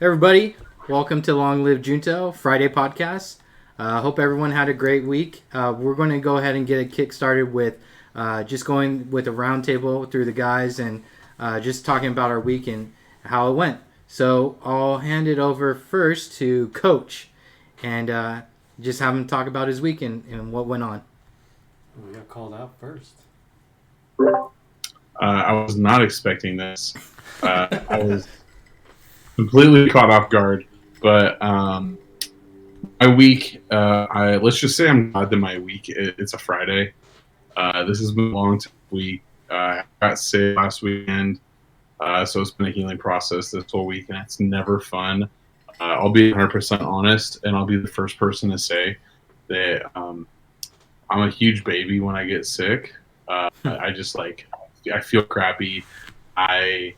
Everybody, welcome to LongLiveJunto Friday podcast. Hope everyone had a great week. We're going to go ahead and get a kick started with just going with a roundtable through the guys and just talking about our week and how it went. So I'll hand it over first to Coach and just have him talk about his week and what went on. We got called out first. I was not expecting this. I was completely caught off guard. But my week, let's just say I'm glad that my week, it's a Friday. This has been a long week. I got sick last weekend, so it's been a healing process this whole week, and it's never fun. I'll be 100% honest, and I'll be the first person to say that I'm a huge baby when I get sick. I just I feel crappy. I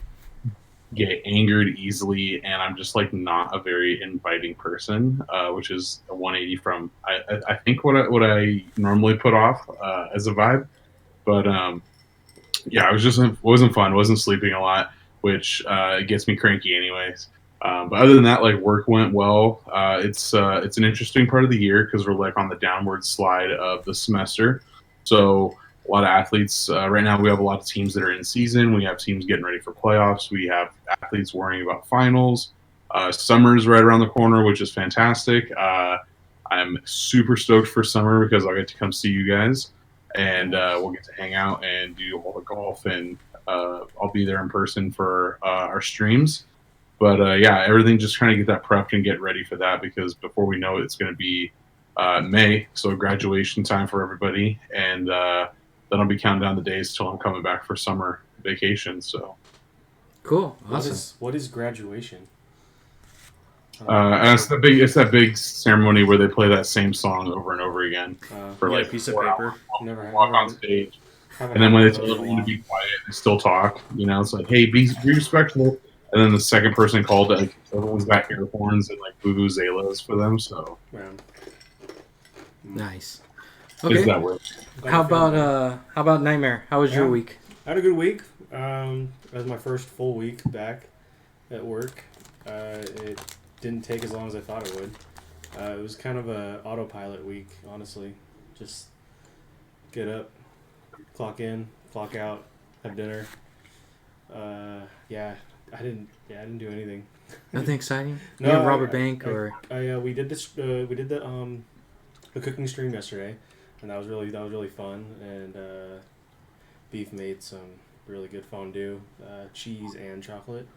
get angered easily, and I'm just not a very inviting person, which is a 180 from I think what I normally put off as a vibe. But yeah, it wasn't fun. Wasn't sleeping a lot, which gets me cranky anyways. But other than that, work went well. It's an interesting part of the year because we're on the downward slide of the semester. So a lot of athletes right now. We have a lot of teams that are in season. We have teams getting ready for playoffs. We have athletes worrying about finals. Summer's right around the corner, which is fantastic. I'm super stoked for summer because I'll get to come see you guys, and we'll get to hang out and do all the golf, and I'll be there in person for our streams. But yeah, everything just trying to get that prepped and get ready for that because before we know it, it's going to be May, so graduation time for everybody, and then I'll be counting down the days till I'm coming back for summer vacation. So cool, awesome. What is graduation? And it's that big ceremony where they play that same song over and over again for a piece of paper. Walk on stage, and then when they tell everyone to be quiet, they still talk. It's hey, be respectful. And then the second person called, everyone's got air horns and vuvuzelas for them. So nice. Okay. That work? How about Nightmare? How was your week? I had a good week. It was my first full week back at work. It didn't take as long as I thought it would. It was kind of a autopilot week, honestly. Just get up, clock in, clock out, have dinner. I didn't do anything. Nothing exciting? No, you didn't rob a bank or? We did this. We did the cooking stream yesterday, and that was really fun. And Beef made some really good fondue, cheese and chocolate.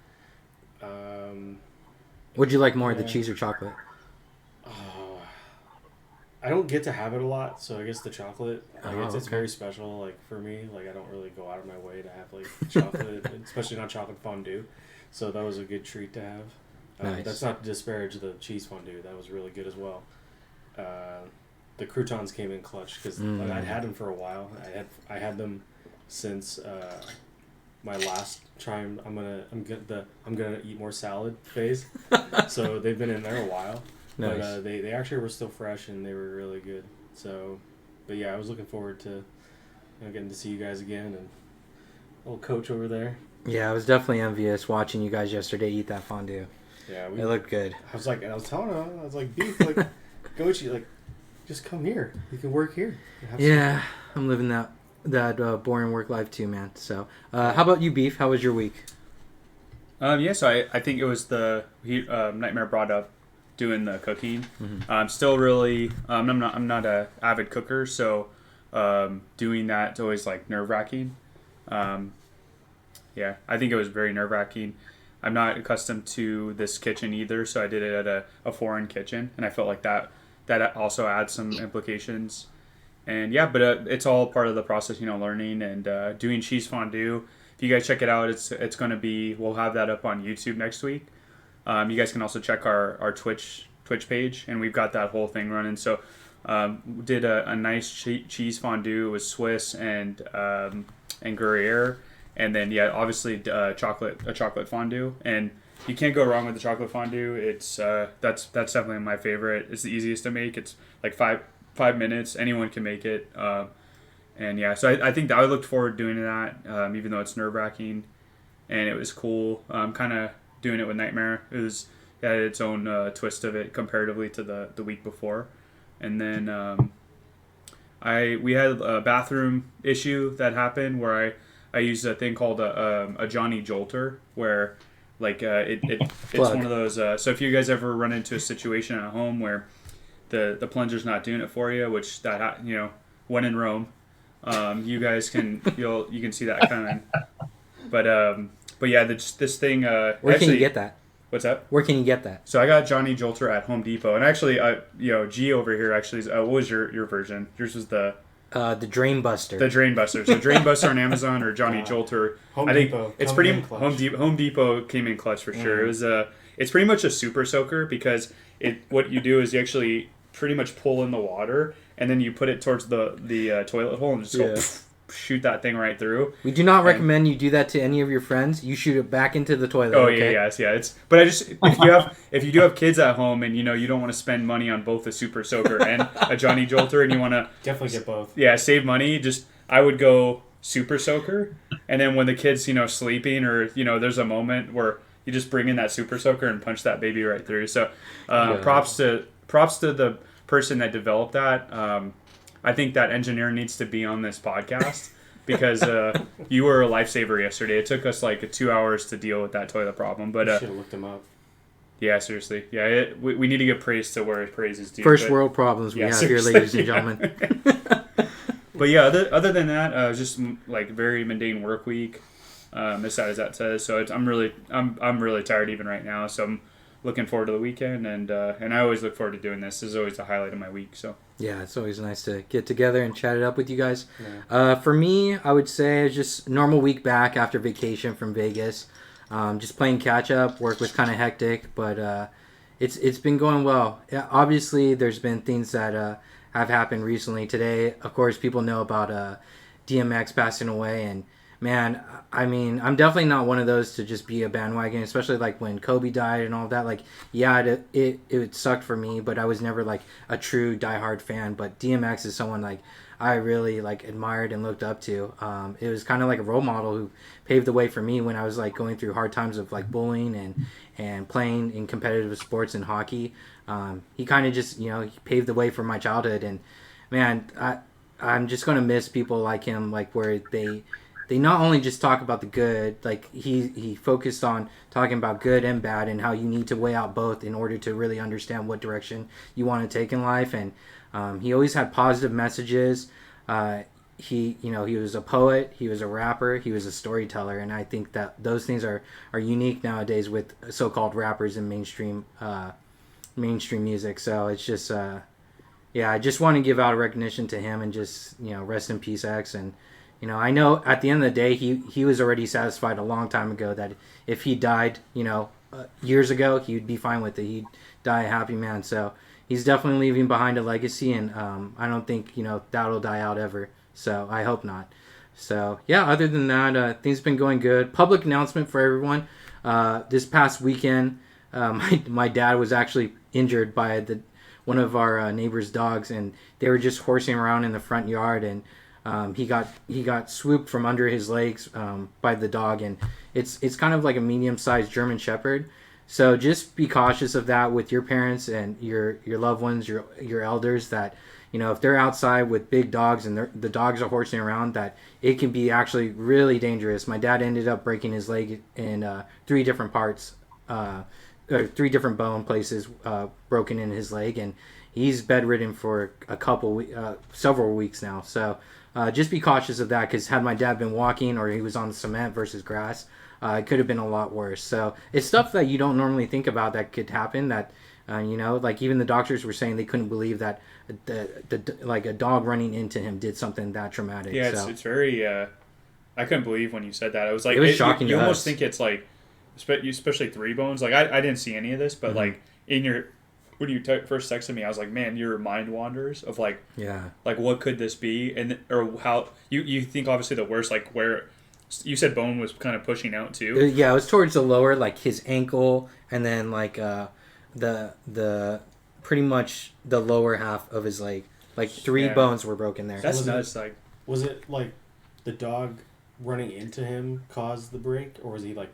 Would you like more of the cheese or chocolate? I don't get to have it a lot, so I guess the chocolate. It's okay. very special. For me, I don't really go out of my way to have chocolate, especially not chocolate fondue. So that was a good treat to have. Nice. That's not to disparage the cheese fondue. That was really good as well. The croutons came in clutch because I'd had them for a while. I had them since my last time. I'm gonna eat more salad phase. So they've been in there a while. Nice. But they actually were still fresh and they were really good. So, but yeah, I was looking forward to getting to see you guys again and little Coach over there. Yeah, I was definitely envious watching you guys yesterday eat that fondue. Yeah, it looked good. I was telling him, Beef, Goichi, just come here. You can work here. Yeah, I'm living that boring work life too, man. So, how about you, Beef? How was your week? So I think it was Nightmare brought up doing the cooking. Mm-hmm. I'm still really I'm not a avid cooker, so doing that's always nerve-wracking. Yeah, I think it was very nerve-wracking. I'm not accustomed to this kitchen either, so I did it at a foreign kitchen, and I felt like that also adds some implications. And yeah, but it's all part of the process, learning and doing cheese fondue. If you guys check it out, it's going to be, we'll have that up on YouTube next week. You guys can also check our Twitch page, and we've got that whole thing running. So we did a nice cheese fondue with Swiss and Gruyere. And then, yeah, obviously a chocolate fondue, and you can't go wrong with the chocolate fondue. It's that's definitely my favorite. It's the easiest to make. It's 5 minutes. Anyone can make it. And yeah, so I think that I looked forward to doing that, even though it's nerve wracking, and it was cool. Kind of doing it with Nightmare. It it had its own twist of it comparatively to the week before. And then we had a bathroom issue that happened where I used a thing called a Johnny Jolter, where like it's one of those. So if you guys ever run into a situation at home where the plunger's not doing it for you, which that when in Rome, you guys can you can see that coming. But yeah, this thing. Where can you get that? What's that? Where can you get that? So I got Johnny Jolter at Home Depot, and actually, G over here actually. What was your version? Yours was the Drain Buster. The Drain Buster. So Drain Buster on Amazon or Johnny Jolter. Home Depot. It's pretty Home Depot came in clutch for sure. It was it's pretty much a super soaker because what you do is you actually pretty much pull in the water and then you put it towards the toilet hole and just go shoot that thing right through. We do not recommend you do that to any of your friends. You shoot it back into the toilet. Oh okay? yeah. But if you do have kids at home and you don't want to spend money on both a super soaker and a Johnny Jolter and you want to definitely get both. Yeah, save money. I would go super soaker, and then when the kid's sleeping or there's a moment where you just bring in that super soaker and punch that baby right through. So props to the person that developed that. I think that engineer needs to be on this podcast because you were a lifesaver yesterday. It took us like 2 hours to deal with that toilet problem. But should have looked him up. Yeah, seriously. Yeah, we need to give praise to where praise is due. First world problems we have here, ladies and gentlemen. But yeah, other than that, just like very mundane work week. As sad as that says, so I'm really tired even right now. So I'm looking forward to the weekend, and I always look forward to doing this. This is always the highlight of my week. So yeah, it's always nice to get together and chat it up with you guys. Yeah. For me, I would say it's just normal week back after vacation from Vegas. Just playing catch up. Work was kind of hectic, but it's been going well. Obviously, there's been things that have happened recently. Today, of course, people know about DMX passing away, and man, I mean, I'm definitely not one of those to just be a bandwagon, especially like when Kobe died and all that. Like, yeah, it sucked for me, but I was never like a true diehard fan. But DMX is someone like I really like admired and looked up to. It was kind of like a role model who paved the way for me when I was like going through hard times of like bullying and playing in competitive sports and hockey. He kind of just he paved the way for my childhood, and man, I'm just gonna miss people like him, like where they not only just talk about the good, like he focused on talking about good and bad and how you need to weigh out both in order to really understand what direction you want to take in life. And he always had positive messages. He was a poet, he was a rapper, he was a storyteller, and I think that those things are unique nowadays with so-called rappers in mainstream music. So it's just I just want to give out a recognition to him and just rest in peace, X. And I know at the end of the day, he was already satisfied a long time ago that if he died, years ago, he'd be fine with it. He'd die a happy man. So he's definitely leaving behind a legacy, and I don't think, that'll die out ever. So I hope not. So yeah, other than that, things have been going good. Public announcement for everyone. This past weekend, my dad was actually injured by one of our neighbor's dogs, and they were just horsing around in the front yard, and he got swooped from under his legs by the dog, and it's kind of like a medium-sized German Shepherd. So just be cautious of that with your parents and your loved ones, your elders, that if they're outside with big dogs and the dogs are horsing around, that it can be actually really dangerous. My dad ended up breaking his leg in 3 different parts, or 3 different bone places broken in his leg, and he's bedridden for several weeks now. So just be cautious of that, because had my dad been walking or he was on cement versus grass, it could have been a lot worse. So it's stuff that you don't normally think about that could happen, that like even the doctors were saying they couldn't believe that like a dog running into him did something that traumatic. Yeah, so it's very I couldn't believe when you said that. I was like, it was shocking. You almost think it's like, especially 3 bones. Like I didn't see any of this, but like when you first texted me, I was like, man, your mind wanders of like, like what could this be, and or how you think obviously the worst, like where you said bone was kind of pushing out too. Yeah, it was towards the lower, like his ankle, and then like the pretty much the lower half of his leg, like 3 bones were broken there. That's nuts. Was it like the dog running into him caused the break, or was he like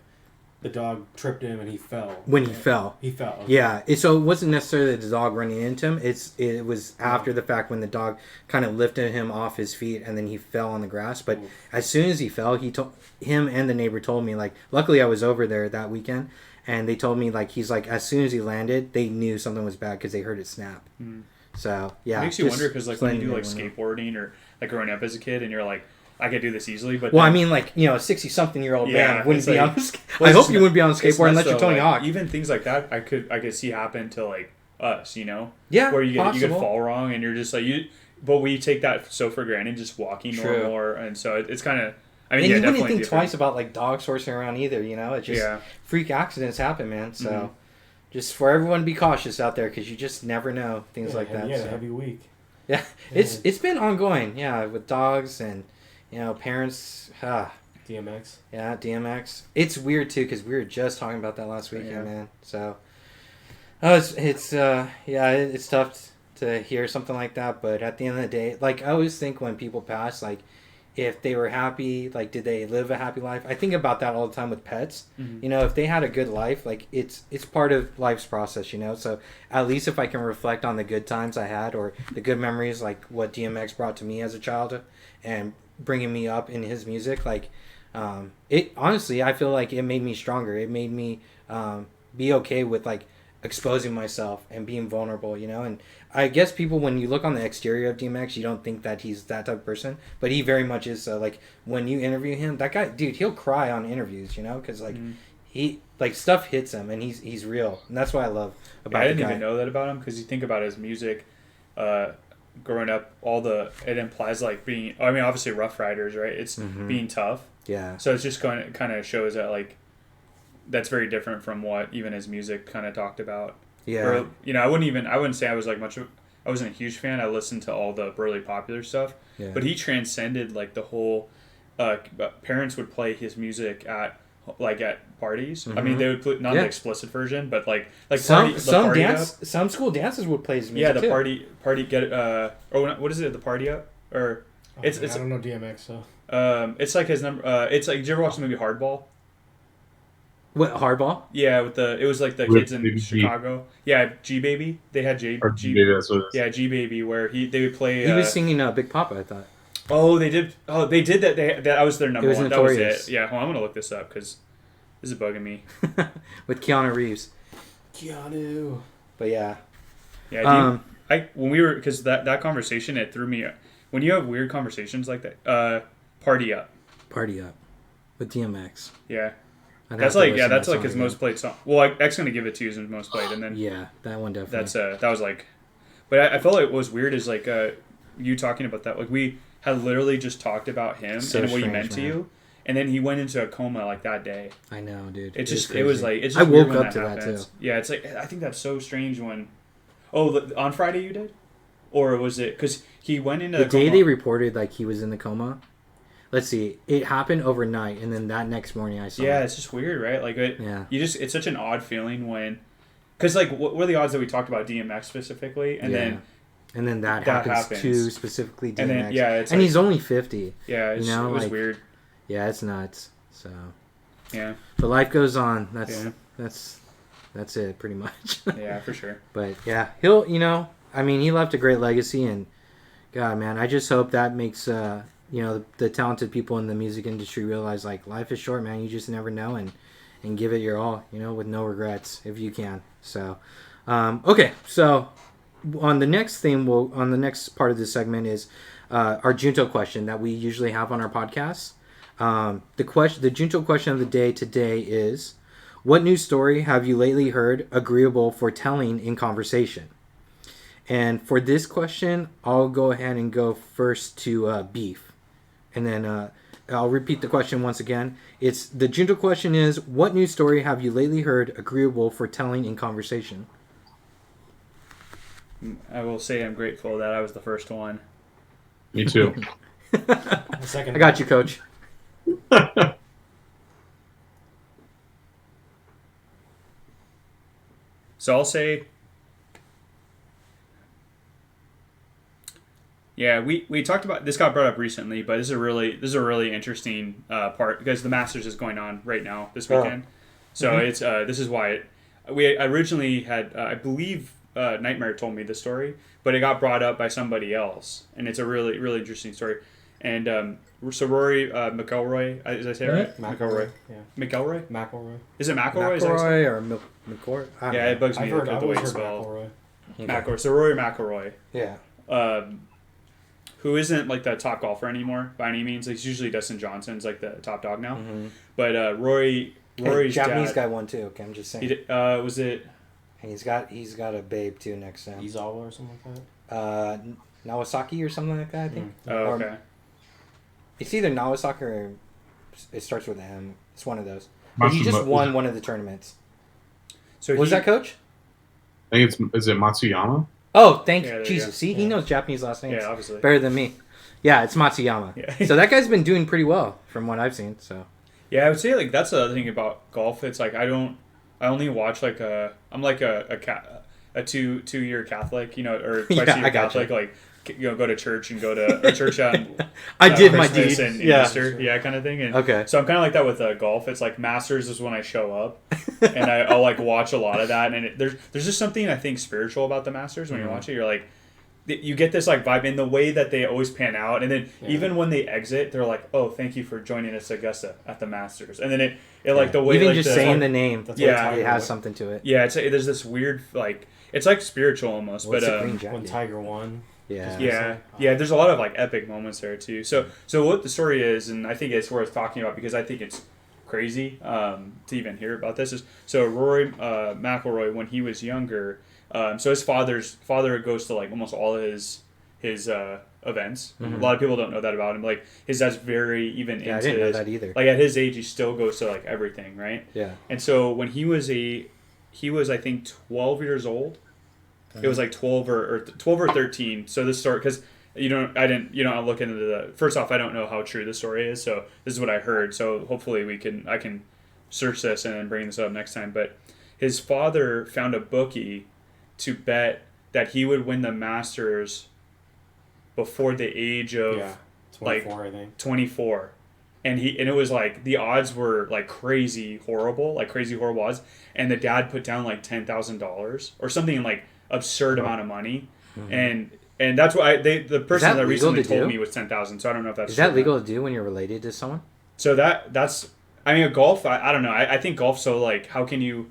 the dog tripped him and he fell. When he fell. He fell. Okay. Yeah. So it wasn't necessarily the dog running into him. It was after the fact when the dog kind of lifted him off his feet and then he fell on the grass. But as soon as he fell, him and the neighbor told me, like, luckily I was over there that weekend, and they told me, like, he's like, as soon as he landed, they knew something was bad because they heard it snap. Mm. So yeah, it makes you wonder because, like, when you do like skateboarding or like growing up as a kid, and you're like, I could do this easily, but well, I mean, like, you know, a 60-something-year-old man wouldn't be like, on. I hope you wouldn't be on a skateboard unless you're so, Tony like, Hawk. Even things like that, I could see happen to like us, you know, Yeah, where you could possible. fall wrong, and you're just like you. But we take that so for granted, just walking True. normal, and so it's kind of. I mean, And yeah, you wouldn't definitely think different. twice about like dogs horsing around either. You know, it just freak accidents happen, man. So just for everyone to be cautious out there because you just never know things like that. Yeah, So. a heavy week. Yeah, it's been ongoing. Yeah, with dogs and parents. DMX. Yeah, DMX. It's weird too because we were just talking about that last weekend, man. So, it's tough to hear something like that. But at the end of the day, like, I always think when people pass, like, if they were happy, like, did they live a happy life? I think about that all the time with pets. Mm-hmm. You know, if they had a good life, like, it's part of life's process, you know? So at least if I can reflect on the good times I had or the good memories, like what DMX brought to me as a child and bringing me up in his music, like, it honestly, I feel like it made me stronger. It made me be okay with, like, exposing myself and being vulnerable, you know? And I guess people, when you look on the exterior of DMX, you don't think that he's that type of person, but he very much is. So, like, when you interview him, that guy, dude, he'll cry on interviews, you know? Because, like, he, like, stuff hits him, and he's real. And that's what I love about I the didn't guy. even know that about him because you think about his music, growing up, it implies, like, being, I mean, obviously Rough Riders, right? It's being tough. Yeah. So it's just kind of shows that, like, that's very different from what even his music kind of talked about. Yeah. Or, you know, I wouldn't say I was like I wasn't a huge fan. I listened to all the really popular stuff, but he transcended like the whole. Parents would play his music at parties. I mean, they would put not the explicit version, but like some party dance, up. some school dances would play his music. Yeah, the too. party get what is it? The party up or it's I don't know DMX so. It's like his number. It's like, did you ever watch the movie Hardball? What, Hardball? Yeah, it was like the With kids in Baby G. Chicago. Yeah, G Baby. They had G Maybe that's what it is. Yeah, G Baby, where they would play. He was singing Big Papa, I thought. Oh, they did. Oh, they did that. That was their number was one. Notorious. That was it. Yeah, hold on, I'm gonna look this up because this is bugging me. With Keanu Reeves. Keanu. But yeah. Yeah, when we were, because that conversation, it threw me. When you have weird conversations like that, Party Up. Party Up. With DMX. Yeah. I'd That's have to like listen to that his song again. most played song. Well, X gonna give it to you as his most played, and then Yeah, that one definitely. that was like, but I felt like what was weird is like you talking about that, like we had literally just talked about him So and what he strange, meant to man. you, and then he went into a coma like that day. I know, dude. It was crazy. like, it's I just weird woke when up to that happens. too. Yeah, it's like, I think that's so strange when, on Friday you did, or was it because he went into The day coma? they reported like he was in the coma. Let's see. It happened overnight, and then that next morning I saw. Yeah, it. it's just weird, right? Like Yeah. it's such an odd feeling when, because like what are the odds that we talked about DMX specifically, and then that that happens happens. to specifically DMX. And then, yeah, it's and like- he's only 50. yeah, it's, You know, it was like- weird. Yeah, it's nuts. So, Yeah, but life goes on. Yeah. That's it, pretty much. yeah, for sure. But yeah, he'll. I mean, he left a great legacy, and God, man, I just hope that makes the talented people in the music industry realize, like, life is short, man. You just never know, and give it your all, with no regrets if you can. So, okay, so on the next theme, on the next part of this segment is our Junto question that we usually have on our podcast. The Junto question of the day today is, what new story have you lately heard agreeable for telling in conversation? And for this question, I'll go ahead and go first to Beef. And then I'll repeat the question once again. The Junto question is, what new story have you lately heard agreeable for telling in conversation? I will say I'm grateful that I was the first one. Me too. The second. I got you, Coach. So I'll say, yeah, we talked about this, got brought up recently, but this is a really interesting part because the Masters is going on right now this weekend. So it's this is why we originally had I believe Nightmare told me the story, but it got brought up by somebody else, and it's a really really interesting story. And so Rory McElroy, as I say it right? McElroy. Yeah. McElroy? McElroy. Is it McElroy? Is that McElroy or McCoy? yeah, it bugs me I've the way always it's heard spelled. McElroy. McElroy. So Rory McElroy, Yeah. who isn't like the top golfer anymore by any means. Like, he's usually Dustin Johnson's like the top dog now. Mm-hmm. But Rory's Japanese dad, guy won too. Okay, I'm just saying. was it? And he's got a babe too next to him. Izawa or something like that. Nawasaki or something like that. I think. Oh, okay. It's either Nawasaki or it starts with an M. It's one of those. But he just won one of the tournaments. So Was that coach? I think is it Matsuyama? Oh, thank Yeah, there you Jesus. go. See, he knows Japanese last names Yeah, obviously. better than me. Yeah, it's Matsuyama. Yeah. So that guy's been doing pretty well from what I've seen. So Yeah, I would say like that's the other thing about golf. It's like I only watch like I'm like a 2-year Catholic, you know, or twice a I year gotcha. Catholic, like go to church and go to or church on I did my Christmas deed. and Yeah. Easter, yeah, kind of thing. And Okay. so I'm kind of like that with golf. It's like Masters is when I show up, and I'll like watch a lot of that. And there's just something I think spiritual about the Masters when you watch it. You're like, you get this like vibe in the way that they always pan out, and then even when they exit, they're like, "Oh, thank you for joining us, Augusta, at the Masters." And then it like the way even like just saying the name, that's yeah, what it Tiger has won. something to it. yeah, there's this weird like it's like spiritual almost, What's but the green jacket? When Tiger won. Yeah. yeah, there's a lot of like epic moments there too. So what the story is, and I think it's worth talking about because I think it's crazy to even hear about this. Is so Rory McIlroy when he was younger, so his father goes to like almost all of his events. Mm-hmm. A lot of people don't know that about him. Like his dad's very even Yeah, I into didn't know his, that either. like at his age he still goes to like everything, right? Yeah. And so when he was I think 12 years old. It was like 12 or 13. So this story, because you don't look into the, first off, I don't know how true the story is. So this is what I heard. So hopefully I can search this and then bring this up next time. But his father found a bookie to bet that he would win the Masters before the age of 24, I think. 24. And it was like the odds were like crazy horrible odds. And the dad put down like $10,000 or something like absurd amount of money. And that's why the person that recently told me was 10,000. So I don't know if that's Is that legal to do when you're related to someone? So that's I mean golf. I don't know. I think golf. So like how can you?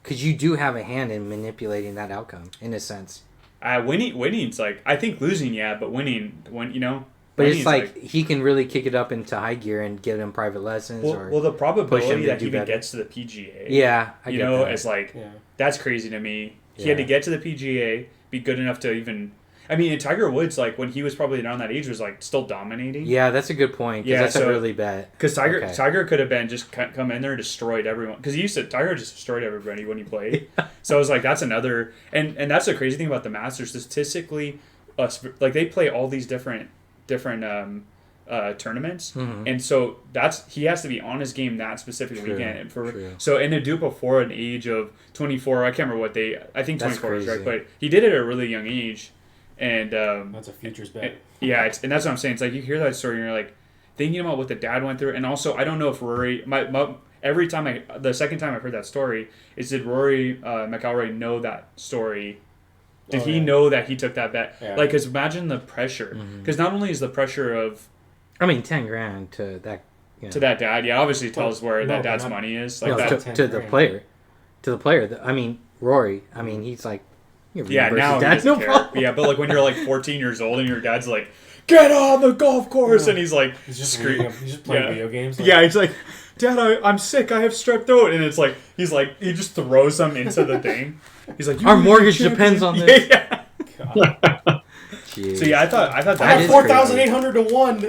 Because you do have a hand in manipulating that outcome in a sense. Winning's like I think losing, yeah, but winning you know. But it's like he can really kick it up into high gear and give them private lessons. Well, the push him probability to that do he even better. gets to the PGA. Yeah, I you get know, that. it's like Yeah. that's crazy to me. He Yeah. had to get to the PGA, be good enough to even. I mean, and Tiger Woods, like when he was probably around that age, was like still dominating. Yeah, that's a good point. Yeah, That's so- a really bad. Because Tiger Okay. Tiger could have been just come in there and destroyed everyone. Because Tiger just destroyed everybody when he played. So I was like, that's another, and that's the crazy thing about the Masters. Statistically, like they play all these different tournaments, and so he has to be on his game that specific True, weekend. And true. and to do it before an age of 24, I can't remember what I think That's 24 is right, crazy. but he did it at a really young age, and That's a futures bet. yeah, and that's what I'm saying. It's like you hear that story and you're like thinking about what the dad went through, and also I don't know if Rory, the second time I heard that story is did Rory McIlroy know that story? Did he know that he took that bet? Yeah. Like, cause imagine the pressure. Because not only is the pressure of I mean, $10,000 to that. You know, to that dad, yeah, obviously tells where No, that but dad's not- money is. no, Like that. to the player. To the player. I mean, Rory. I mean, he's like. Yeah, now he dad, doesn't care. problem. Yeah, but like when you're like 14 years old and your dad's like, "Get on the golf course," and he's like, He's just screaming. he's just playing Yeah. video games. Yeah, he's like, "Dad, I'm sick. I have strep throat," and it's like he just throws them into the thing. He's like, Our mortgage depends on this. Yeah. Jeez. So yeah, I thought I that That got is 4,800 to 1.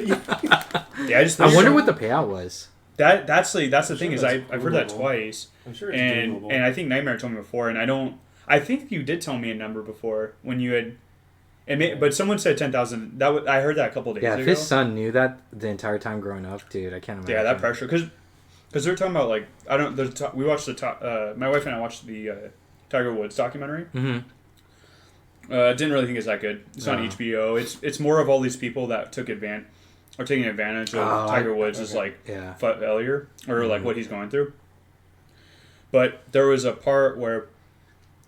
yeah, I just I wonder what the payout was. that's the thing is that's I've heard that Googleable. twice, I'm sure it's and Googleable. I think Nightmare told me before, and I think you did tell me a number before when you had, but someone said 10,000. I heard that a couple days Yeah, ago. if his son knew that the entire time growing up, dude, I can't imagine. Yeah, that pressure because they're talking about like we watched my wife and I watched the Tiger Woods documentary. Mm-hmm. Didn't really think it's that good. It's on No. HBO. It's more of all these people that taking advantage of Oh, Tiger Woods' like Yeah. failure or like what he's going through. But there was a part where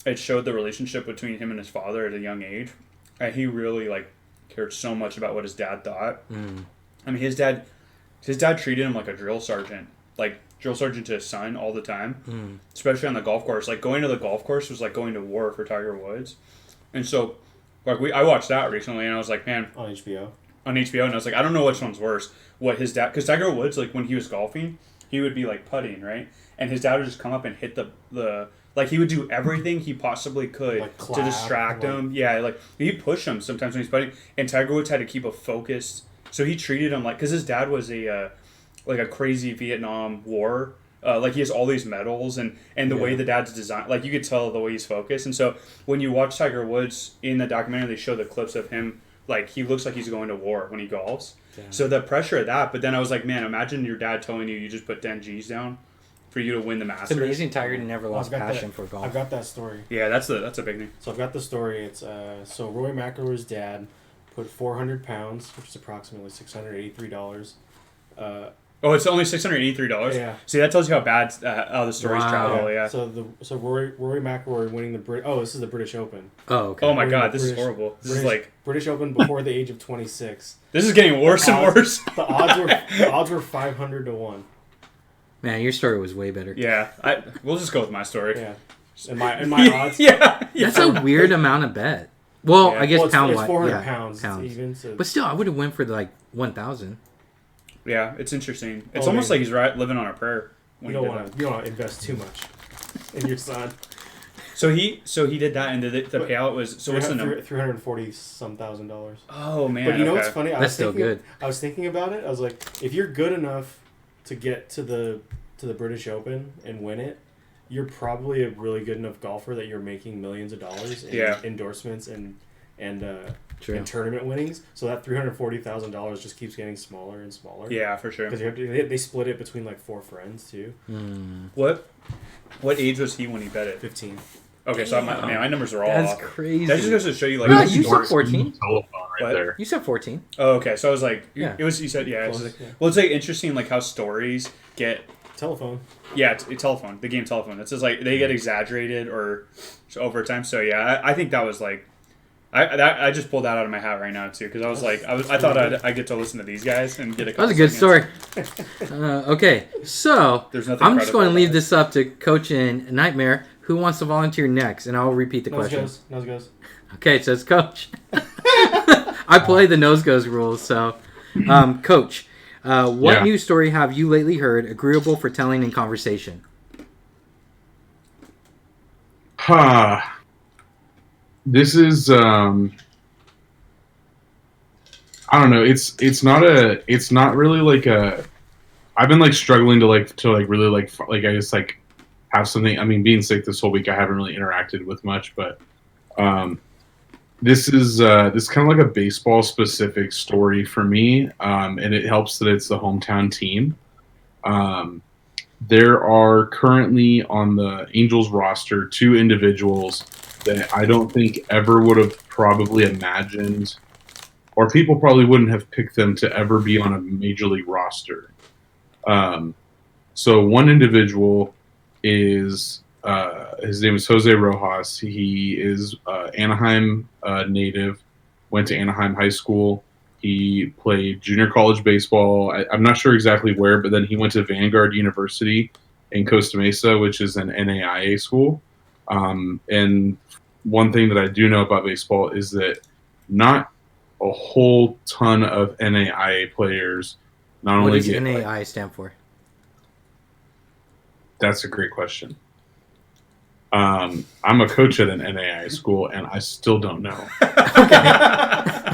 it showed the relationship between him and his father at a young age, and he really like cared so much about what his dad thought. I mean, his dad treated him like a drill sergeant to his son all the time, especially on the golf course. Like going to the golf course was like going to war for Tiger Woods, and so like I watched that recently, and I was like, man, On HBO. and I was like, I don't know which one's worse. What his dad, because Tiger Woods, like when he was golfing, he would be like putting, right, and his dad would just come up and hit the like he would do everything he possibly could Like to clap, distract like- him. Yeah, like he'd push him sometimes when he's putting, and Tiger Woods had to keep a focused. So he treated him like, because his dad was a like a crazy Vietnam War. Like he has all these medals, and the way the dad's designed, like you could tell the way he's focused. And so when you watch Tiger Woods in the documentary, they show the clips of him, like he looks like he's going to war when he golfs. Damn. So the pressure of that, but then I was like, man, imagine your dad telling you just put 10 G's down for you to win the It's Masters. amazing Tiger never lost I've got passion that- for golf. I've got that story. Yeah, that's a big thing. So I've got the story. It's so Roy McIlroy's dad put 400 pounds, which is approximately $683. Oh, it's only $683. Yeah. See, that tells you how bad how the stories Wow. travel. Yeah. So Roy McIlroy winning the this is the British Open. Oh, okay. Oh my Winning God, the this is British- horrible. This is British, like British Open before the age of 26. this is getting worse and worse. The odds were 500 to 1. Man, your story was way better. Yeah, we'll just go with my story. Yeah. And my odds. Yeah. That's a weird amount of bet. Well, Yeah. I guess Well, pound it's wise, 400 yeah, pounds. pounds. It's even. So But still, I would have went for like 1,000. Yeah, it's interesting. It's Oh, almost man. like he's living on a prayer. you When don't he want did to invest too much in your son. that. So he did that, and the payout was what's the number? $340 some $1,000. Oh man! But you know okay. what's funny? That's still good. I was thinking about it. I was like, if you're good enough to get to the British Open and win it, you're probably a really good enough golfer that you're making millions of dollars in endorsements and True. tournament winnings. So that $340,000 just keeps getting smaller and smaller. Yeah, for sure. Because they split it between like 4 friends too. What age was he when he bet it? 15. Okay, so my numbers are all That's off. crazy. That just goes to show you like. No, you said Doors 14. telephone right What? there. You said 14. Oh, okay. So I was like, Yeah. it was. You said yeah. Close, It's like, yeah. well, it's like interesting, like how stories get. Telephone. Yeah, telephone. The game telephone. It's just like they get exaggerated or over time. So yeah, I think that was like, I just pulled that out of my hat right now too because I was like, I thought I'd get to listen to these guys and get a. That was a good story. Okay, so There's nothing I'm just going to credible leave about this up to Coach and Nightmare. Who wants to volunteer next? And I'll repeat the question. Nose goes. Okay, it says Coach. I play the nose goes rules, so Coach, what Yeah. news story have you lately heard agreeable for telling in conversation? This is I don't know. It's not really like a. I've been like struggling to really like I guess like have something. I mean, being sick this whole week, I haven't really interacted with much, but this is kind of like a baseball specific story for me, and it helps that it's the hometown team. There are currently on the Angels roster 2 individuals that I don't think ever would have probably imagined, or people probably wouldn't have picked them to ever be on a major league roster. So one individual is his name is Jose Rojas. He is Anaheim native, went to Anaheim High School. He played junior college baseball. I'm not sure exactly where, but then he went to Vanguard University in Costa Mesa, which is an NAIA school. And one thing that I do know about baseball is that not a whole ton of NAIA players not What only does get NAI stand for? That's a great question. I'm a coach at an NAIA school, and I still don't know.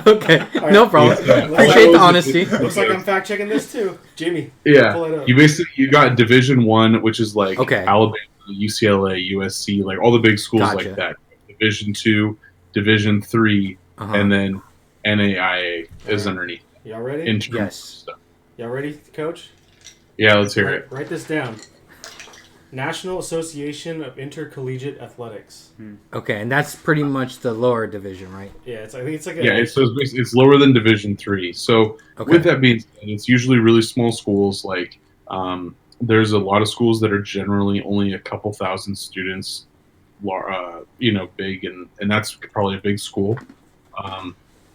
Okay, no problem. Yeah. Appreciate the honesty. Looks like I'm fact checking this too, Jamie. Yeah, Pull it up. you got Division I, which is like Okay. Alabama, UCLA, USC, like all the big schools Gotcha. like that. Division II, Division III, Uh-huh. and then NAIA is underneath. Y'all ready? In terms of Yes. stuff. Y'all ready, Coach? Yeah, let's hear it. Write this down. National Association of Intercollegiate Athletics. Okay, and that's pretty much the lower division, right? Yeah, I think it's like a. Yeah, it's lower than Division III. So Okay. with that being said, it's usually really small schools like there's a lot of schools that are generally only a couple thousand students, big, and that's probably a big school.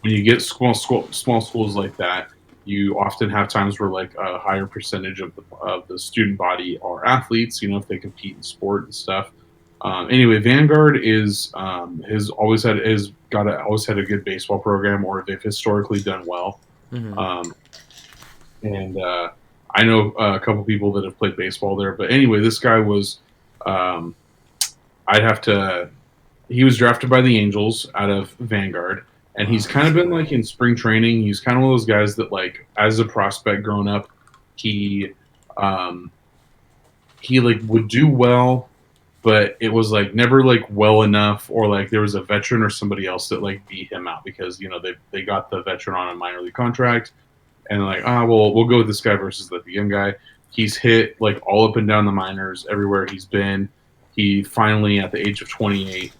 When you get small schools like that, you often have times where like a higher percentage of the student body are athletes. If they compete in sport and stuff. Anyway, Vanguard always had a good baseball program, or they've historically done well. Mm-hmm. And I know a couple people that have played baseball there. But anyway, this guy was, um, I'd have to. He was drafted by the Angels out of Vanguard, and he's kind of been like in spring training. He's kind of one of those guys that like as a prospect growing up, he um, he like would do well, but it was like never like well enough, or like there was a veteran or somebody else that like beat him out because they got the veteran on a minor league contract, and like well we'll go with this guy versus the young guy. He's hit like all up and down the minors everywhere he's been. He finally at the age of 28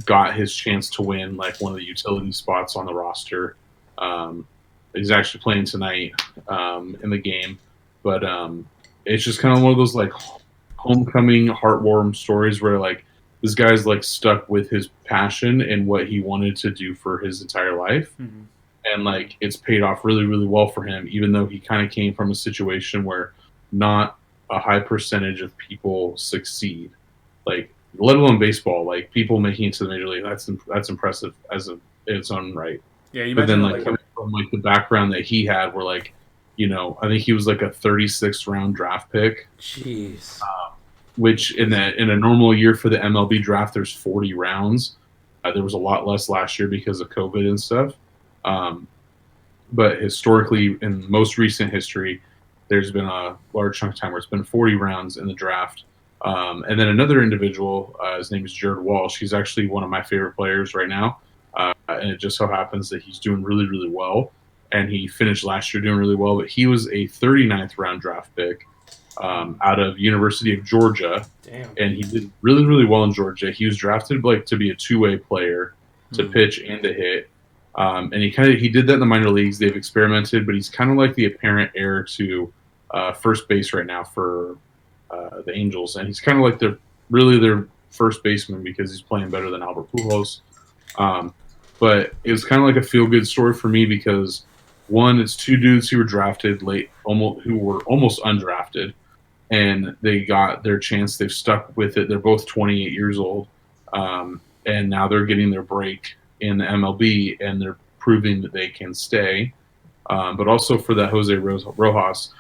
got his chance to win like one of the utility spots on the roster. He's actually playing tonight in the game, but it's just kind of one of those like homecoming, heartwarming stories where like this guy's like stuck with his passion and what he wanted to do for his entire life, and like it's paid off really, really well for him, even though he kind of came from a situation where not a high percentage of people succeed. Like let alone baseball, like people making it to the major league, that's impressive in its own right. Yeah, you But then mentioned like coming from like the background that he had, where like I think he was like a 36th round draft pick, Jeez. which in a normal year for the MLB draft, there's 40 rounds. There was a lot less last year because of COVID and stuff. But historically, in most recent history, there's been a large chunk of time where it's been 40 rounds in the draft. And then another individual, his name is Jared Walsh. He's actually one of my favorite players right now. And it just so happens that he's doing really, really well. And he finished last year doing really well. But he was a 39th round draft pick out of University of Georgia. Damn. And he did really, really well in Georgia. He was drafted like to be a two-way player, to pitch and to hit. And he did that in the minor leagues. They've experimented, but he's kind of like the apparent heir to first base right now for the Angels, and he's kind of like their first baseman because he's playing better than Albert Pujols. But it was kind of like a feel good story for me because one, it's two dudes who were drafted late, who were almost undrafted, and they got their chance. They've stuck with it. They're both 28 years old, and now they're getting their break in the MLB, and they're proving that they can stay. But also for that Jose Rojas.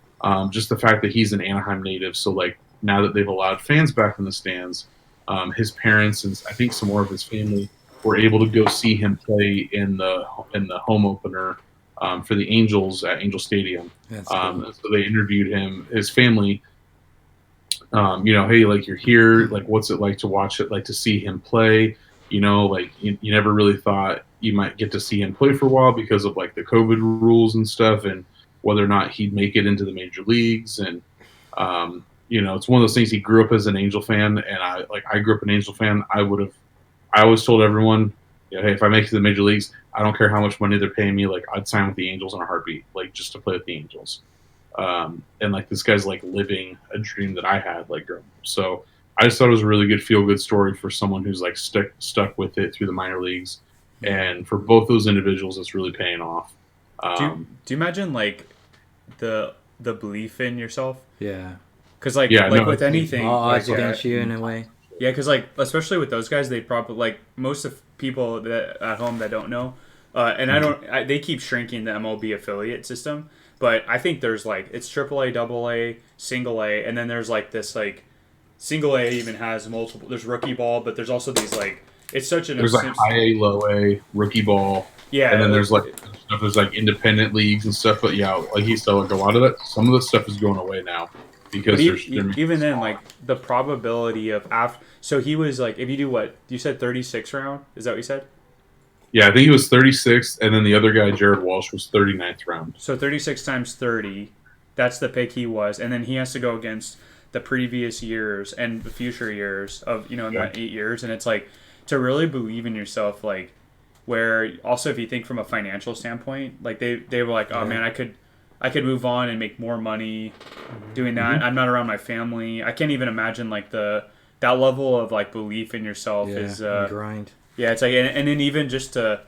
Just the fact that he's an Anaheim native, so like now that they've allowed fans back in the stands, his parents and I think some more of his family were able to go see him play in the home opener for the Angels at Angel Stadium. Cool. So they interviewed his family. Hey, like you're here, like what's it like to watch it, like to see him play? Like you never really thought you might get to see him play for a while because of like the COVID rules and stuff, and whether or not he'd make it into the major leagues. And it's one of those things. He grew up as an Angel fan, and I grew up an Angel fan. I always told everyone, hey, if I make it to the major leagues, I don't care how much money they're paying me, like I'd sign with the Angels in a heartbeat, like just to play with the Angels. And like this guy's like living a dream that I had like growing up. So I just thought it was a really good feel good story for someone who's like stuck with it through the minor leagues, and for both those individuals, it's really paying off. Do you imagine like the belief in yourself? Yeah. Because with anything, all odds against you in a way. Yeah, because like especially with those guys, they probably like most of people that at home that don't know, and they keep shrinking the MLB affiliate system, but I think there's like it's AAA, AA, single A, and then there's like this like single A even has multiple. There's rookie ball, but there's also these like it's such an there's like high A, low A, rookie ball. Yeah, and then there's like independent leagues and stuff. But yeah, like he said, like a lot of that, some of the stuff is going away now because even then, like the probability of after. So he was like, if you do what you said, 36th round. Is that what you said? Yeah, I think he was 36th, and then the other guy, Jared Walsh, was 39th round. So 36 times 30, that's the pick he was, and then he has to go against the previous years and the future years of that 8 years, and it's like to really believe in yourself, like. Where also if you think from a financial standpoint, like they were like, oh man, I could move on and make more money doing that. I'm not around my family. I can't even imagine like that level of like belief in yourself is grind. Yeah, it's like and then even just to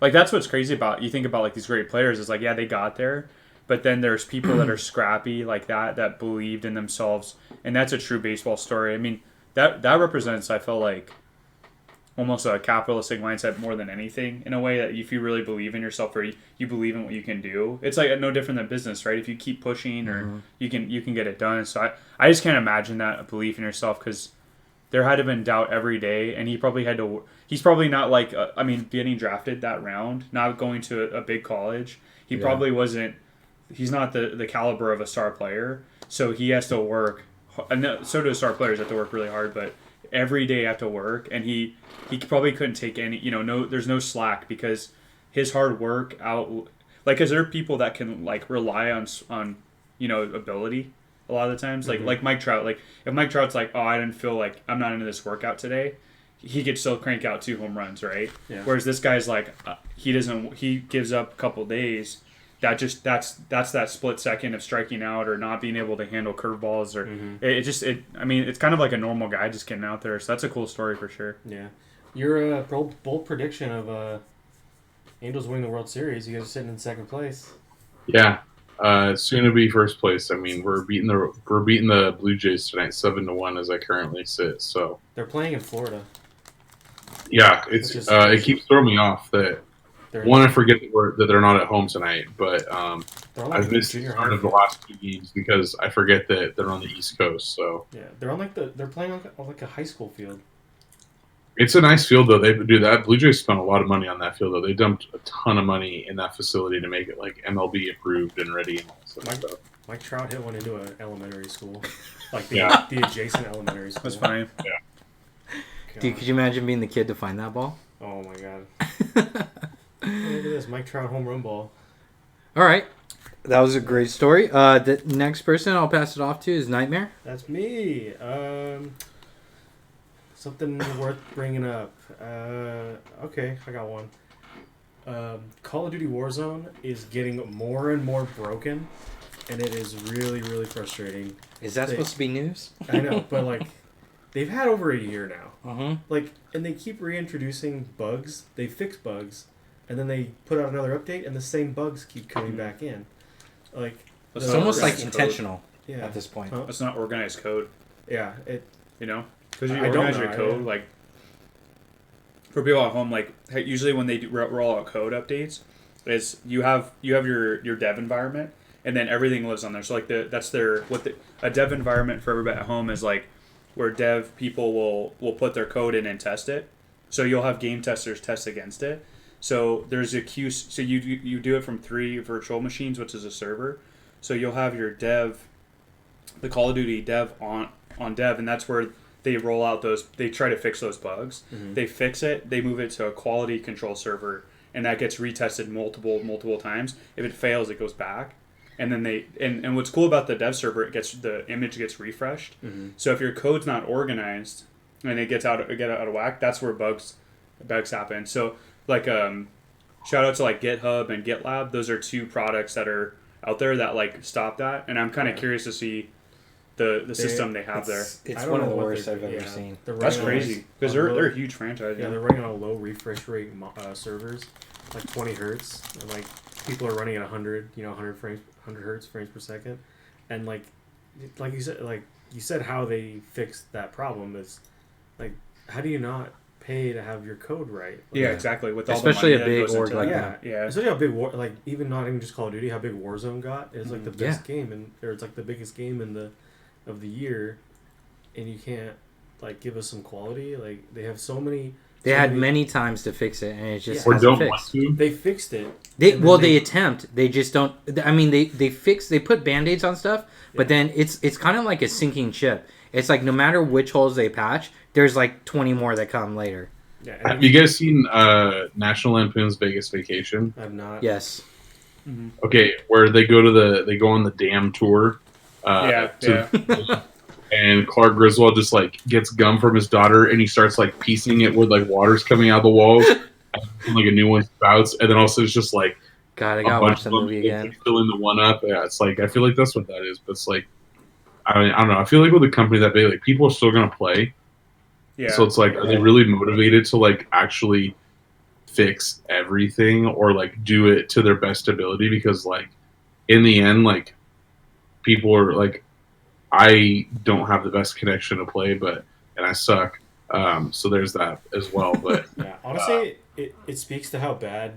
like that's what's crazy about you think about like these great players is like yeah they got there, but then there's people that are scrappy like that believed in themselves, and that's a true baseball story. I mean that represents I feel like almost a capitalistic mindset more than anything in a way that if you really believe in yourself or you believe in what you can do, it's like no different than business, right? If you keep pushing or you can get it done. So I just can't imagine that a belief in yourself because there had to have been doubt every day, and he probably had to. He's probably not like getting drafted that round, not going to a big college. He probably wasn't. He's not the caliber of a star player, so he has to work. And so do star players have to work really hard, but every day have to work, and he probably couldn't take any. There's no slack because his hard work out. Like, is there people that can like rely on ability? A lot of the times, like Mike Trout, like if Mike Trout's like, oh, I didn't feel like I'm not into this workout today, he could still crank out 2 home runs, right? Yeah. Whereas this guy's like, he gives up a couple days. That's that split second of striking out or not being able to handle curveballs or it's kind of like a normal guy just getting out there. So that's a cool story for sure. Yeah, your bold prediction of Angels winning the World Series. You guys are sitting in second place. Yeah. Soon to be first place. I mean, we're beating the Blue Jays tonight, 7-1 as I currently sit. So they're playing in Florida. Yeah, it keeps throwing me off that I forget that they're not at home tonight, but I've missed part of the last 2 games because I forget that they're on the East Coast. So yeah, they're on they're playing on like a high school field. It's a nice field, though. They do that. Blue Jays spent a lot of money on that field, though. They dumped a ton of money in that facility to make it like MLB approved and ready and all that stuff. Mike Trout hit one into an elementary school, like the adjacent elementary school. That's funny. Yeah. Dude, could you imagine being the kid to find that ball? Oh my god! Look at this, Mike Trout home run ball. All right, that was a great story. The next person I'll pass it off to is Nightmare. That's me. Something worth bringing up. Okay, I got one. Call of Duty Warzone is getting more and more broken, and it is really, really frustrating. Is that supposed to be news? I know, but like, they've had over a year now. Uh-huh. Like, and they keep reintroducing bugs. They fix bugs, and then they put out another update, and the same bugs keep coming back in. Like, it's almost like intentional at this point. It's not organized code. Yeah, because you organize your code, like, for people at home, like, usually when they roll out code updates, is you have your dev environment, and then everything lives on there. So, like, a dev environment for everybody at home is, like, where dev people will put their code in and test it. So you'll have game testers test against it. So there's a queue. So you do it from 3 virtual machines, which is a server. So you'll have your dev, the Call of Duty dev on dev, and that's where they roll out they try to fix those bugs. Mm-hmm. They fix it, they move it to a quality control server, and that gets retested multiple times. If it fails, it goes back. And then and what's cool about the dev server, the image gets refreshed. Mm-hmm. So if your code's not organized and it gets out of whack, that's where bugs happen. So like shout out to like GitHub and GitLab. Those are 2 products that are out there that like stop that. And I'm kind of curious to see the system they have there. It's one of the worst I've ever seen. That's crazy because they're a huge franchise. Yeah, they're running on a low refresh rate servers, like 20 hertz, and like people are running at 100 hertz frames per second, and like you said, how they fixed that problem is like, how do you not pay to have your code right? Like, yeah, exactly. With all especially the money a big org like that. Yeah, especially how big even not even just Call of Duty, how big Warzone got is like the best game, or it's like the biggest game of the year, and you can't like give us some quality. Like, they have so many. They had many times to fix it, and it just or hasn't don't fixed. Want to. They fixed it. They attempt. They just don't. I mean, they fix. They put Band-Aids on stuff, but then it's kind of like a sinking ship. It's like no matter which holes they patch, there's like 20 more that come later. Yeah. Have you guys seen National Lampoon's Vegas Vacation? I've not. Yes. Mm-hmm. Okay, where they go on the dam tour. And Clark Griswold just like gets gum from his daughter, and he starts like piecing it with like water's coming out of the walls, and like a new one spouts, and then also it's just like God, I a gotta bunch watch the of them movie to again. fill in the one up. Yeah, it's like I feel like that's what that is. But it's like I don't know. I feel like with a company that big, like people are still gonna play. Yeah. So it's like, are they really motivated to like actually fix everything or like do it to their best ability? Because like in the end, like people are like, I don't have the best connection to play, and I suck. So there's that as well. But Yeah, honestly, it speaks to how bad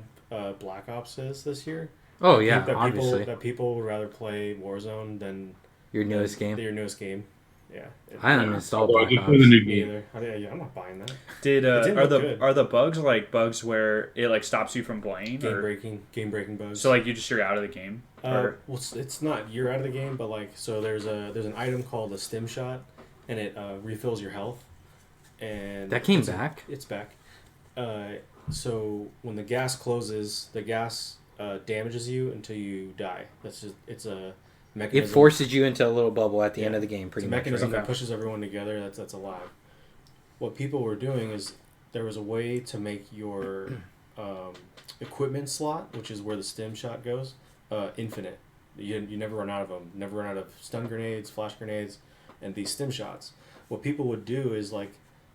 Black Ops is this year. Oh That yeah, that obviously. people would rather play Warzone than Your newest game. Your newest game. Yeah. I haven't installed although I Black just played the Ops. new Me game. either. I'm not buying that. Did It didn't are look the good. are the bugs like bugs where it like stops you from playing? Game breaking bugs. So like you're out of the game. Or, well, it's not you're out of the game, but like so there's an item called a stim shot, and it refills your health. And That came back? It's back. So when the gas closes, the gas damages you until you die. It's a mechanism. It forces you into a little bubble at the end of the game, pretty It's a much. mechanism Right? that pushes everyone together. That's alive. What people were doing is there was a way to make your equipment slot, which is where the stim shot goes, infinite. You never run out of them. Never run out of stun grenades, flash grenades, and these stim shots. What people would do is like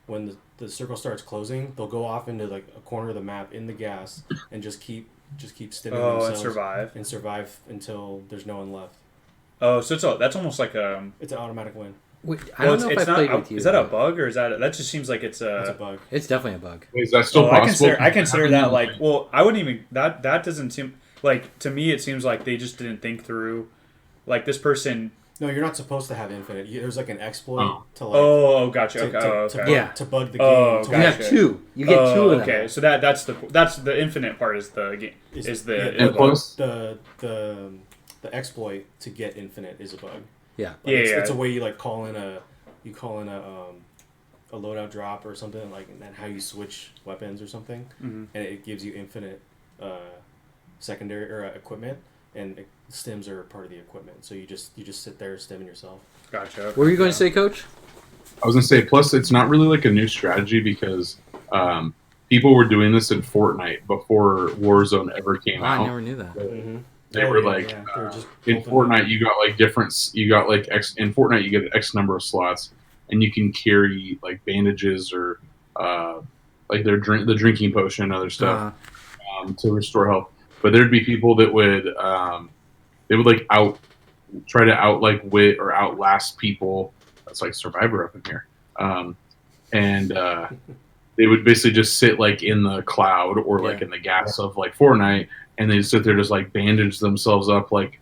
when the circle starts closing, they'll go off into like a corner of the map in the gas and just keep stimming themselves and survive until there's no one left. Oh, so that's almost like a. It's an automatic win. Wait, I don't know if I played with you. Is that a bug or is that just seems like it's a. It's a bug. It's definitely a bug. Wait, is that still possible? I consider that like I wouldn't even that doesn't seem like to me it seems like they just didn't think through like this person. No, you're not supposed to have infinite. There's like an exploit to like. Oh, gotcha. Okay. To bug the game. Oh, to You have two. You get two of them. Okay, so that's the infinite part is the game the exploit to get infinite is a bug. Yeah. Like it's a way you like call in a loadout drop or something like and then how you switch weapons or something, and it gives you infinite secondary or equipment, and stims are part of the equipment. So you just sit there stimming yourself. Gotcha. What were you going to say, Coach? I was gonna say, plus it's not really like a new strategy because people were doing this in Fortnite before Warzone ever came out. I never knew that. They were like in Fortnite, you got like in Fortnite you get X number of slots, and you can carry like bandages or like the drinking potion and other stuff to restore health. But there'd be people that would like try to outwit or outlast people. That's like Survivor up in here, and they would basically just sit like in the cloud or like in the gas of like Fortnite, and they'd sit there just like bandage themselves up. Like,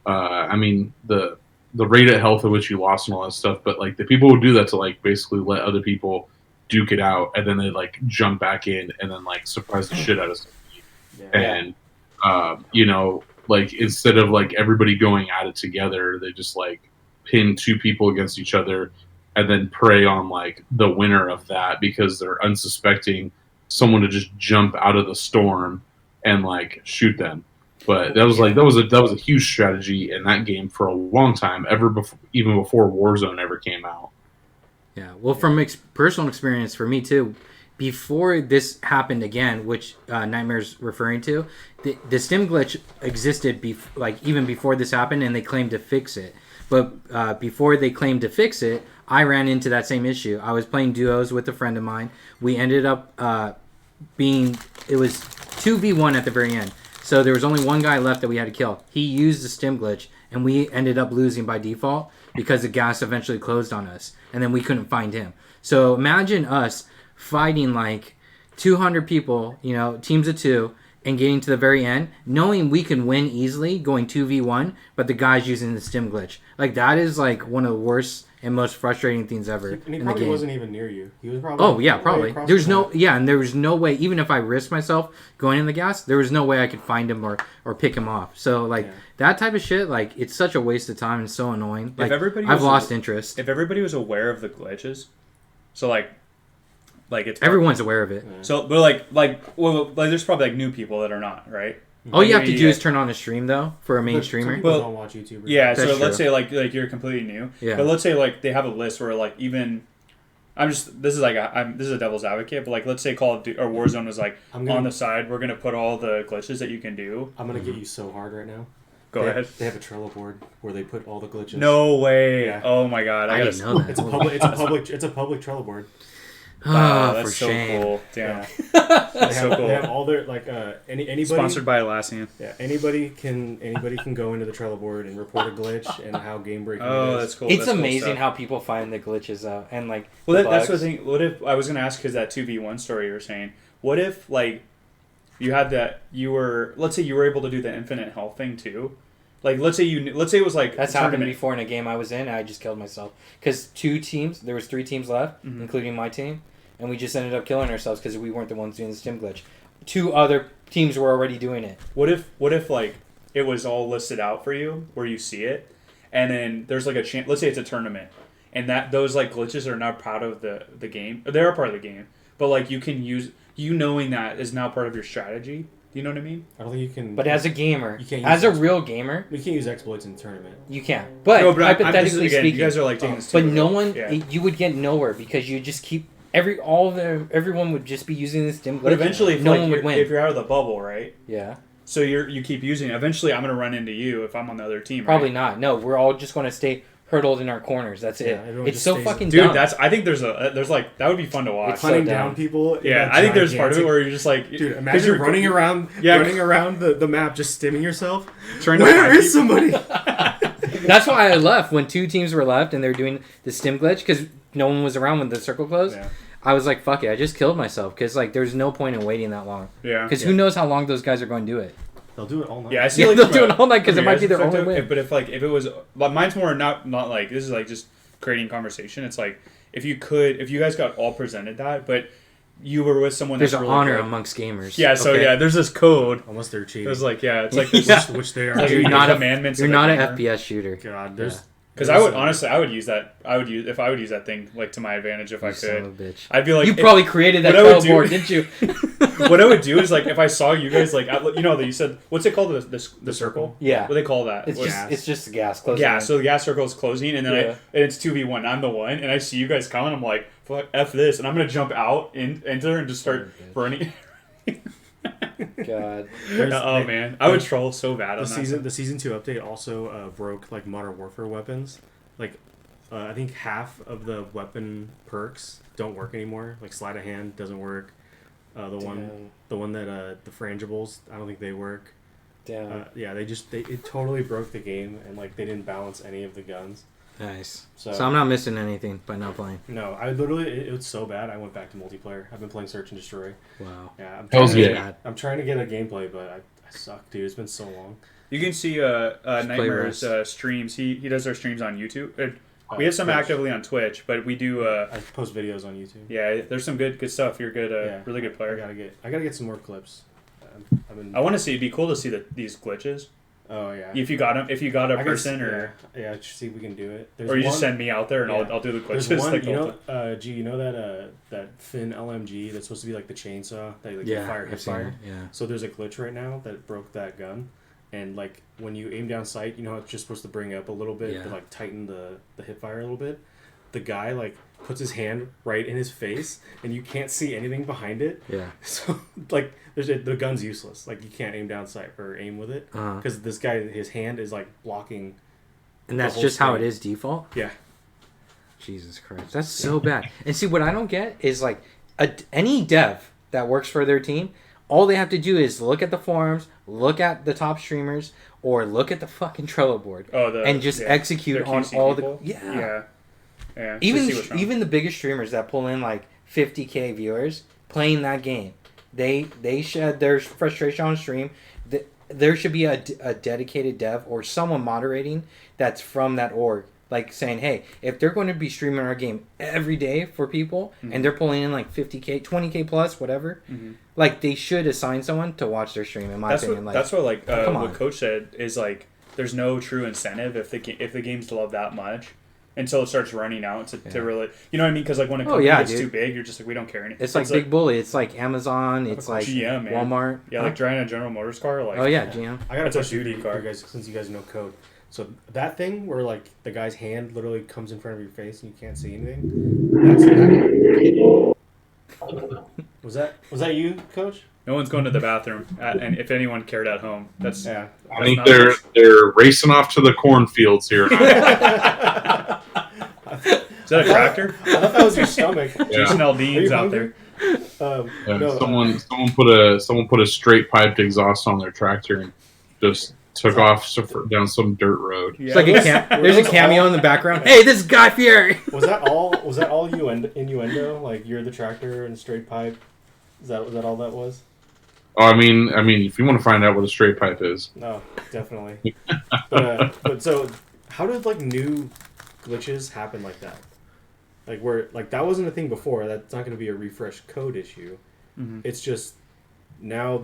I mean the rate of health at which you lost and all that stuff, but like the people would do that to like basically let other people duke it out, and then they like jump back in and then like surprise the shit out of somebody. And like instead of like everybody going at it together, they just like pin two people against each other and then prey on like the winner of that because they're unsuspecting someone to just jump out of the storm and like shoot them. But that was a huge strategy in that game for a long time, even before Warzone ever came out. Yeah, well, from personal experience for me too, before this happened again, which Nightmare's referring to, the stim glitch existed even before this happened, and they claimed to fix it. But before they claimed to fix it, I ran into that same issue. I was playing duos with a friend of mine. We ended up it was 2v1 at the very end. So there was only one guy left that we had to kill. He used the stim glitch, and we ended up losing by default because the gas eventually closed on us, and then we couldn't find him. So imagine us fighting like 200 people, teams of two, and getting to the very end, knowing we can win easily going 2v1, but the guy's using the stim glitch. Like, that is like one of the worst and most frustrating things ever And he in probably the game. wasn't even near you. He was probably. Oh yeah, probably. And there was no way. Even if I risked myself going in the gas, there was no way I could find him or pick him off. So that type of shit, like it's such a waste of time and so annoying. Like I've lost interest. If everybody was aware of the glitches, so like it's everyone's aware of it. So, but there's probably like new people that are not, right? All you have to do is turn on a stream though for a main streamer. People don't watch YouTubers. Yeah, That's so let's true. say like you're completely new. Yeah. But let's say like they have a list where like even this is a devil's advocate, but like let's say Call of Duty or Warzone was like on the side, we're gonna put all the glitches that you can do. I'm gonna get you so hard right now. Go ahead. They have a Trello board where they put all the glitches. No way! Yeah. Oh my god! I didn't know that. It's a public Trello board. Wow, Oh, that's for so shame. cool. Damn. Yeah. That's so cool. They have all their like anybody Sponsored by Atlassian. Yeah, anybody can go into the Trello board and report a glitch and how game breaking it Oh, is. that's cool. It's That's cool amazing stuff. how people find the glitches out and like. Well, the that's the bugs. thing. What if I was gonna ask? Because that 2v1 story you were saying. What if like you had that? Let's say you were able to do the infinite health thing too. Like let's say it was like That's a happened tournament. before in a game I was in. And I just killed myself because there was 3 teams left, Mhm. including my team, and we just ended up killing ourselves because we weren't the ones doing the stim glitch. 2 other teams were already doing it. What if like it was all listed out for you where you see it, and then there's like a chance. Let's say it's a tournament, and that those like glitches are not part of the game. They're a part of the game, but like you can use knowing that is now part of your strategy. Do you know what I mean? I don't think you can. But as a gamer, You can't as use a real gamer, we can't use exploits in the tournament. you can. But No, but hypothetically again, speaking, you guys are like taking this but too no far. one, Yeah. you would get nowhere because you just keep everyone would just be using this stim glitch. But eventually, if, no like, one would win. if you're out of the bubble, right? Yeah, So you keep using it. Eventually, I'm gonna run into you if I'm on the other team. probably right? not. No, we're all just going to stay hurdled in our corners. That's Yeah, it. everyone It's just so stays- fucking Dude, dumb. I think there's like that would be fun to watch. It's so Hunting dumb. down people. in Yeah, a I think there's part of it gigantic- where you're just like, Dude, 'cause imagine you're running around the map, just stimming yourself. trying to Where find is somebody? That's why I left when 2 teams were left and they were doing the stim glitch because no one was around when the circle closed. Yeah. I was like, fuck it, I just killed myself because like there's no point in waiting that long. Yeah. Because who knows how long those guys are going to do it? They'll do it all night. Yeah, I see. Yeah, like, they'll from do a- it all night because from it a might be their guy's only perspective, win. But if it was, but mine's more not like this is like just creating conversation. It's like if you guys got all presented that, but you were with someone There's that's an really honor good. amongst gamers. Yeah. So okay? yeah, there's this code. Unless they're cheating. There's like it's like Yeah. which they are. like You're the not a- commandments. You're of not the an gamer. FPS shooter. God, there's Because I would honestly, I would use that. I would use that thing like to my advantage if I You son could. of a bitch. I'd be like, You if- probably created that what I would trail board, do- didn't you? what I would do is like if I saw you guys like you know that you said what's it called the circle? Yeah. What do they call that? It's What- just the gas closing. yeah. in. So the gas circle is closing, and then Yeah. and it's 2v1. I'm the one, and I see you guys coming. I'm like, fuck, f this, and I'm gonna jump out into there and just start running. God. Man, I would troll so bad on the season 2 update also broke like Modern Warfare weapons. Like I think half of the weapon perks don't work anymore. Like sleight of hand doesn't work. The one that the frangibles, I don't think they work. Damn. Yeah, it totally broke the game, and like they didn't balance any of the guns. Nice. So, So I'm not missing anything by not playing. No, I literally it was so bad. I went back to multiplayer. I've been playing Search and Destroy. Wow. Yeah, Hells trying to- yeah. I'm trying to get a gameplay, but I suck, dude. It's been so long. You can see Nightmare's streams. He does our streams on YouTube. We have some Twitch. actively on Twitch, but we do. I post videos on YouTube. Yeah, there's some good stuff. You're good, Yeah. really good I player. gotta get some more clips. I've been. I want to see. It'd be cool to see these glitches. Oh yeah. If you got a I can person, s- or yeah, just see if we can do it. or you just send me out there and Yeah. I'll do the There's glitches. one, like, you all know, the- you know that thin LMG that's supposed to be like the chainsaw that like Yeah. fire hip I've seen fire. it, yeah. So there's a glitch right now that broke that gun, and like when you aim down sight, you know how it's just supposed to bring up a little bit to Yeah. like tighten the hip fire a little bit. The guy like puts his hand right in his face, and you can't see anything behind it. Yeah. So like the gun's useless. Like you can't aim down sight or aim with it Uh-huh. because this guy his hand is like blocking. And that's whole just how it screen. is default? Yeah. Jesus Christ. That's so bad. And see, what I don't get is like any dev that works for their team, all they have to do is look at the forums, look at the top streamers, or look at the fucking Trello board and just execute their on QC all people. the... Yeah. Yeah. Even Just see what's wrong. even the biggest streamers that pull in like 50K viewers playing that game, they shed their frustration on stream. There should be a dedicated dev or someone moderating that's from that org, like saying, hey, if they're going to be streaming our game every day for people and they're pulling in like 50K, 20K plus, whatever, like they should assign someone to watch their stream. In my opinion, that's what come what on. Coach said is like there's no true incentive if the game's loved that much. Until it starts running out to really, you know what I mean? Because like when a company gets too big, you're just like, we don't care anymore. it's like Big Bully. It's like Amazon. It's like GM, man. Walmart. Yeah, like driving a General Motors car. Like, Oh yeah, GM. I got a That's a question for duty you car. guys, since you guys know code. So that thing where like the guy's hand literally comes in front of your face and you can't see anything. Was that you, Coach? No one's going to the bathroom, and if anyone cared at home, that's Yeah. I think they're racing off to the cornfields here. Is that a tractor? I thought that was your stomach. Jason Aldean's out there. No, someone put a straight piped exhaust on their tractor and just took off down some dirt road. It's like there's a cameo in the background. Hey, this is Guy Fieri. Was that all innuendo? Like you're the tractor and straight pipe? Was that all that was? Oh, I mean, if you want to find out what a straight pipe is, No, definitely. But so, how did like new glitches happen like that? Like that wasn't a thing before. That's not going to be a refresh code issue. Mm-hmm. It's just now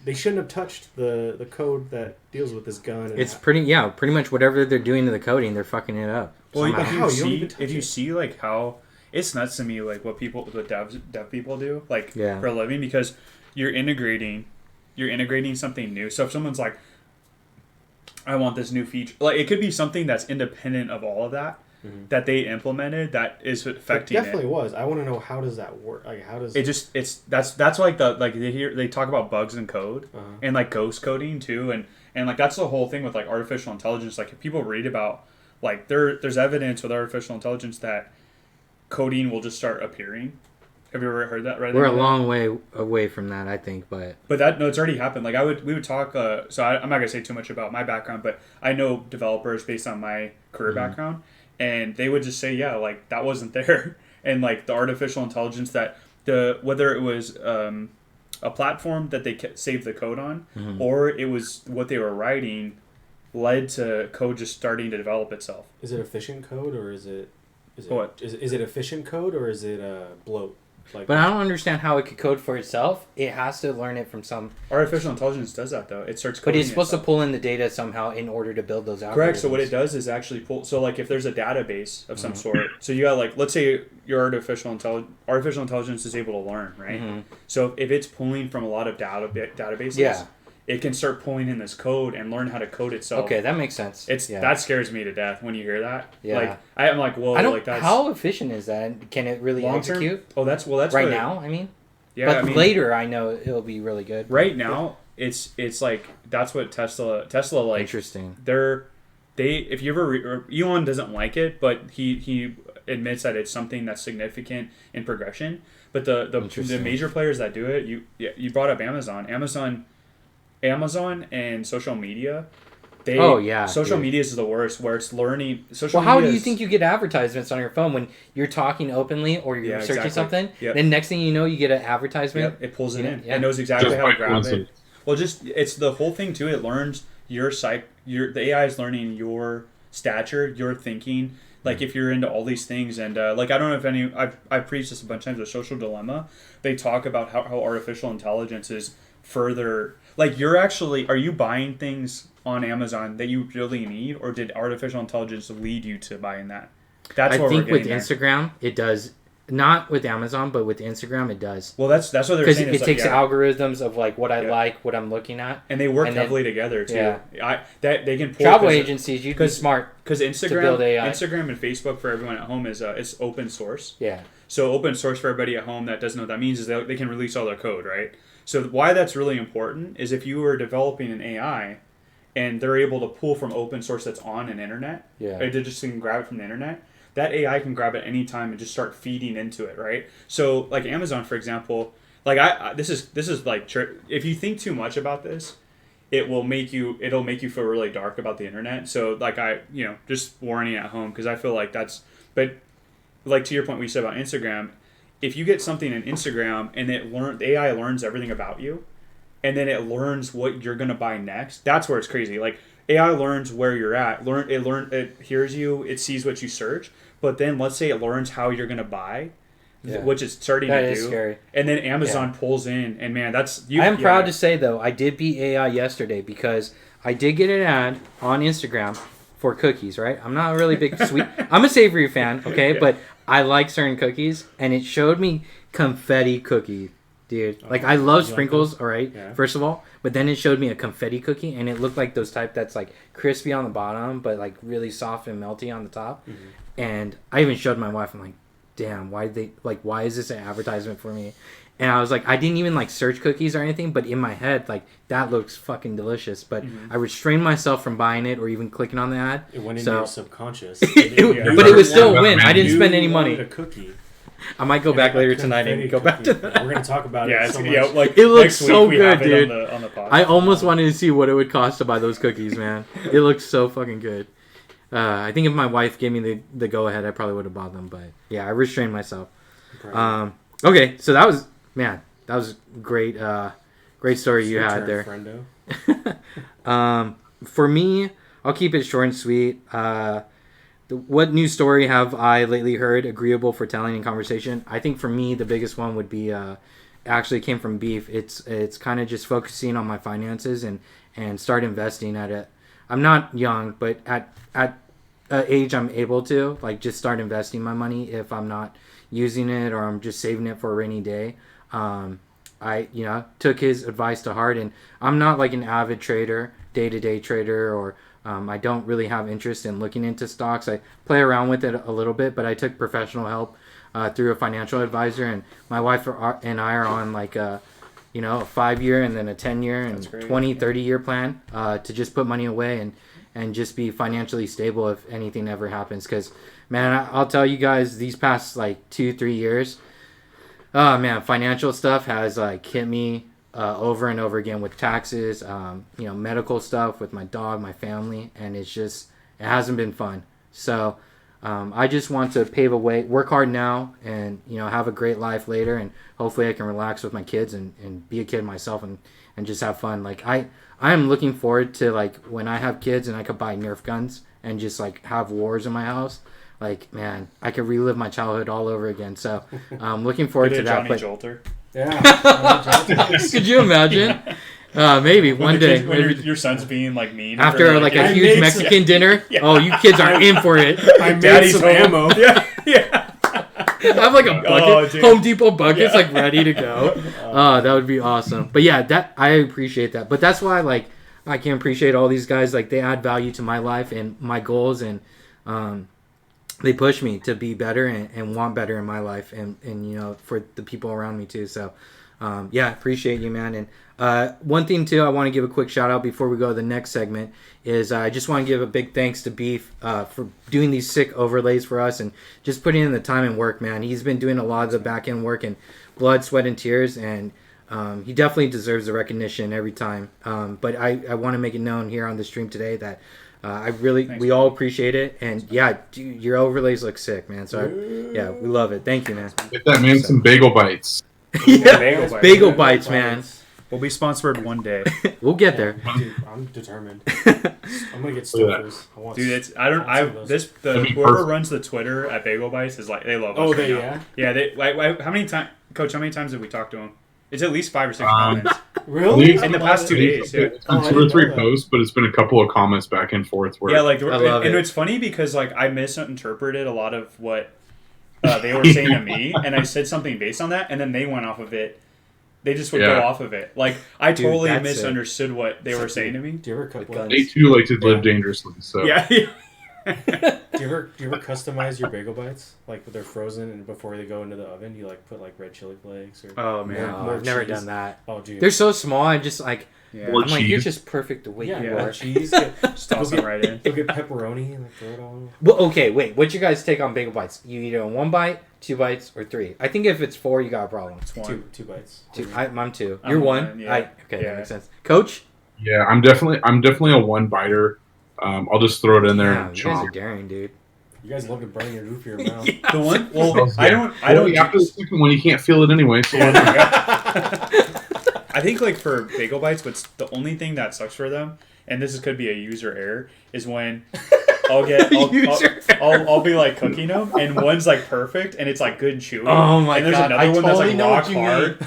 they shouldn't have touched the code that deals with this gun. And It's pretty much whatever they're doing to the coding, they're fucking it up. Well, somehow. if you see like how it's nuts to me, like what dev people do, like for a living, because you're integrating something new. So if someone's like, I want this new feature, like it could be something that's independent of all of that. Mm-hmm. That they implemented that is affecting it. Definitely was. I want to know, how does that work? Like how does that's like they talk about bugs in code and like ghost coding too, and like that's the whole thing with like artificial intelligence. Like if people read about like there's evidence with artificial intelligence that coding will just start appearing. Have you ever heard that? Right? We're a long way away from that, I think, but it's already happened. Like we would talk. So I'm not gonna say too much about my background, but I know developers based on my career background. And they would just say, yeah, like that wasn't there, and like the artificial intelligence that whether it was a platform that they saved the code on, or it was what they were writing, led to code just starting to develop itself. Is it efficient code or is it what? Is it efficient code or is it bloat? But I don't understand how it could code for itself. It has to learn it from some... Artificial intelligence does that, though. It starts coding But it's supposed to pull in the data somehow in order to build those algorithms. Correct. So what it does is actually pull... So, like, if there's a database of some sort... So you got, like, let's say your artificial intelligence is able to learn, right? Mm-hmm. So if it's pulling from a lot of databases... It can start pulling in this code and learn how to code itself. Okay, that makes sense. That scares me to death when you hear that. Yeah. Like I'm like, whoa, how efficient is that? Can it really execute? Oh, that's right now, I mean. Yeah. But later I know it'll be really good. Right now, it's like that's what Tesla like. Interesting. If you ever Elon doesn't like it, but he admits that it's something that's significant in progression. But the major players that do it, you brought up Amazon and social media. Social media is the worst, where it's learning. How do you think you get advertisements on your phone when you're talking openly or you're searching something? Yep. Then next thing you know, you get an advertisement. Yep. It pulls it in. It knows exactly how to grab it. Well, it's the whole thing too. It learns the AI is learning your stature, your thinking. Like if you're into all these things, and like I don't know if I've preached this a bunch of times. The Social Dilemma. They talk about how artificial intelligence is further. Like are you buying things on Amazon that you really need, or did artificial intelligence lead you to buying that? I think with Instagram it does. Not with Amazon, but with Instagram it does. Well, that's what they're saying. Because it takes algorithms of like what I like, what I'm looking at, and they work heavily together too. Yeah, they can pull travel agencies. You'd be smart because Instagram and Facebook for everyone at home is it's open source. Yeah. So open source for everybody at home that doesn't know what that means is they can release all their code, right? So why that's really important is if you were developing an AI and they're able to pull from open source that's on an internet, they just can grab it from the internet, that AI can grab it any time and just start feeding into it, right? So like Amazon, for example, like this is like, if you think too much about this, it'll make you feel really dark about the internet. So like just warning at home, because I feel like but like to your point, what you said about Instagram, if you get something in Instagram and the AI learns everything about you, and then it learns what you're gonna buy next, that's where it's crazy. Like AI learns where you're at. It hears you. It sees what you search. But then let's say it learns how you're gonna buy, which it's starting to do. That is scary. And then Amazon pulls in, and man, that's you. I am proud to say though, I did beat AI yesterday because I did get an ad on Instagram for cookies. Right? I'm not a really big sweet. I'm a savory fan. Okay, but I like certain cookies, and it showed me confetti cookie, dude. Like I love sprinkles, all right. Yeah. First of all, but then it showed me a confetti cookie, and it looked like those type that's like crispy on the bottom, but like really soft and melty on the top. Mm-hmm. And I even showed my wife. I'm like, damn, why is this an advertisement for me? And I was like, I didn't even like search cookies or anything, but in my head, like that looks fucking delicious. But I restrained myself from buying it or even clicking on the ad. It went into your subconscious. But it was still a win. I didn't spend any money. A cookie. I might go back later tonight and go back to that. We're gonna talk about Yeah, it. So yeah, much. like It looks next week so we good, have it dude. on the podcast. I almost wanted to see what it would cost to buy those cookies, man. It looks so fucking good. I think if my wife gave me the go ahead, I probably would have bought them. But yeah, I restrained myself. Okay, so that was great. Great story you had there. For me, I'll keep it short and sweet. What new story have I lately heard agreeable for telling in conversation? I think for me, the biggest one would be actually came from Beef. It's kind of just focusing on my finances and start investing at it. I'm not young, but at age I'm able to like just start investing my money if I'm not using it or I'm just saving it for a rainy day. I took his advice to heart, and I'm not like an avid trader, day-to-day trader, or I don't really have interest in looking into stocks. I play around with it a little bit, but I took professional help through a financial advisor, and my wife and I are on like a 5-year and then a 10-year and 20-30-year plan to just put money away and just be financially stable if anything ever happens. Because man, I'll tell you guys, these past like 2-3 years, oh man, financial stuff has like hit me over and over again with taxes, medical stuff with my dog, my family, and it hasn't been fun. So I just want to pave a way, work hard now, and have a great life later, and hopefully I can relax with my kids and be a kid myself and just have fun. Like I am looking forward to like when I have kids and I could buy Nerf guns and just like have wars in my house. Like, man, I could relive my childhood all over again. So I'm looking forward to that. Johnny Jolter. Yeah. Could you imagine? Maybe one day. When your son's being like mean after like a huge Mexican dinner. Yeah. Oh, you kids are in for it. I made some ammo. Yeah. I have like a bucket, Home Depot buckets, like ready to go. That would be awesome. But yeah, that I appreciate that. But that's why like I can appreciate all these guys. Like they add value to my life and my goals, and they push me to be better and want better in my life, and for the people around me too. So yeah, appreciate you, man. And one thing too, I want to give a quick shout out before we go to the next segment is I just want to give a big thanks to Beef for doing these sick overlays for us and just putting in the time and work, man. He's been doing a lot of the back end work and blood, sweat, and tears, and he definitely deserves the recognition every time. But I want to make it known here on the stream today that we all appreciate it, and yeah, dude, your overlays look sick, man. So we love it. Thank you, man. Get that man some bagel bites. Yeah, bagel bites, man. We'll be sponsored one day. We'll get there. Dude, I'm determined. I'm gonna get Stouffer's. Whoever runs the Twitter at Bagel Bites is like they love us. Oh, how many times, Coach? How many times did we talk to him? It's at least 5 or 6 comments. Really? In the past 2 days. Yeah. It's been 2 or 3 posts, but it's been a couple of comments back and forth. Where yeah, like I love it. It's funny because like I misinterpreted a lot of what they were saying to me, and I said something based on that, and then they went off of it. They just would go off of it. Like I totally misunderstood what they were saying to me. Do you ever cook guns? They too like to live dangerously. So Yeah. Do you ever customize your bagel bites like they're frozen and before they go into the oven you like put like red chili flakes or Oh man, I've never done that. Oh dude, They're so small. I just like yeah. I'm like you're just perfect the way you are. cheese. Just toss them right in. You'll get pepperoni and like throw it all. Well, okay, wait. What's your guys' take on bagel bites? You eat it on 1 bite, 2 bites, or 3? I think if it's 4, you got a problem. It's one. Two bites. 2. I'm 2. I'm You're 1, 1. yeah. Okay, Yeah. that makes sense. Coach? yeah, I'm definitely a 1 biter. I'll just throw it in there Yeah, and you guys are chomp. daring, dude. You guys love to burn your roof of your mouth. The one. Well, Yeah. I don't. After the second one, you can't feel it anyway. So I think like for bagel bites, what's the only thing that sucks for them, and this could be a user error, is when I'll be like cooking them, and one's like perfect, and it's like good and chewy. Oh my and there's God, another I one totally that's know like what rock you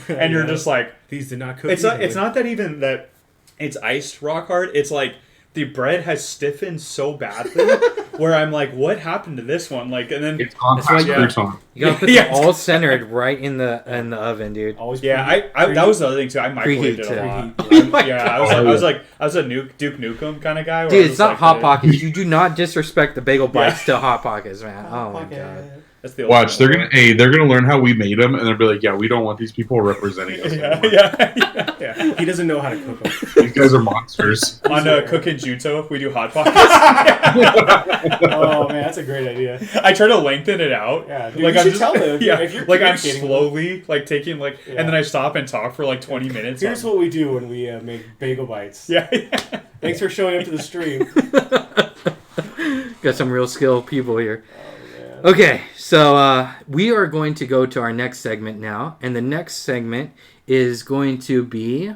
hard, and you're just like, These did not cook. it's not that even that it's iced rock hard. It's like the bread has stiffened so badly, where I'm like, what happened to this one? Like, and then it's on That's why past you- crouton. You gotta put Yeah. them all centered right in the oven, dude. Always. yeah, I that was the other thing too. I microwaved Preheat it a too. lot. Oh my I was a Duke Nukem kind of guy. Where I Dude, was it's not like Hot the- Pockets. You do not disrespect the bagel bites to Hot Pockets, man. Oh my god. That's the Watch, they're ultimate they're gonna learn how we made them, and they'll be like, yeah, we don't want these people representing us yeah, anymore. yeah. He doesn't know how to cook them. These guys are monsters. On Cooking Junto, we do hot pockets. Oh man, that's a great idea. I try to lengthen it out. Yeah, dude, like you I'm should just, tell them. Yeah, if you're like I'm communicating with slowly like taking like, Yeah. and then I stop and talk for like 20 minutes. them. Here's what we do when we make bagel bites. Yeah. Thanks for showing up to the stream. Got some real skilled people here. Oh, man. Okay, so we are going to go to our next segment now, and the next segment is going to be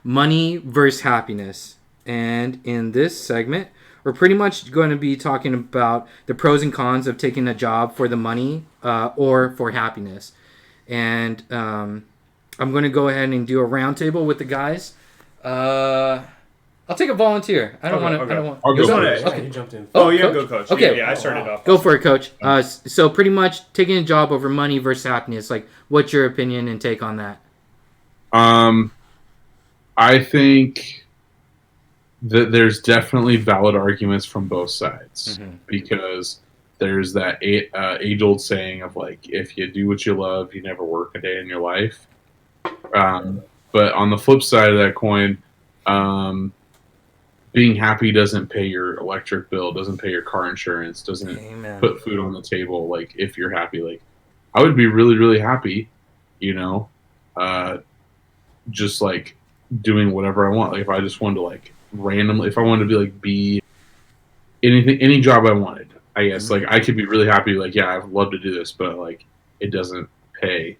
money versus happiness. And in this segment, we're pretty much going to be talking about the pros and cons of taking a job for the money or for happiness. And I'm going to go ahead and do a roundtable with the guys. I'll take a volunteer. I don't want to. Okay. I don't want. I'll go Okay. first. Yeah, Okay. you jumped in. Oh, yeah, Coach? go coach. Okay. Yeah, I started off. Go for it, coach. So pretty much taking a job over money versus happiness. Like, what's your opinion and take on that? I think that there's definitely valid arguments from both sides because there's that age-old saying of like, if you do what you love, you never work a day in your life. But on the flip side of that coin, being happy doesn't pay your electric bill, doesn't pay your car insurance, doesn't Amen. put food on the table. Like, if you're happy, like, I would be really, really happy, you know, just like doing whatever I want. Like, if I just wanted to like randomly, if I wanted to be anything, any job I wanted, I guess, like, I could be really happy. Like, yeah, I'd love to do this, but like, it doesn't pay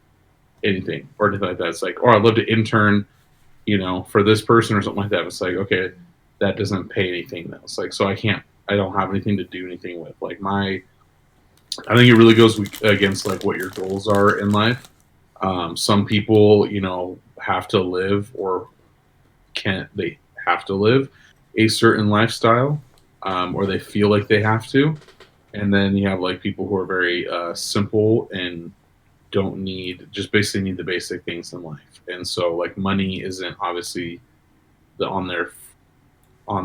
anything or anything like that. It's like, oh, I'd love to intern, you know, for this person or something like that. It's like, okay, that doesn't pay anything though. It's like, so I don't have anything to do anything with. Like, I think it really goes against like what your goals are in life. Some people, you know, have to live or they have to live a certain lifestyle, or they feel like they have to. And then you have like people who are very simple and just basically need the basic things in life. And so like money isn't obviously on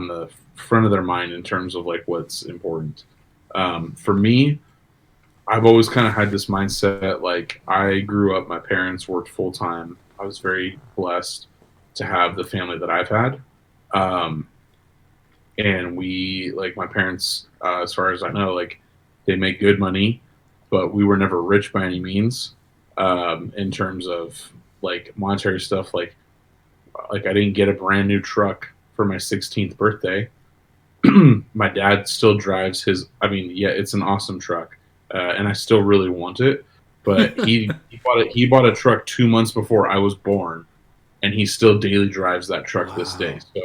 the front of their mind in terms of like what's important. For me, I've always kind of had this mindset. Like, I grew up, my parents worked full time. I was very blessed to have the family that I've had. And we, like, my parents, as far as I know, like, they make good money, but we were never rich by any means. In terms of like monetary stuff, like I didn't get a brand new truck for my 16th birthday. My dad still drives his. I mean, yeah, it's an awesome truck, and I still really want it. But he bought a truck 2 months before I was born, and he still daily drives that truck this day. So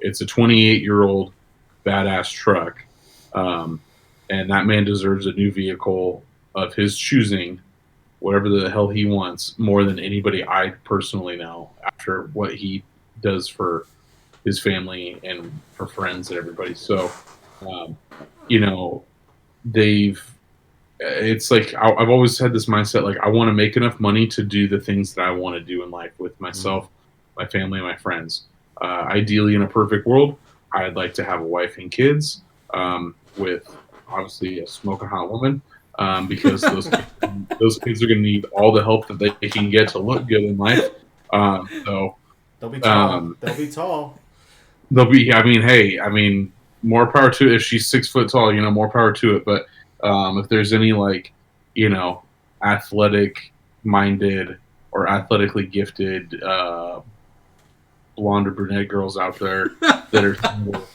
it's a 28-year-old badass truck, and that man deserves a new vehicle of his choosing, whatever the hell he wants, more than anybody I personally know after what he does for his family and for friends and everybody. So, you know, it's like, I've always had this mindset, like, I want to make enough money to do the things that I want to do in life with myself, my family, my friends. Ideally, in a perfect world, I'd like to have a wife and kids, with obviously a smoking hot woman. Because those kids are going to need all the help that they can get to look good in life. So they'll be tall. They'll be tall. They'll be. I mean, hey, more power to it. If she's 6 foot tall, you know, more power to it. But if there's any like, you know, athletic minded or athletically gifted blonde or brunette girls out there that are single,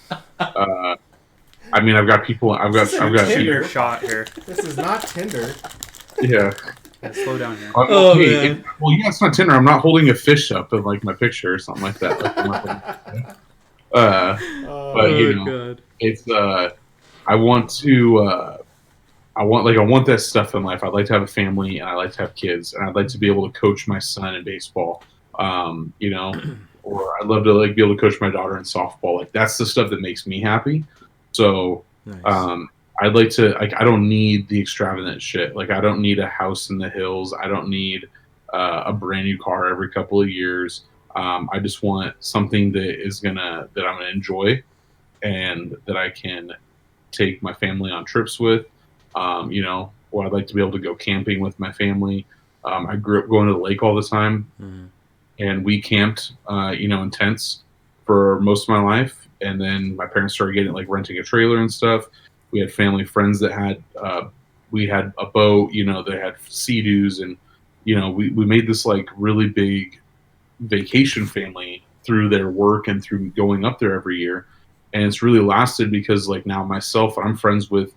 I've got people. I've got. Tinder shot here. This is not Tinder. Yeah. Slow down here. Oh, hey, man. Yeah, it's not Tinder. I'm not holding a fish up in like my picture or something like that. But you know, God. it's I want that stuff in life. I'd like to have a family, and I like to have kids, and I'd like to be able to coach my son in baseball. You know, or I'd love to like be able to coach my daughter in softball. Like, that's the stuff that makes me happy. So, Nice. I'd like to, like, I don't need the extravagant shit. Like, I don't need a house in the hills. I don't need a brand new car every couple of years. I just want something that I'm gonna enjoy, and that I can take my family on trips with. You know, I'd like to be able to go camping with my family. I grew up going to the lake all the time, and we camped, in tents for most of my life. And then my parents started getting renting a trailer and stuff. We had family friends that had, we had a boat, they had sea-doos, and we made this really big vacation family through their work and through going up there every year. And it's really lasted because now myself, I'm friends with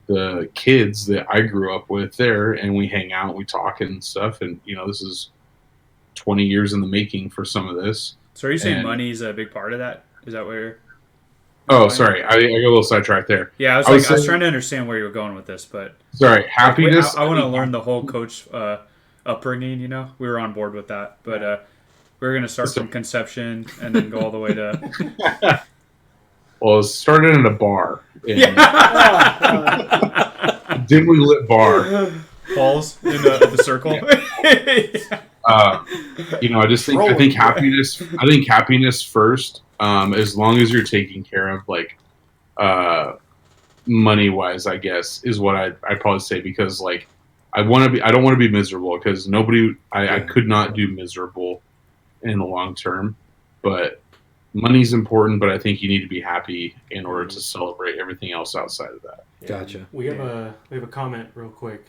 the kids that I grew up with there, and we hang out, we talk and stuff. And this is 20 years in the making for some of this. So are you saying money is a big part of that? Is that where you're Oh, sorry. I got a little sidetracked there. Yeah, I was trying to understand where you were going with this, but sorry, happiness. I want to learn the whole coach upbringing. We were on board with that, but we're going to start from conception and then go all the way to. Well, it started in a bar. Dimly lit bar. Balls in the circle. I think happiness. I think happiness first. As long as you're taking care of money wise, I guess is what I'd probably say, because I don't want to be miserable, because I could not do miserable in the long term. But money's important, but I think you need to be happy in order to celebrate everything else outside of that. Yeah. Gotcha. We have a comment real quick.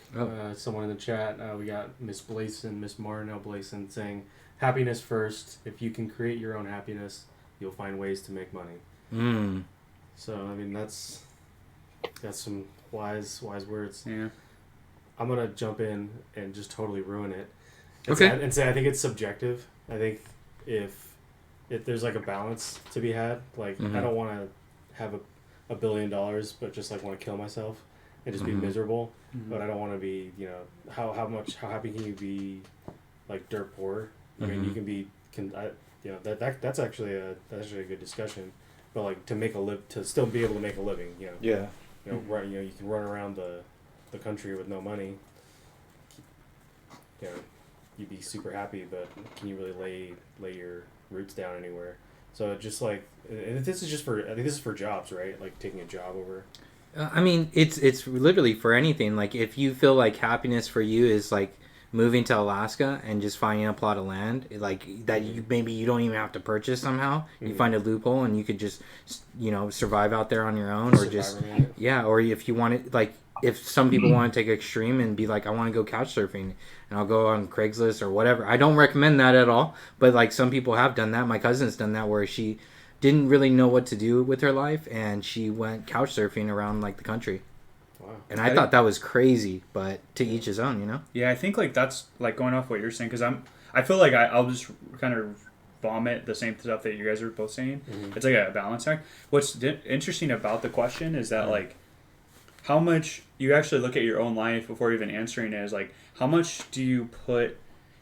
Someone in the chat. We got Miss Marnell Blason saying, "Happiness first. If you can create your own happiness, you'll find ways to make money." So that's some wise words. Yeah. I'm gonna jump in and just totally ruin it. And say I think it's subjective. I think if there's a balance to be had, I don't want to have $1 billion, but just want to kill myself and just be miserable. But I don't want to be, how happy can you be dirt poor? I mean, you can be, that's actually a good discussion. But to still be able to make a living, Yeah. you can run around the country with no money. You'd be super happy, but can you really lay your roots down anywhere? So just and this is just I think this is for jobs, right? Taking a job over. It's literally for anything. If you feel happiness for you is moving to Alaska and just finding a plot of land, that you don't even have to purchase somehow. You find a loophole and you could just survive out there on your own, or just or if you want it, if some people want to take extreme and be I want to go couch surfing, and I'll go on Craigslist or whatever. I don't recommend that at all, but some people have done that. My cousin's done that, where she didn't really know what to do with her life, and she went couch surfing around the country. Wow. And I thought that was crazy, but to each his own, Yeah, I think that's going off what you're saying, because I feel I'll just kind of vomit the same stuff that you guys are both saying. It's a balance act. What's interesting about the question is that how much you actually look at your own life before even answering it, is how much do you put,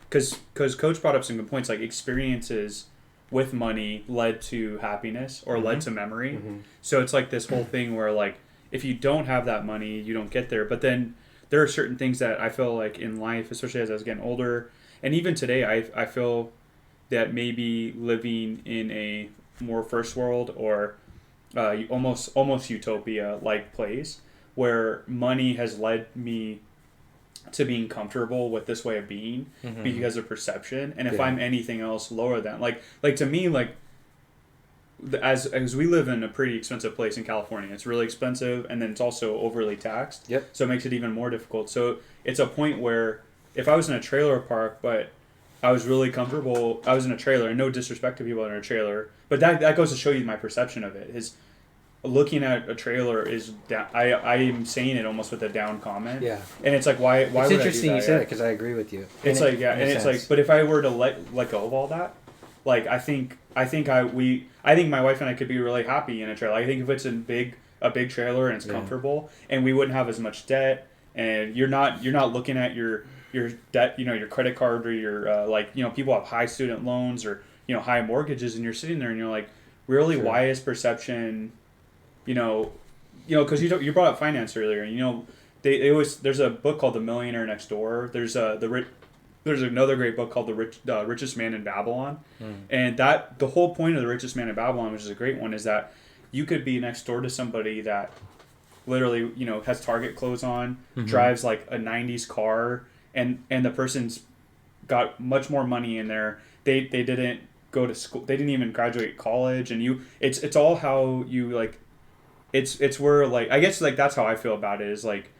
because Coach brought up some good points, experiences with money led to happiness or led to memory. So it's this whole thing where if you don't have that money, you don't get there. But then there are certain things that I feel in life, especially as I was getting older, and even today, I feel that maybe living in a more first world or almost utopia place, where money has led me to being comfortable with this way of being because of perception. And if I'm anything else lower than to me, as we live in a pretty expensive place in California, it's really expensive, and then it's also overly taxed. Yep. So it makes it even more difficult. So it's a point where if I was in a trailer park, but I was really comfortable, I was in a trailer, and no disrespect to people in a trailer, but that goes to show you my perception of it. Looking at a trailer is down. I am saying it almost with a down comment. Yeah. And it's why it's would interesting I do that? You said it, because I agree with you. It's but if I were to let go of all that, I think my wife and I could be really happy in a trailer. I think if it's a big trailer and it's comfortable, and we wouldn't have as much debt, and you're not looking at your debt, your credit card, or your people have high student loans or high mortgages, and you're sitting there and you're really, why is perception, because you brought up finance earlier, they always, there's a book called The Millionaire Next Door. There's another great book called The Richest Man in Babylon, and that the whole point of The Richest Man in Babylon, which is a great one, is that you could be next door to somebody that literally, has Target clothes on, drives like a 90s car, and the person's got much more money in there. They didn't go to school. They didn't even graduate college, and it's all how you like. It's where like I guess like that's how I feel about it is like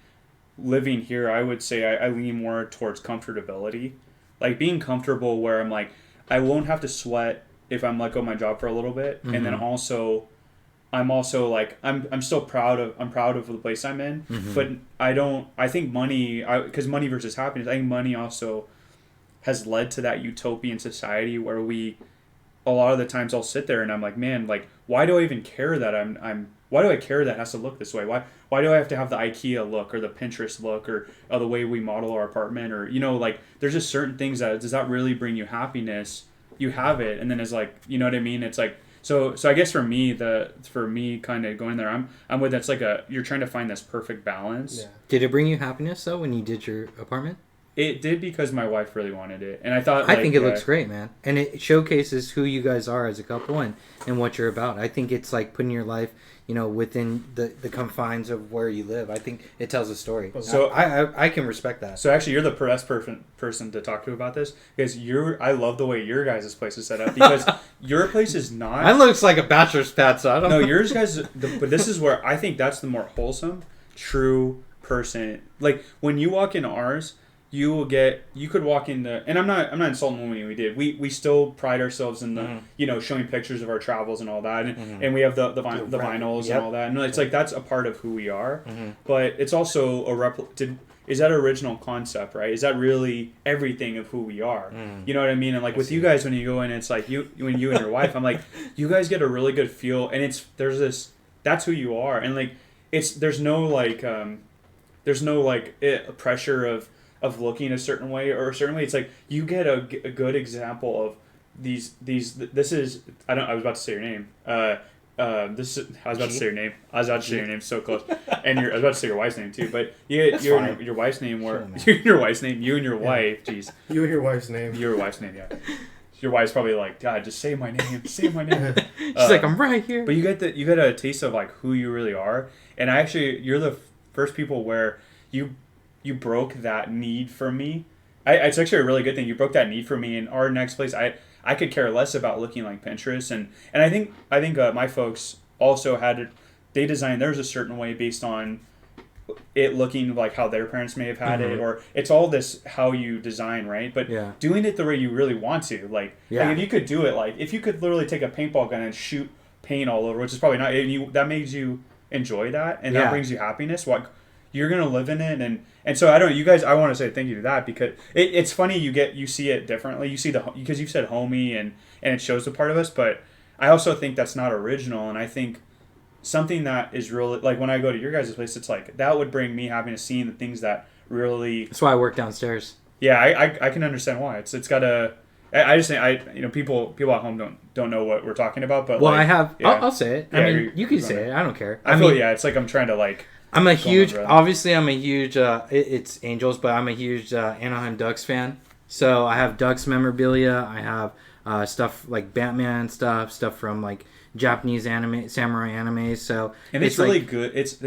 living here. I would say I lean more towards comfortability, like being comfortable where I'm like I won't have to sweat if I'm let go of my job for a little bit, and then also I'm also like I'm still proud of the place I'm in, but I think money because money versus happiness. I think money also has led to that utopian society where a lot of the times I'll sit there and I'm like, man, like why do I even care that why do I care that it has to look this way? Why do I have to have the IKEA look or the Pinterest look or the way we model our apartment or like there's just certain things that does that really bring you happiness? You have it, and then it's like what I mean. It's like so I guess for me kind of going there, I'm with it's like you're trying to find this perfect balance. Yeah. Did it bring you happiness though when you did your apartment? It did because my wife really wanted it, and I thought I think it looks great, man, and it showcases who you guys are as a couple and what you're about. I think it's like putting your life, within the confines of where you live. I think it tells a story. So I can respect that. So actually, you're the best person to talk to about this because I love the way your guys' place is set up because your place is not. Mine looks like a bachelor's pad, so I don't know. No, yours guys, but this is where I think that's the more wholesome, true person. Like when you walk into ours. You could walk in and I'm not insulting when we did. We still pride ourselves in the, showing pictures of our travels and all that. And we have the vinyls and all that. And it's like, that's a part of who we are. But it's also is that original concept, right? Is that really everything of who we are? You know what I mean? And like with you guys, when you go in, it's like when you and your wife, I'm like, you guys get a really good feel. And that's who you are. And like, there's no pressure of looking a certain way or a certain way. It's like you get a good example of these this is I was about to say your name I was about to say your name so close and I was about to say your wife's name too, but your wife's name where your wife's name you and your wife you and your wife's name yeah. Your wife's probably like, God, just say my name. She's like, I'm right here. But you get a taste of like who you really are, and you're the first people where you broke that need for me. It's actually a really good thing. You broke that need for me. In our next place, I could care less about looking like Pinterest, and I think my folks also they designed theirs a certain way based on it looking like how their parents may have had it, or it's all this how you design, right? But doing it the way you really want to, like if you could do it, like if you could literally take a paintball gun and shoot paint all over, which is probably not, that makes you enjoy that, and that brings you happiness. You're gonna live in it, and so you guys. I want to say thank you to that because it's funny you see it differently. You see because you said homie and it shows the part of us, but I also think that's not original, and I think something that is really like when I go to your guys' place, it's like that would bring me having to see the things that really. That's why I work downstairs. Yeah, I can understand why it's got a. I just think people at home don't know what we're talking about, but I have. Yeah. I'll say it. I mean, you can say it. I don't care. I mean, it's like I'm trying to like. I'm a huge, it's Angels, but I'm a huge Anaheim Ducks fan. So I have Ducks memorabilia. I have stuff like Batman stuff from like Japanese anime, samurai anime. So and it's really good. It's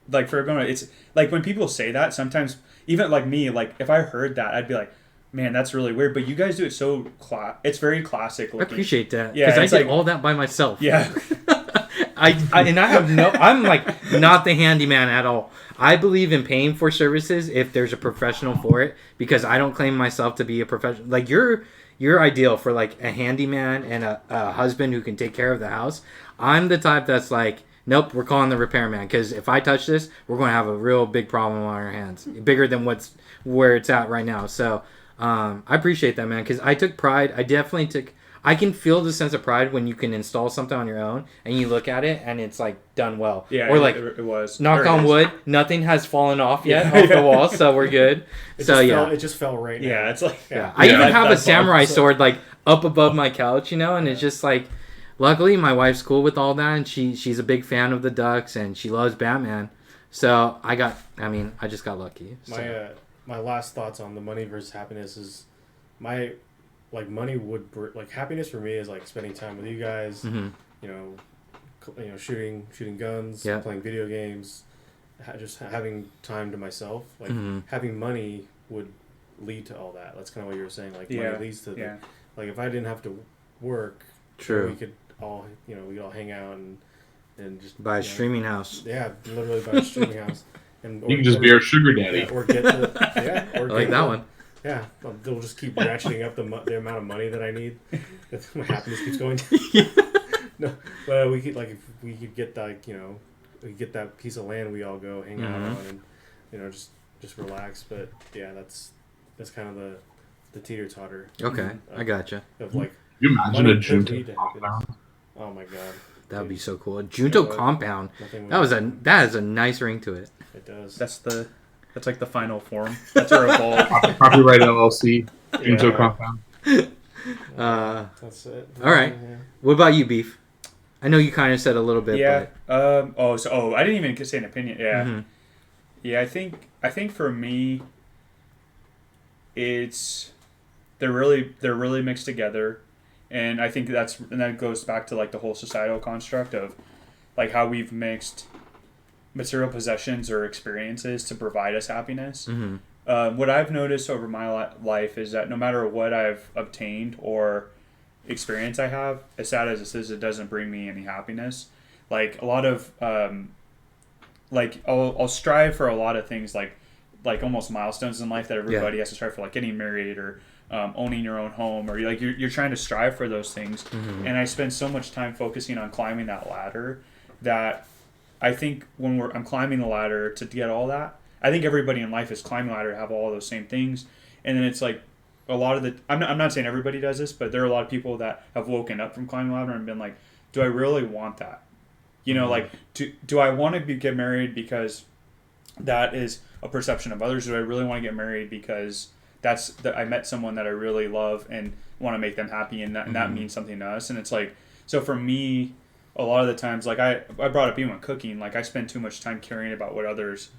like for everyone. It's like when people say that sometimes, even like me, like if I heard that, I'd be like, man, that's really weird. But you guys do it so it's very classic looking. I appreciate that. Yeah, because I did all that by myself. Yeah. I'm like not the handyman at all. I believe in paying for services if there's a professional for it, because I don't claim myself to be a professional. Like you're ideal for like a handyman and a husband who can take care of the house. I'm the type that's like, nope, we're calling the repairman, because if I touch this, we're going to have a real big problem on our hands, bigger than where it's at right now. So I appreciate that, man, because I took pride. I can feel the sense of pride when you can install something on your own and you look at it and it's like done well. Yeah, or like it was. Knock on wood, nothing has fallen off yet off the wall, so we're good. It just fell right now. Yeah, it's like I even have a samurai sword like up above my couch, and it's just like, luckily my wife's cool with all that, and she's a big fan of the Ducks and she loves Batman. So I just got lucky. So. My last thoughts on the money versus happiness is money would happiness for me is like spending time with you guys, shooting guns, playing video games, just having time to myself. Like having money would lead to all that. That's kind of what you were saying. Like money leads to like if I didn't have to work, we could all we could all hang out and just buy a streaming house. Yeah, literally buy a streaming house. And you can just be our sugar daddy. Or get the or I like that one. Yeah, they'll just keep ratcheting up the amount of money that I need. My happiness keeps going down. No, but we could if we could get we get that piece of land we all go hang out on and just relax. But yeah, that's kind of the teeter totter. Okay, I gotcha. Of like, you imagine a Junto compound? Oh my god, that would be so cool. A Junto compound. That has a nice ring to it. It does. That's like the final form. That's our evolve. Copyright LLC. Junto compound. That's it. All right. Yeah. What about you, Beef? I know you kind of said a little bit. Yeah. But... I didn't even say an opinion. Yeah. Mm-hmm. Yeah. I think for me, they're really mixed together, and I think that goes back to like the whole societal construct of like how we've mixed material possessions or experiences to provide us happiness. Mm-hmm. What I've noticed over my life is that no matter what I've obtained or experience I have, as sad as this is, it doesn't bring me any happiness. Like a lot of I'll strive for a lot of things like almost milestones in life that everybody has to strive for, like getting married or owning your own home, or you're trying to strive for those things. Mm-hmm. And I spend so much time focusing on climbing that ladder that I think when I'm climbing the ladder to get all that, I think everybody in life is climbing the ladder to have all those same things. And then it's like a lot of I'm not saying everybody does this, but there are a lot of people that have woken up from climbing the ladder and been like, do I really want that? Like, do I want to get married because that is a perception of others? Do I really want to get married because I met someone that I really love and want to make them happy, and that means something to us? And it's like, so for me, a lot of the times, like I brought up even with cooking, like I spend too much time caring about what others,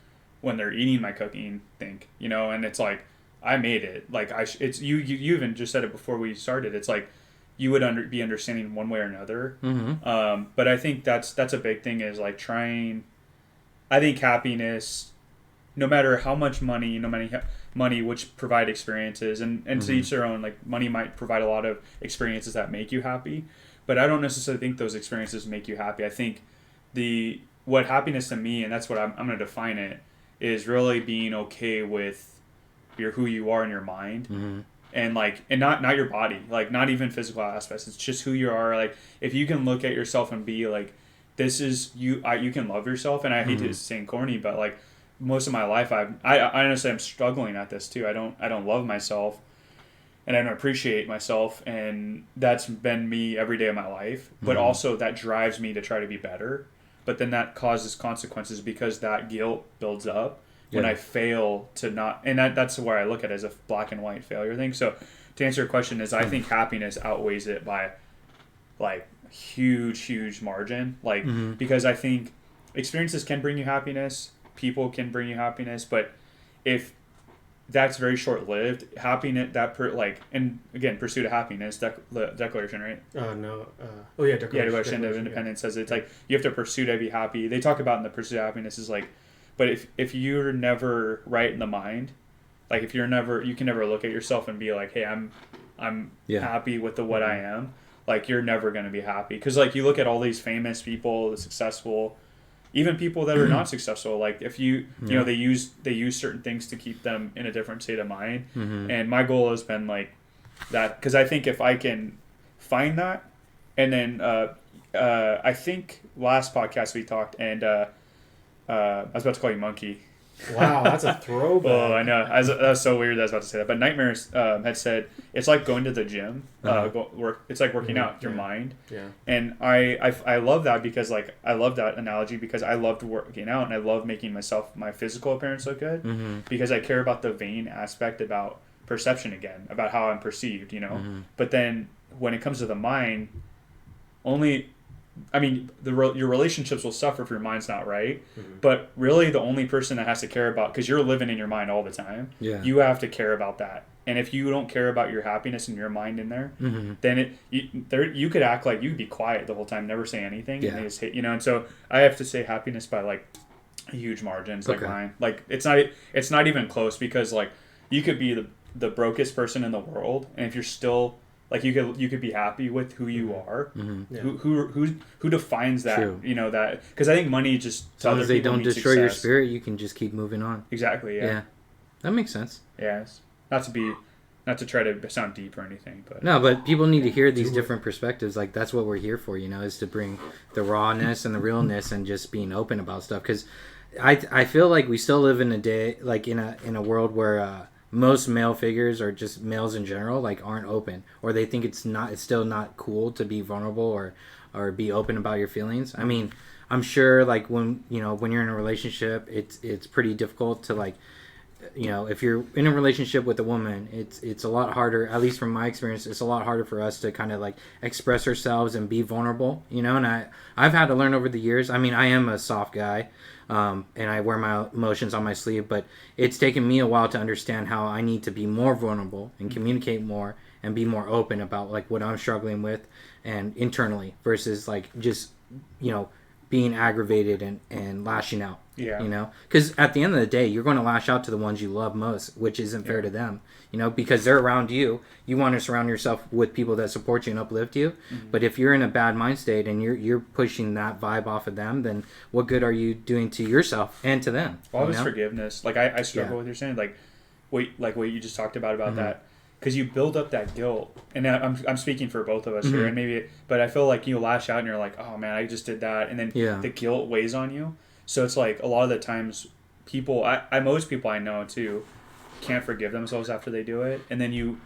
when they're eating my cooking, think, and it's like, I made it. Like it's you even just said it before we started. It's like you would be understanding one way or another. Mm-hmm. But I think that's a big thing, is like trying. I think happiness, no matter how much money, money which provide experiences, and to each their own. Like money might provide a lot of experiences that make you happy, but I don't necessarily think those experiences make you happy. I think what happiness to me, and that's what I'm going to define it, is really being okay with who you are in your mind. Mm-hmm. And not your body, like not even physical aspects. It's just who you are. Like if you can look at yourself and be like, this is you. You can love yourself. And I hate to say corny, but like most of my life, I honestly I'm struggling at this too. I don't love myself, and I don't appreciate myself, and that's been me every day of my life. But also that drives me to try to be better. But then that causes consequences because that guilt builds up. When I fail to not, and that's where I look at it as a black and white failure thing. So to answer your question is, I think happiness outweighs it by like huge margin. Like, because I think experiences can bring you happiness, people can bring you happiness, but if that's very short lived, happiness, and again, pursuit of happiness, declaration, right? No. Declaration of Independence says it's like, you have to pursue to be happy. They talk about in the pursuit of happiness is like, but if you're never right in the mind, like if you can never look at yourself and be like, hey, I'm happy with what I am. Like you're never going to be happy. Cause like you look at all these famous people, the successful, even people that are not successful. Like if you know, they use certain things to keep them in a different state of mind. Mm-hmm. And my goal has been like that. Cause I think if I can find that, and then, I think last podcast we talked and, I was about to call you Monkey. Wow, that's a throwback. Oh, I know. That was so weird that I was about to say that. But Nightmares had said it's like going to the gym. It's like working out with your mind. Yeah. And I love that because I love that analogy because I loved working out and I love making my physical appearance look good because I care about the vain aspect about perception again, about how I'm perceived, But then when it comes to the mind, your relationships will suffer if your mind's not right, but really the only person that has to care about, because you're living in your mind all the time, you have to care about that. And if you don't care about your happiness and your mind in there, then you could act like you'd be quiet the whole time, never say anything, and they just hit, And so I have to say happiness by huge margins like Okay. mine. Like it's not even close, because like you could be the brokest person in the world, and if you're still like you could be happy with who you are. Mm-hmm. Yeah. Who defines that? True. You know, that because I think money just As long other as they people don't means destroy your success. spirit, you can just keep moving on. Exactly. Yeah. That makes sense. Yes. Not to try to sound deep or anything, but No, but people need to hear these different perspectives. Like, that's what we're here for, you know, is to bring the rawness and the realness and just being open about stuff. Because I feel like we still live in a day, like in a world where most male figures, or just males in general, like aren't open, or they think it's still not cool to be vulnerable or be open about your feelings. I mean, I'm sure like when you're in a relationship, it's pretty difficult to like, you know, if you're in a relationship with a woman, it's a lot harder, at least from my experience, it's a lot harder for us to kind of like express ourselves and be vulnerable, you know. And I've had to learn over the years. I mean, I am a soft guy, and I wear my emotions on my sleeve, but it's taken me a while to understand how I need to be more vulnerable and communicate more and be more open about like what I'm struggling with and internally, versus like just, you know, being aggravated and lashing out. yeah. You know, because at the end of the day, you're going to lash out to the ones you love most, which isn't fair Yeah. to them, you know, because they're around you. You want to surround yourself with people that support you and uplift you. Mm-hmm. But if you're in a bad mind state and you're pushing that vibe off of them, then what good are you doing to yourself and to them? All you this know? forgiveness, like I struggle Yeah. with you're saying, like what you just talked about Mm-hmm. that, because you build up that guilt, and I'm speaking for both of us Mm-hmm. here, and maybe, but I feel like you lash out and you're like, oh man, I just did that, and then Yeah. the guilt weighs on you. So it's like a lot of the times, people, most people I know too, can't forgive themselves after they do it, and then you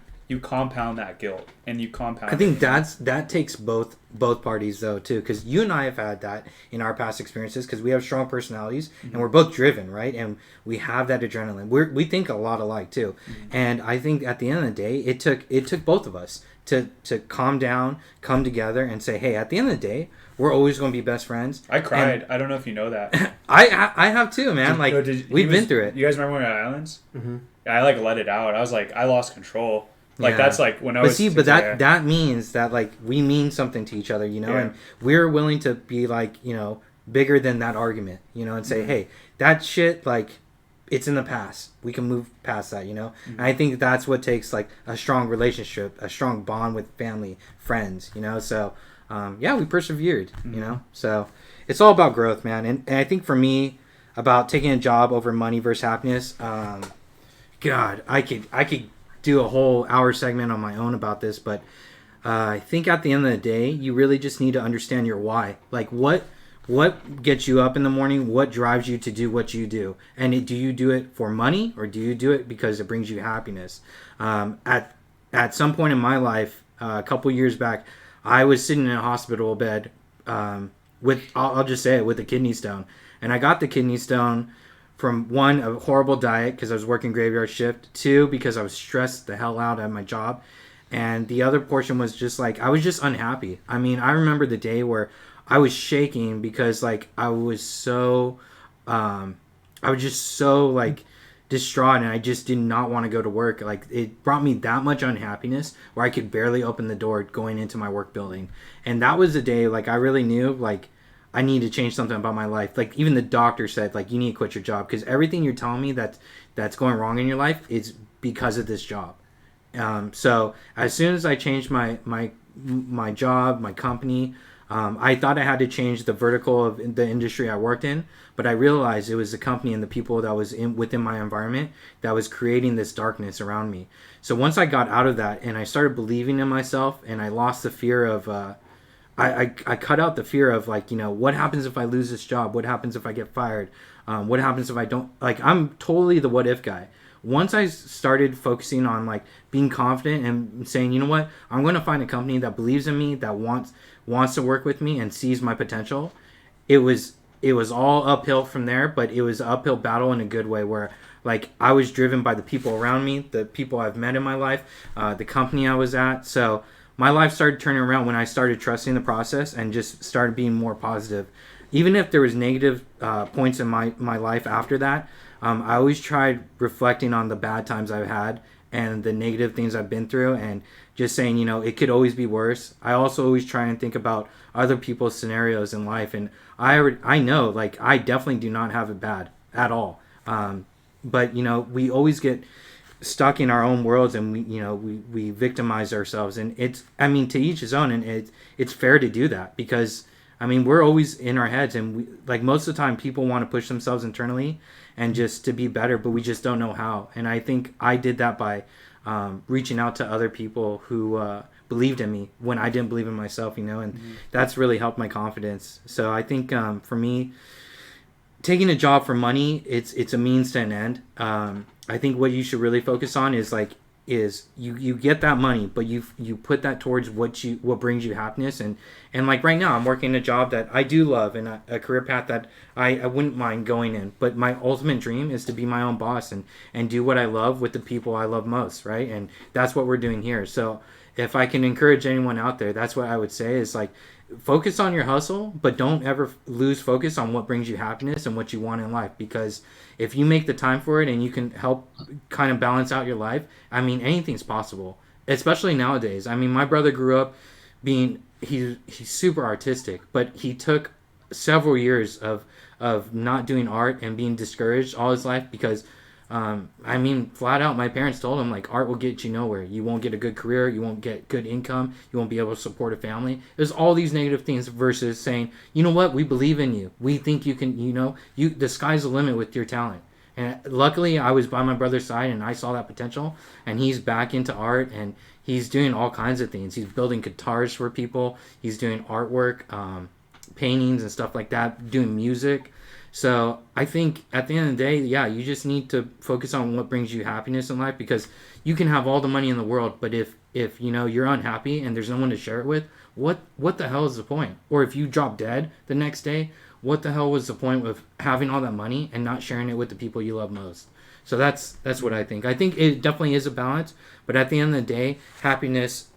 compound that guilt, and you compound. I think it, you know? that takes both parties though too, because you and I have had that in our past experiences, because we have strong personalities and we're both driven, right? And we have that adrenaline. We think a lot alike too, and I think at the end of the day, it took both of us to calm down, come together, and say, hey, at the end of the day, we're always going to be best friends. I cried. I don't know if you know that. I have too, man. Like we've been through it. You guys remember when we were at Islands? Mm-hmm. I like let it out. I was like, I lost control. Like Yeah. that's like when I But was. see, but that means that like we mean something to each other, you know, Yeah. and we're willing to be like, you know, bigger than that argument, you know, and say, hey, that shit, like, it's in the past. We can move past that, you know. And I think that's what takes like a strong relationship, a strong bond with family, friends, you know. So yeah, we persevered, you know. So it's all about growth, man. And I think for me, about taking a job over money versus happiness, God, I could do a whole hour segment on my own about this, but I think at the end of the day, you really just need to understand your why. Like what gets you up in the morning? What drives you to do what you do? And do you do it for money, or do you do it because it brings you happiness? At some point in my life, a couple years back, I was sitting in a hospital bed with, I'll just say it, with a kidney stone. And I got the kidney stone from, one, a horrible diet because I was working graveyard shift, two, because I was stressed the hell out at my job, and the other portion was just like I was just unhappy. I mean, I remember the day where I was shaking because like I was just so like distraught, and I just did not want to go to work. Like it brought me that much unhappiness where I could barely open the door going into my work building. And that was the day like I really knew like I need to change something about my life. Like even the doctor said like you need to quit your job, because everything you're telling me that's going wrong in your life is because of this job. So as soon as I changed my job, my company, I thought I had to change the vertical of the industry I worked in, but I realized it was the company and the people that was within my environment that was creating this darkness around me. So once I got out of that and I started believing in myself, and I lost the fear of, I cut out the fear of like, you know, what happens if I lose this job? What happens if I get fired? What happens if I don't, like, I'm totally the what if guy. Once I started focusing on like being confident and saying, you know what, I'm going to find a company that believes in me, that wants to work with me and sees my potential. It was all uphill from there, but it was an uphill battle in a good way, where like I was driven by the people around me, the people I've met in my life, the company I was at. So my life started turning around when I started trusting the process and just started being more positive. Even if there was negative points in my life after that, I always tried reflecting on the bad times I've had and the negative things I've been through, and just saying, it could always be worse. I also always try and think about other people's scenarios in life, and I know, like, I definitely do not have it bad at all. But we always get stuck in our own worlds, and we victimize ourselves, and to each his own, and it's fair to do that, because we're always in our heads, and most of the time people want to push themselves internally and just to be better, but we just don't know how. And I think I did that by reaching out to other people who believed in me when I didn't believe in myself, and that's really helped my confidence. So I think for me, taking a job for money, it's a means to an end. I think what you should really focus on is you get that money, but you put that towards what brings you happiness. And like right now, I'm working a job that I do love, and a career path that I wouldn't mind going in. But my ultimate dream is to be my own boss and do what I love with the people I love most, right? And that's what we're doing here. So if I can encourage anyone out there, that's what I would say is focus on your hustle, but don't ever lose focus on what brings you happiness and what you want in life. Because if you make the time for it and you can help kind of balance out your life, anything's possible, especially nowadays. My brother grew up he's super artistic, but he took several years of not doing art and being discouraged all his life because flat out, my parents told him, art will get you nowhere. You won't get a good career. You won't get good income. You won't be able to support a family. There's all these negative things versus saying, you know what? We believe in you. We think you can, the sky's the limit with your talent. And luckily, I was by my brother's side, and I saw that potential. And he's back into art, and he's doing all kinds of things. He's building guitars for people. He's doing artwork, paintings and stuff like that, doing music. So I think at the end of the day, you just need to focus on what brings you happiness in life, because you can have all the money in the world, but if you're unhappy and there's no one to share it with, what the hell is the point? Or if you drop dead the next day, what the hell was the point of having all that money and not sharing it with the people you love most? So that's what I think. I think it definitely is a balance, but at the end of the day, happiness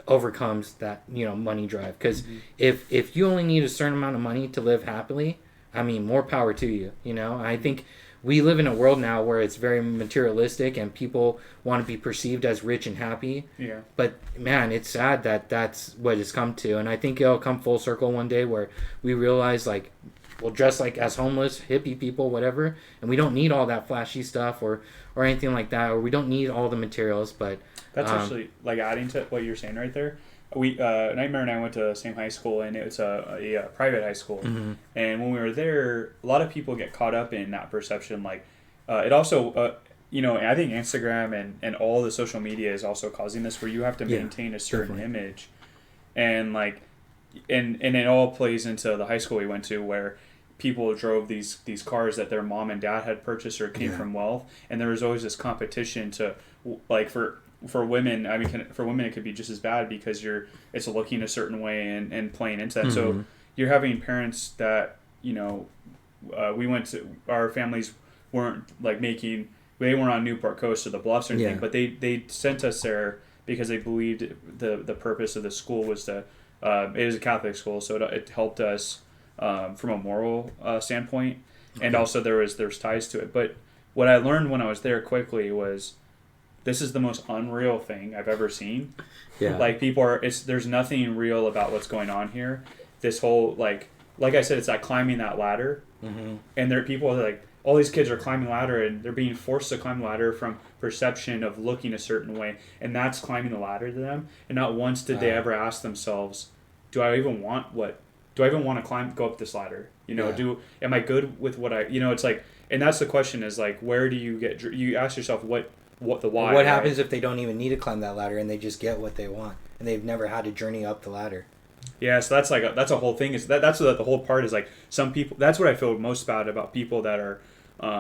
overcomes that money drive. Because if you only need a certain amount of money to live happily, more power to you. I think we live in a world now where it's very materialistic and people want to be perceived as rich and happy. Yeah. But man, it's sad that that's what it's come to. And I think it'll come full circle one day where we realize we'll dress as homeless, hippie people, whatever. And we don't need all that flashy stuff or anything like that. Or we don't need all the materials. But that's actually adding to what you're saying right there. We Nightmare and I went to the same high school, and it's a private high school. Mm-hmm. And when we were there, a lot of people get caught up in that perception. It also, I think Instagram and all the social media is also causing this, where you have to maintain a certain image, and and it all plays into the high school we went to, where people drove these cars that their mom and dad had purchased or came from wealth, and there was always this competition to for women. For women it could be just as bad, because it's looking a certain way and playing into that. Mm-hmm. So you're having parents that we went to, our families weren't they weren't on Newport Coast or the Bluffs or anything, but they sent us there because they believed the purpose of the school was to it was a Catholic school, so it helped us from a moral standpoint, and also there's ties to it. But what I learned when I was there quickly was, this is the most unreal thing I've ever seen. Yeah. People there's nothing real about what's going on here. This whole, like I said, it's climbing that ladder. Mm-hmm. And there are people that all these kids are climbing ladder, and they're being forced to climb the ladder from perception of looking a certain way. And that's climbing the ladder to them. And not once did they ever ask themselves, do I even want to go up this ladder? Am I good with what it's and that's the question is where do you get, you ask yourself what the why. What happens if they don't even need to climb that ladder and they just get what they want and they've never had to journey up the ladder? Yeah, so that's that's a whole thing. Is that's what the whole part is some people. That's what I feel most bad about people that are.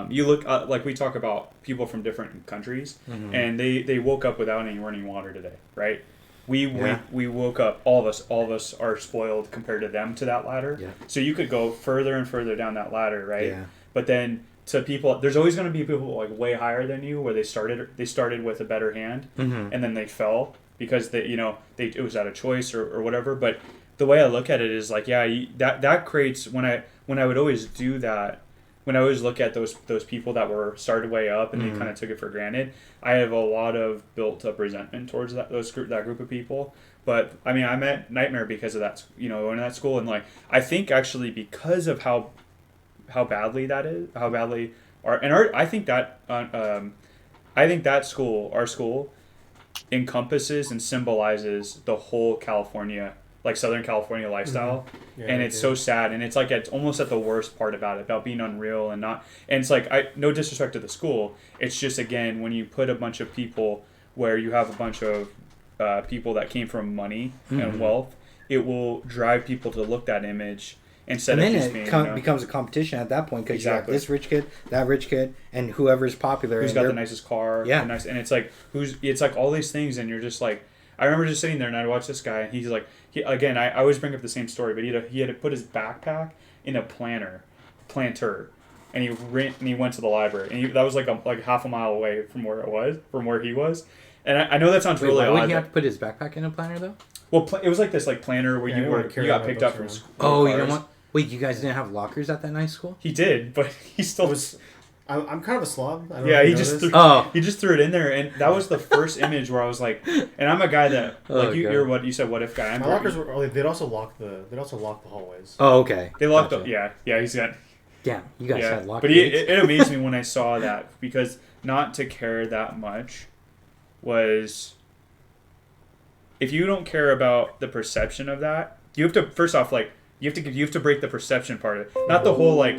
You look we talk about people from different countries, mm-hmm. and they woke up without any running water today, right? We woke up. All of us are spoiled compared to them to that ladder. Yeah. So you could go further and further down that ladder, right? Yeah. But then, to people, there's always going to be people way higher than you, where they started with a better hand, mm-hmm. and then they fell because it was out of choice or whatever. But the way I look at it is that creates, when I would always do that, when I always look at those people that were started way up and they kind of took it for granted, I have a lot of built up resentment towards that group of people. But I mean, I met Nightmare because of that, going to that school, and like I think actually because of how badly that is, how badly I think that school, our school, encompasses and symbolizes the whole California, like Southern California lifestyle. And it's so sad, and it's like it's almost at the worst part about being unreal and not, and it's like, no disrespect to the school, it's just, again, when you put a bunch of people where you have a bunch of people that came from money and wealth, it will drive people to look that image instead of just being, becomes a competition at that point, because Exactly. you have this rich kid, that rich kid, and whoever's popular, who's got the nicest car, Yeah. and it's like it's like all these things, and you're just like, I remember just sitting there and I'd watch this guy, and he's like, again, I always bring up the same story, but he had to put his backpack in a planter, and he went to the library, and that was like half a mile away from where he was, and I know that sounds really why odd. would he have to put his backpack in a planter though? Well, it was like this planter where you got picked up from school. Oh, you know what? Wait, you guys didn't have lockers at that nice school? He did, but he still was. I'm kind of a slob. I don't Yeah, know if he you just know this. he just threw it in there, and that was the first image where I was like, and I'm a guy that you're what you said, what if guy. My lockers were. They'd also lock the hallways. Oh, okay. They locked Gotcha. up. Yeah. He's got. Damn, you guys had lockers. But it amazed me when I saw that, because not to care that much was, if you don't care about the perception of that, you have to, first off, like, you have to break the perception part of it, not the whole, like,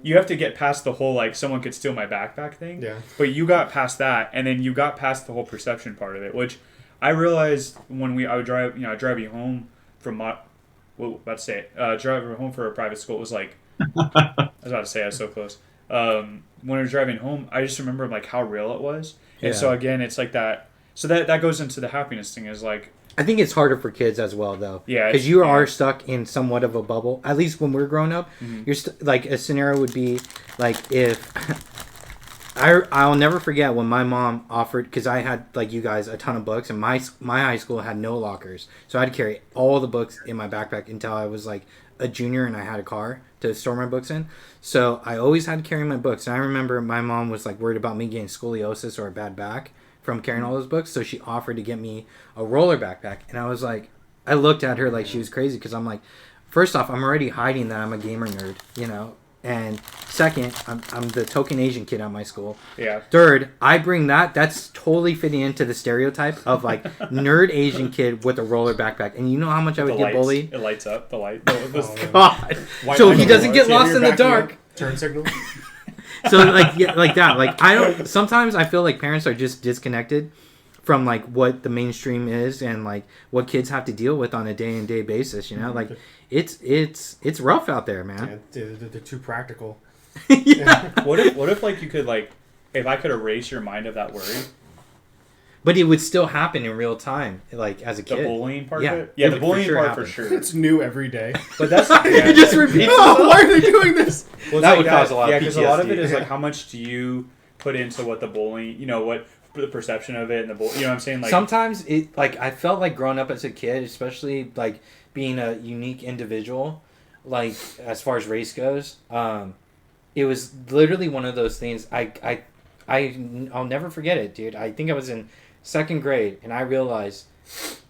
you have to get past the whole, like, someone could steal my backpack thing. Yeah. But you got past that, and then you got past the whole perception part of it, which I realized when I would drive, driving home from driving home for a private school, it was like, I was about to say, I was so close. When I was driving home, I just remember like how real it was. And so again, it's like that. So that goes into the happiness thing, is like, I think it's harder for kids as well, though. Yeah, because you are stuck in somewhat of a bubble. At least when we're growing up, you're like, a scenario would be like, if I'll never forget when my mom offered, because I had, like you guys, a ton of books, and my high school had no lockers, so I had to carry all the books in my backpack until I was like a junior and I had a car to store my books in. So I always had to carry my books, and I remember my mom was like worried about me getting scoliosis or a bad back from carrying all those books, so she offered to get me a roller backpack, and I was like, I looked at her like she was crazy, because I'm like, first off, I'm already hiding that I'm a gamer nerd, and second, I'm the token Asian kid at my school. Yeah. Third, I bring that's totally fitting into the stereotype of like nerd Asian kid with a roller backpack, and you know how much I would get bullied. It lights up the light. God, so he doesn't get lost in the dark. Turn signal. So like that, like I don't. Sometimes I feel like parents are just disconnected from like what the mainstream is and like what kids have to deal with on a day-to-day basis. Like it's rough out there, man. Yeah, they're too practical. Yeah. What if like you could, like, if I could erase your mind of that worry? But it would still happen in real time, like as a kid. The bullying part Yeah, of it? Yeah, it the would bullying for sure part happen. for sure. It's new every day. But that's It just repeats itself. Why are they doing this? Well, That would cause a lot of because a lot of PTSD. it is like, how much do you put into what the bullying, what the perception of it, and the you know what I'm saying? Like, sometimes it, like, I felt like growing up as a kid, especially like being a unique individual, like as far as race goes, it was literally one of those things. I'll never forget it, dude. I think I was in second grade, and I realized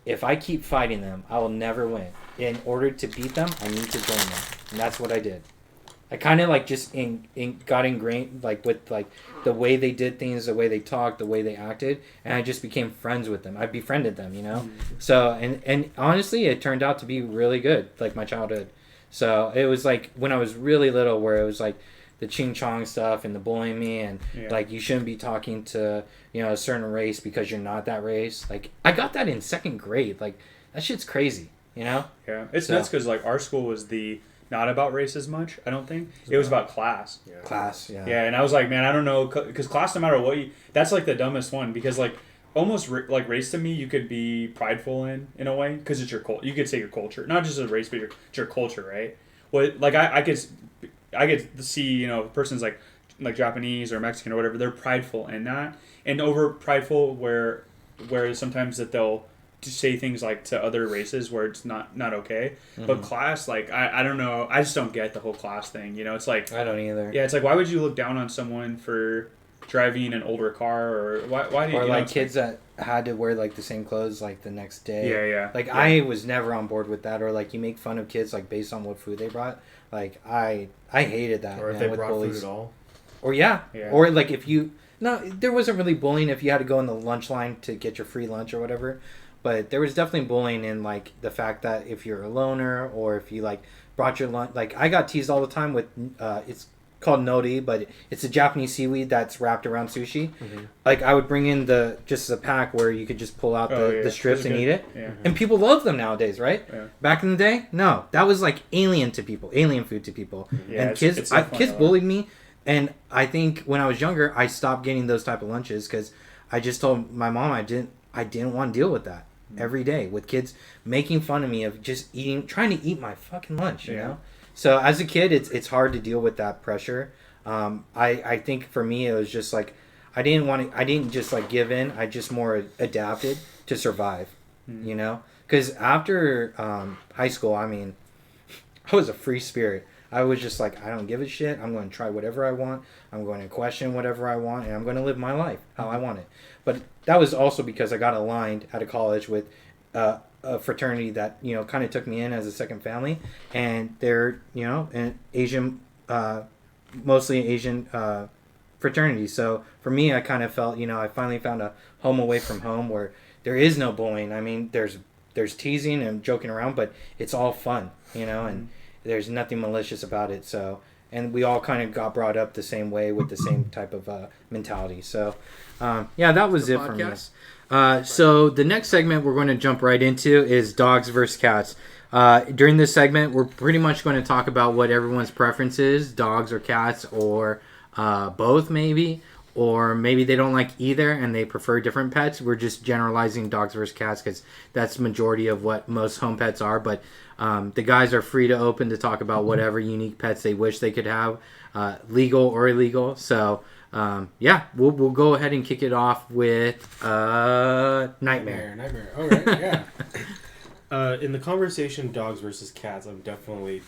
if I keep fighting them, I will never win. In order to beat them, I need to join them, and that's what I did. I kind of like just got ingrained like with like the way they did things, the way they talked, the way they acted, and I just became friends with them. I befriended them, So and honestly, it turned out to be really good, like my childhood. So it was like when I was really little, where it was like the ching chong stuff and the bullying me, and like you shouldn't be talking to a certain race because you're not that race. Like I got that in second grade. Like that shit's crazy, Yeah, it's nuts because like our school was not about race as much. I don't think it was about class. Yeah. Class, yeah. Yeah, and I was like, man, I don't know, because class, no matter what that's like the dumbest one, because like almost like race to me, you could be prideful in a way, because it's your culture. You could say your culture, not just a race, but your culture, right? Well, like I could see persons like Japanese or Mexican or whatever, they're prideful in that, and over prideful where sometimes that they'll to say things like to other races where it's not okay. But class, like I don't know, I just don't get the whole class thing. You know, it's like I don't either. yeah, it's like why would you look down on someone for driving an older car or why do you Or you know, like it's kids that had to wear like the same clothes like the next day. Yeah. Like I was never on board with that. Or like you make fun of kids like based on what food they brought. Like I hated that. Or if man, they with brought bullies. food at all. Or yeah. Yeah. Or like if you there wasn't really bullying if you had to go in the lunch line to get your free lunch or whatever. But there was definitely bullying in like the fact that if you're a loner or if you like brought your lunch. Like I got teased all the time with it's called nori, but it's a Japanese seaweed that's wrapped around sushi. Like I would bring in just a pack where you could just pull out the strips and eat it. Yeah. And people love them nowadays, right? Yeah. Back in the day, no, that was like alien food to people. Yeah, And it's kids definitely kids a lot. bullied me, and I think when I was younger, I stopped getting those type of lunches because I just told my mom I didn't want to deal with that every day with kids making fun of me of just trying to eat my fucking lunch, you know. So as a kid, it's hard to deal with that pressure. I think for me it was just like I didn't just like give in. I just more adapted to survive, you know. Because after high school, I mean, I was a free spirit. I was just like, I don't give a shit. I'm going to try whatever I want. I'm going to question whatever I want, and I'm going to live my life how I want it. But that was also because I got aligned out of college with a fraternity that, you know, kind of took me in as a second family, and they're, you know, an Asian, mostly Asian fraternity. So for me, I kind of felt, you know, I finally found a home away from home where there is no bullying. I mean, there's teasing and joking around, but it's all fun, you know, and there's nothing malicious about it. So, and we all kind of got brought up the same way with the same type of mentality. So, yeah, that was it for me. So the next segment we're going to jump right into is dogs versus cats. During this segment, we're pretty much going to talk about what everyone's preference is, dogs or cats, or both maybe, or maybe they don't like either and they prefer different pets. We're just generalizing dogs versus cats because that's the majority of what most home pets are. But the guys are free to open to talk about whatever unique pets they wish they could have, legal or illegal. So yeah, we'll go ahead and kick it off with Nightmare. Nightmare. All right, yeah. In the conversation, dogs versus cats, I'm definitely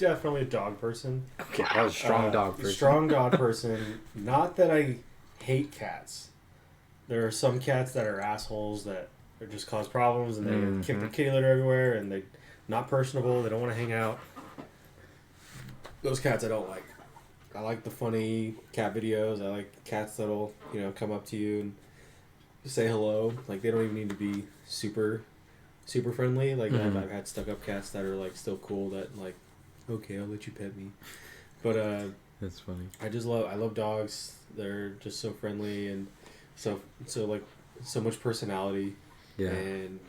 a dog person. Okay, that was a strong dog person. Strong dog person. Not that I hate cats. There are some cats that are assholes that just cause problems and they kick the kitty litter everywhere and they're not personable. They don't want to hang out. Those cats I don't like. I like the funny cat videos. I like cats that'll, you know, come up to you and say hello. Like they don't even need to be super friendly. Like I've had stuck up cats that are like still cool that like, okay, I'll let you pet me. But That's funny. I love dogs. They're just so friendly and so like so much personality. Yeah. And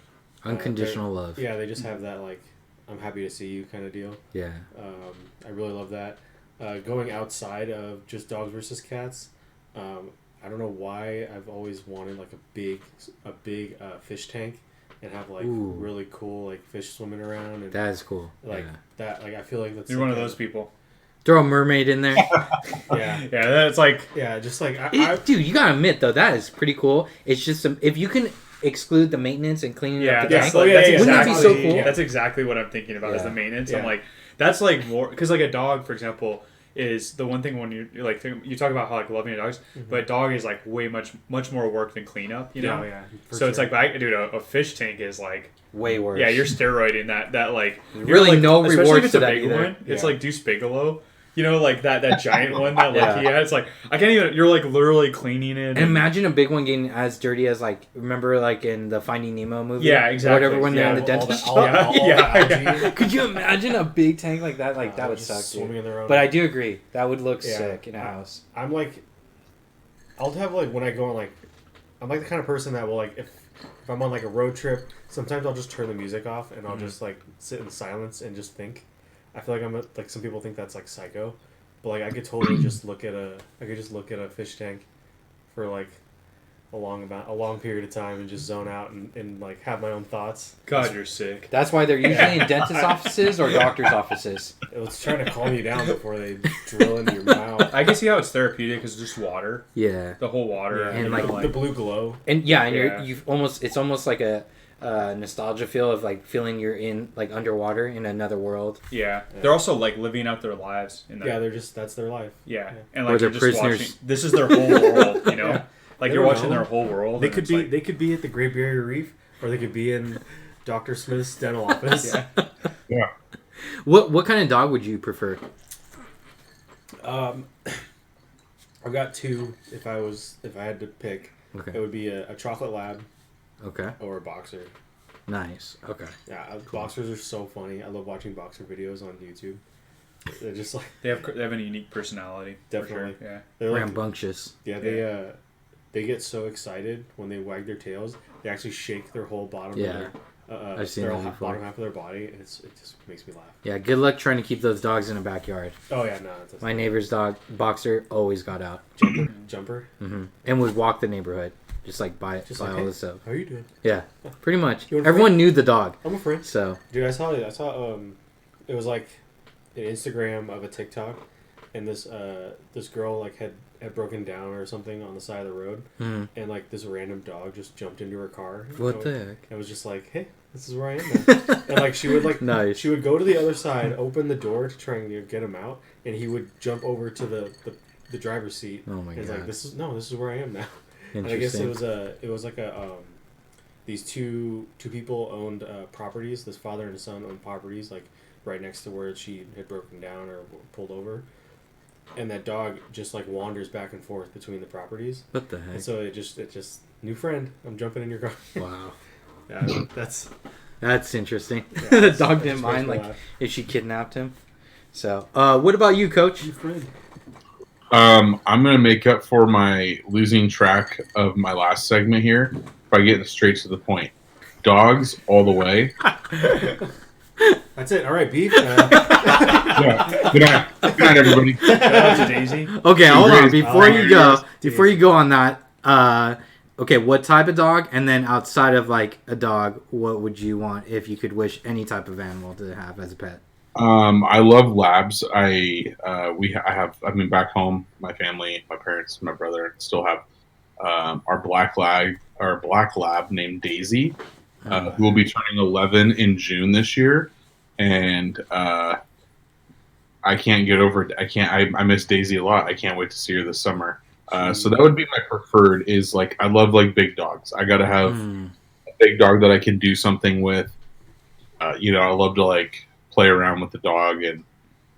Unconditional love. yeah, they just have that like I'm happy to see you kind of deal. Yeah. I really love that. Going outside of just dogs versus cats, I don't know why I've always wanted like a big fish tank and have like really cool like fish swimming around and That is cool. like yeah. that. Like I feel like that's You're like one of those people. Throw a mermaid in there. Yeah, Yeah, that's like yeah. Just like I Dude, you gotta admit though, that is pretty cool. It's just if you can exclude the maintenance and cleaning up the that's tank. like, that's yeah, Wouldn't that be so exactly cool? that's exactly what I'm thinking about is the Yeah. maintenance. Yeah. I'm like that's like more because like a dog, for example, is the one thing when you're like you talk about how like loving your dogs, but a dog is like way much more work than cleanup, you know. yeah. So it's like, dude, a fish tank is like Way worse. yeah, you're steroiding that like Really like, no especially rewards if it's to a that big either. one. It's Yeah. like Deuce Bigelow. You know, like that giant one that like Yeah. he had. It's like I can't even. You're like literally cleaning it. And imagine a big one getting as dirty as like remember like in the Finding Nemo movie. Yeah, exactly. Whatever when they're in the all dentist. the algae. Could you imagine a big tank like that? Like that would just suck, swimming dude. in their own. But I do agree that would look Yeah. sick in a house. I'm like, I'll have like when I go on like, I'm like the kind of person that will like if I'm on like a road trip, sometimes I'll just turn the music off and I'll just like sit in silence and just think. I feel like like some people think that's like psycho, but like I could totally just look at a fish tank for like a long period of time and just zone out and like have my own thoughts. God, you're sick. That's why they're usually in dentist offices or doctor's offices. It's trying to calm you down before they drill into your mouth. I can see how it's therapeutic because it's just water. Yeah. The whole water. Yeah, and and like the blue glow. And yeah, and Yeah. it's almost like a nostalgia feel of like feeling you're in like underwater in another world. Yeah. They're also like living out their lives. In Yeah, that's their life. Yeah. Yeah. And Or like they're you're just prisoners. watching. This is their whole world, you know? Yeah. Like They you're don't watching know. their whole world. They and could it's be like- they could be at the Great Barrier Reef, or they could be in Dr. Smith's dental office. Yeah. Yeah. What kind of dog would you prefer? I've got two. If I had to pick, Okay. it would be a chocolate lab Okay. or a boxer. Nice. Okay. Yeah, boxers are so funny. I love watching boxer videos on YouTube. They're just like They have a unique personality. Definitely. For sure. Yeah. they're like Rambunctious. yeah they get so excited when they wag their tails. They actually shake their whole bottom. Yeah. Of their, I've seen their that before. bottom half of their body. It just makes me laugh. Yeah. Good luck trying to keep those dogs in a backyard. Oh yeah, no, it's My neighbor's dog, Boxer, always got out jumper. and would walk the neighborhood, just like buy Just buy like, all hey, this stuff. how are you doing? Yeah. Pretty much. You want a Everyone knew the dog, I'm a friend. so Dude, I saw it was like an Instagram of a TikTok, and this girl like had broken down or something on the side of the road, and like this random dog just jumped into her car. what the heck? It was just like, hey, this is where I am now. And like she would like Nice. she would go to the other side, open the door to try and get him out, and he would jump over to the driver's seat. Oh my and it's God. like this is where I am now. And I guess Interesting. it was like these two people owned properties. This father and son owned properties like right next to where she had broken down or pulled over, and that dog just like wanders back and forth between the properties. What the And heck? so it just new friend. I'm jumping in your car. Wow. Yeah, that's That's interesting. Yeah, The that's- dog that didn't just makes mind me like laugh. if she kidnapped him. So, what about you, Coach? friend. I'm gonna make up for my losing track of my last segment here by getting straight to the point. Dogs all the way. That's it. All right, beef. Yeah. Good night. Good night, everybody. Shout out to Daisy. Okay, hold on. Daisy. Before you Yes, go, before you go on that, okay, what type of dog? And then outside of like a dog, what would you want if you could wish any type of animal to have as a pet? I love labs. I've been back home. My family, my parents, my brother still have our black lab named Daisy, who will be turning 11 in June this year, and I can't get over it. I miss Daisy a lot. I can't wait to see her this summer. So that would be my preferred. Is like I love like big dogs. I gotta have a big dog that I can do something with. I love to like play around with the dog and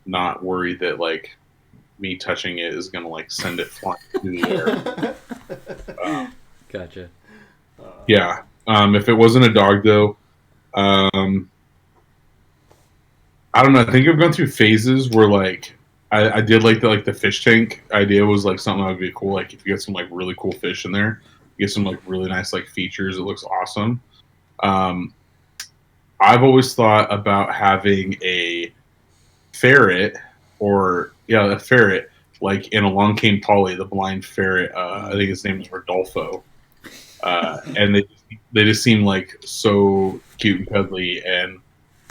not worry that like me touching it is gonna like send it flying through the air. Gotcha. Yeah. If it wasn't a dog though, I don't know. I think I've gone through phases where like I did like the fish tank idea was like something that would be cool. Like if you get some like really cool fish in there, you get some like really nice like features. It looks awesome. I've always thought about having a ferret a ferret like in Along Came Polly, the blind ferret. I think his name is Rodolfo. And they just seem like so cute and cuddly, and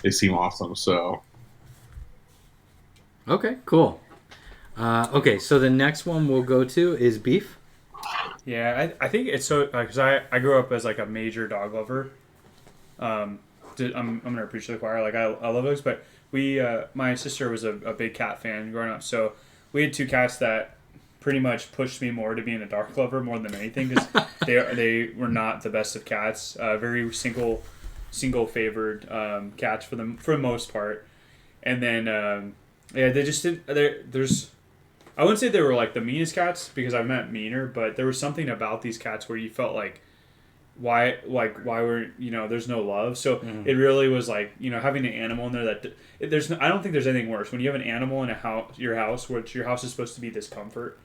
they seem awesome. So Okay, cool. Okay, so the next one we'll go to is beef. Yeah, I think it's so because I grew up as like a major dog lover. I'm gonna preach to the choir. Like I love dogs, but my sister was a big cat fan growing up, so we had two cats that pretty much pushed me more to being a dog lover more than anything because they were not the best of cats. Very single favored cats for the most part, and then they just did. There's I wouldn't say they were like the meanest cats because I've met meaner, but there was something about these cats where you felt like why were there's no love. So it really was like having an animal in there that I don't think there's anything worse when you have an animal in your house, which your house is supposed to be this comfortable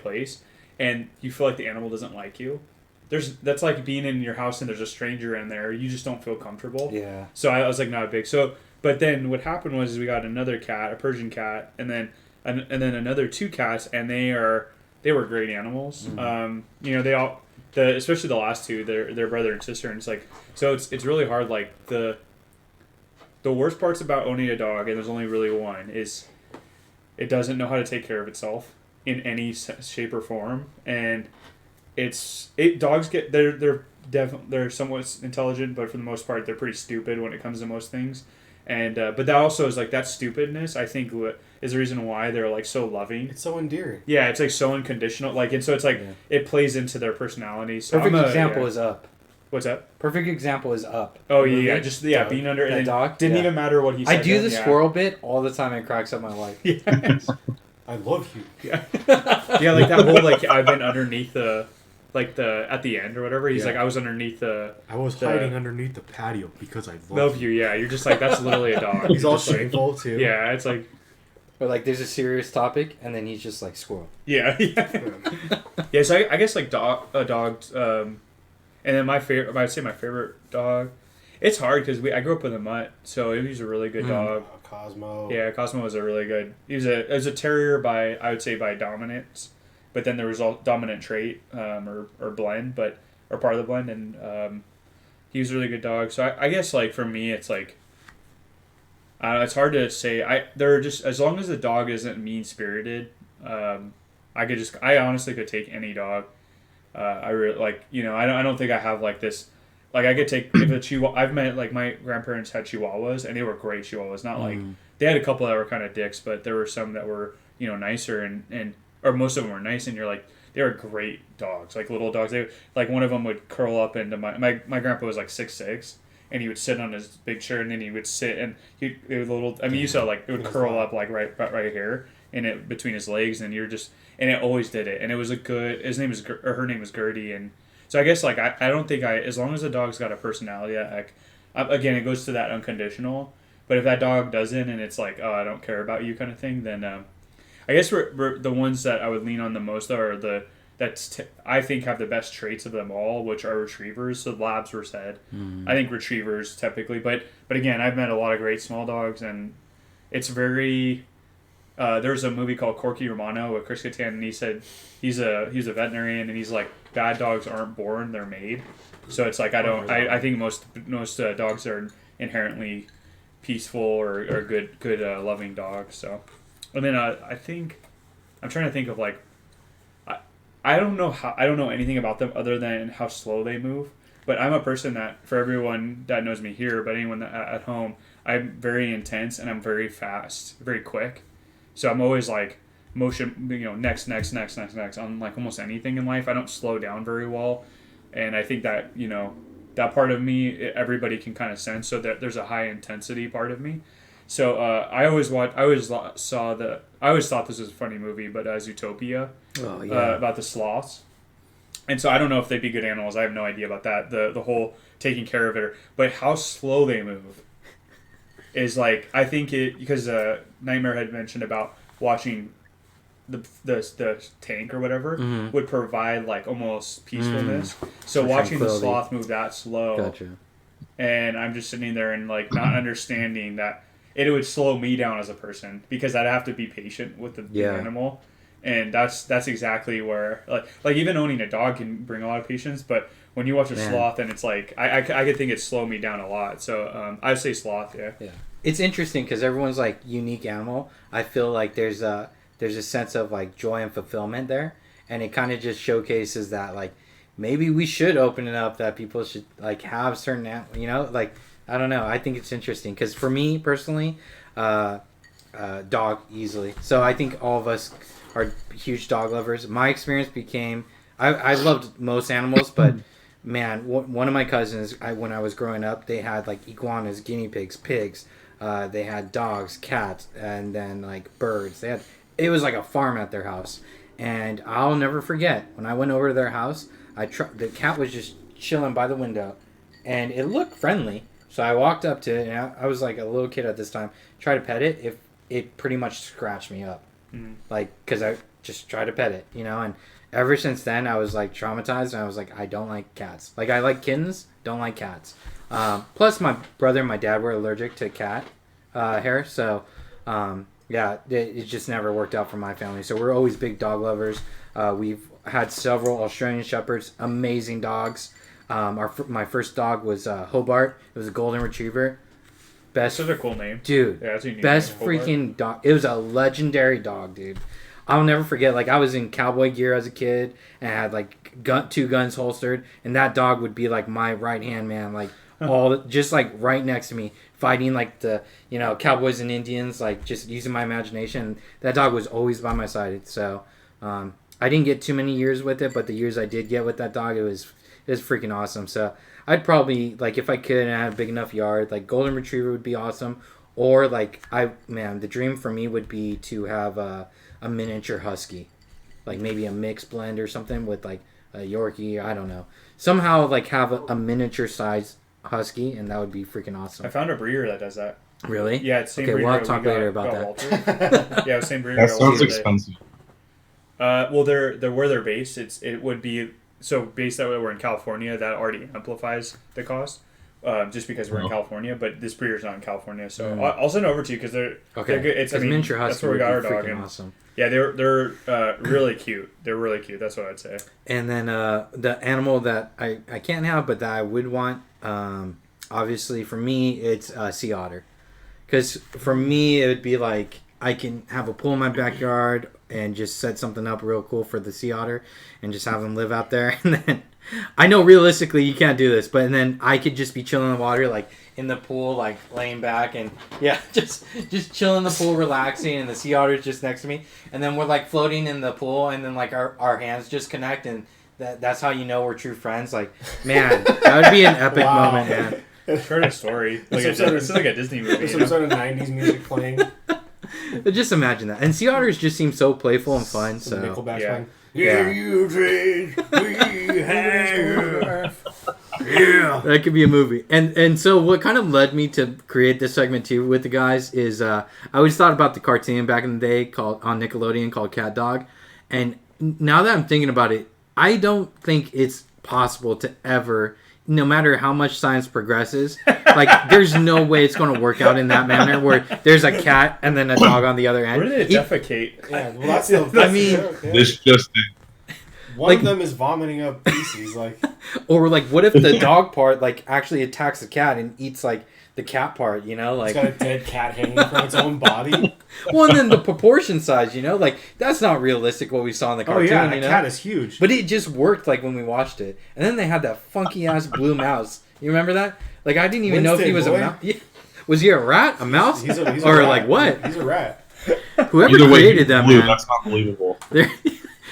place, and you feel like the animal doesn't like you. That's like being in your house and there's a stranger in there. You just don't feel comfortable. Yeah. So I was like not big. So but then what happened was we got another cat, a Persian cat, and then another two cats, and they were great animals. especially the last two, they're brother and sister, and it's like so it's really hard. Like the worst parts about owning a dog, and there's only really one, is it doesn't know how to take care of itself in any shape or form, and dogs get they're somewhat intelligent, but for the most part they're pretty stupid when it comes to most things, and but that also is like that stupidness I think is the reason why they're like so loving. It's so endearing. Yeah, it's like so unconditional, like, and so it's like it plays into their personality. So Perfect example is Up. What's that? Perfect example is Up. Oh yeah, just being under that and dog didn't even matter what he said. I do the squirrel bit all the time. It cracks up my life. Yes. I love you. Yeah, yeah, like that whole like I've been underneath the at the end or whatever. He's like I was underneath I was hiding underneath the patio because I love you. Yeah, you're just like that's literally a dog. He's all shameful like, too. Yeah, it's like. Or like there's a serious topic and then he's just like squirrel. Yeah, yeah. So I guess like dogs. And then my favorite, I'd say my favorite dog. It's hard because I grew up with a mutt, so he was a really good dog. Cosmo. Yeah, Cosmo was a really good. He was a terrier by I would say by dominance, but then there was a dominant trait or blend, or part of the blend, and he was a really good dog. So I guess like for me it's like. It's hard to say. They're just as long as the dog isn't mean spirited. I honestly could take any dog. I really like I don't think I have like this. Like I could take if a Chihuahua. I've met like my grandparents had Chihuahuas and they were great Chihuahuas. Not like they had a couple that were kind of dicks, but there were some that were nicer and or most of them were nice and you're like they were great dogs, like little dogs. They like one of them would curl up into my grandpa was like 6'6". And he would sit on his big chair, and then he would sit, and it would little. I mean, you saw like it would curl up like right here, and it between his legs, and you're just, and it always did it, and it was a good. His name is or her name was Gertie, and so I guess like I don't think as long as the dog's got a personality, again it goes to that unconditional. But if that dog doesn't, and it's like I don't care about you kind of thing, then I guess we're the ones that I would lean on the most are I think have the best traits of them all, which are retrievers. So labs were said. I think retrievers typically, but again, I've met a lot of great small dogs, and it's very. There's a movie called Corky Romano with Chris Kattan, and he said he's a veterinarian, and he's like bad dogs aren't born, they're made. So it's like I think most dogs are inherently peaceful or good loving dogs. So, and then I think I'm trying to think of like. I don't know anything about them other than how slow they move. But I'm a person that, for everyone that knows me here, but anyone at home, I'm very intense and I'm very fast, very quick. So I'm always like motion, next on like almost anything in life. I don't slow down very well, and I think that that part of me everybody can kind of sense. So that there's a high intensity part of me. So I always thought this was a funny movie, but Zootopia, about the sloths, and so I don't know if they'd be good animals. I have no idea about that. The whole taking care of it, but how slow they move is like I think it because Nightmare had mentioned about watching the tank or whatever would provide like almost peacefulness. So watching the sloth move that slow, and I'm just sitting there and like not understanding that. It would slow me down as a person because I'd have to be patient with the animal, and that's exactly where like even owning a dog can bring a lot of patience. But when you watch a sloth, and it's like I could think it slow me down a lot. So I'd say sloth. Yeah. It's interesting because everyone's like unique animal. I feel like there's a sense of like joy and fulfillment there, and it kind of just showcases that like maybe we should open it up that people should like have certain like. I don't know. I think it's interesting because for me personally, dog easily. So I think all of us are huge dog lovers. My experience became I loved most animals, but man, one of my cousins, when I was growing up, they had like iguanas, guinea pigs, pigs. They had dogs, cats, and then like birds. It was like a farm at their house, and I'll never forget when I went over to their house. The cat was just chilling by the window, and it looked friendly. So I walked up to it, and I was like a little kid at this time. Tried to pet it. It pretty much scratched me up, like because I just tried to pet it, And ever since then, I was like traumatized, and I was like, I don't like cats. Like I like kittens, don't like cats. Plus, my brother and my dad were allergic to cat hair, so Yeah, it just never worked out for my family. So we're always big dog lovers. We've had several Australian Shepherds, amazing dogs. My first dog was Hobart. It was a golden retriever. Best, That's such a cool name. dude. Yeah, that's a unique Best name, Hobart. freaking dog. It was a legendary dog, dude. I'll never forget. Like I was in cowboy gear as a kid and I had like two guns holstered, and that dog would be like my right hand man, like just like right next to me, fighting like the cowboys and Indians, like just using my imagination. That dog was always by my side. So I didn't get too many years with it, but the years I did get with that dog, it was freaking awesome. So I'd probably, like, if I could and I had a big enough yard, like golden retriever would be awesome. Or like the dream for me would be to have a miniature husky, like maybe a mixed blend or something with like a Yorkie. I don't know. Somehow like have a miniature size husky, and that would be freaking awesome. I found a breeder that does that. Really? Yeah, it's the same Okay, breeder. we'll talk later about that. Walter. Yeah, same breeder. That got sounds Walter. expensive. Well, they're where they're based. It would be so based that way. We're in California. That already amplifies the cost, just because we're in California. But this breeder's not in California, so I'll send it over to you because they're good. It's miniature husky that's where we got our dog. freaking And, awesome. yeah, they're really cute. They're really cute. That's what I'd say. And then the animal that I can't have, but that I would want, obviously for me, it's sea otter. Because for me, it would be like I can have a pool in my backyard and just set something up real cool for the sea otter and just have them live out there. And then I know realistically you can't do this, but then I could just be chilling in the water, like in the pool, like laying back and just chilling in the pool, relaxing, and the sea otter's just next to me. And then we're like floating in the pool, and then like our hands just connect, and that's how you know we're true friends. Like, man, that would be an epic moment, man. I've heard a story. Like it's like a Disney movie. There's some sort of 90s music playing. But just imagine that. And sea otters just seem so playful and fun. Some So Nickelback yeah. playing. Yeah. You drink, we have. yeah, that could be a movie. And so what kind of led me to create this segment too with the guys is I always thought about the cartoon back in the day called on Nickelodeon called Cat Dog. And now that I'm thinking about it, I don't think it's possible to ever, no matter how much science progresses, like there's no way it's going to work out in that manner where there's a cat and then a dog on the other end. Where did they defecate? Yeah, well, that's the joke, yeah. This just One of them is vomiting up feces, like. Or like, what if the dog part like actually attacks the cat and eats like the cat part? You know, like It's got a dead cat hanging from its own body. well, and then the proportion size. You know, like that's not realistic what we saw in the Oh cartoon. yeah, you that know? cat is huge. But it just worked like when we watched it. And then they had that funky ass blue mouse. You remember that? Like I didn't even know if he was Winston, a mouse. Yeah. Was he a rat? A mouse? He's a or rat. like what? He's a rat. Whoever either way, created them, blue, man, that's not believable.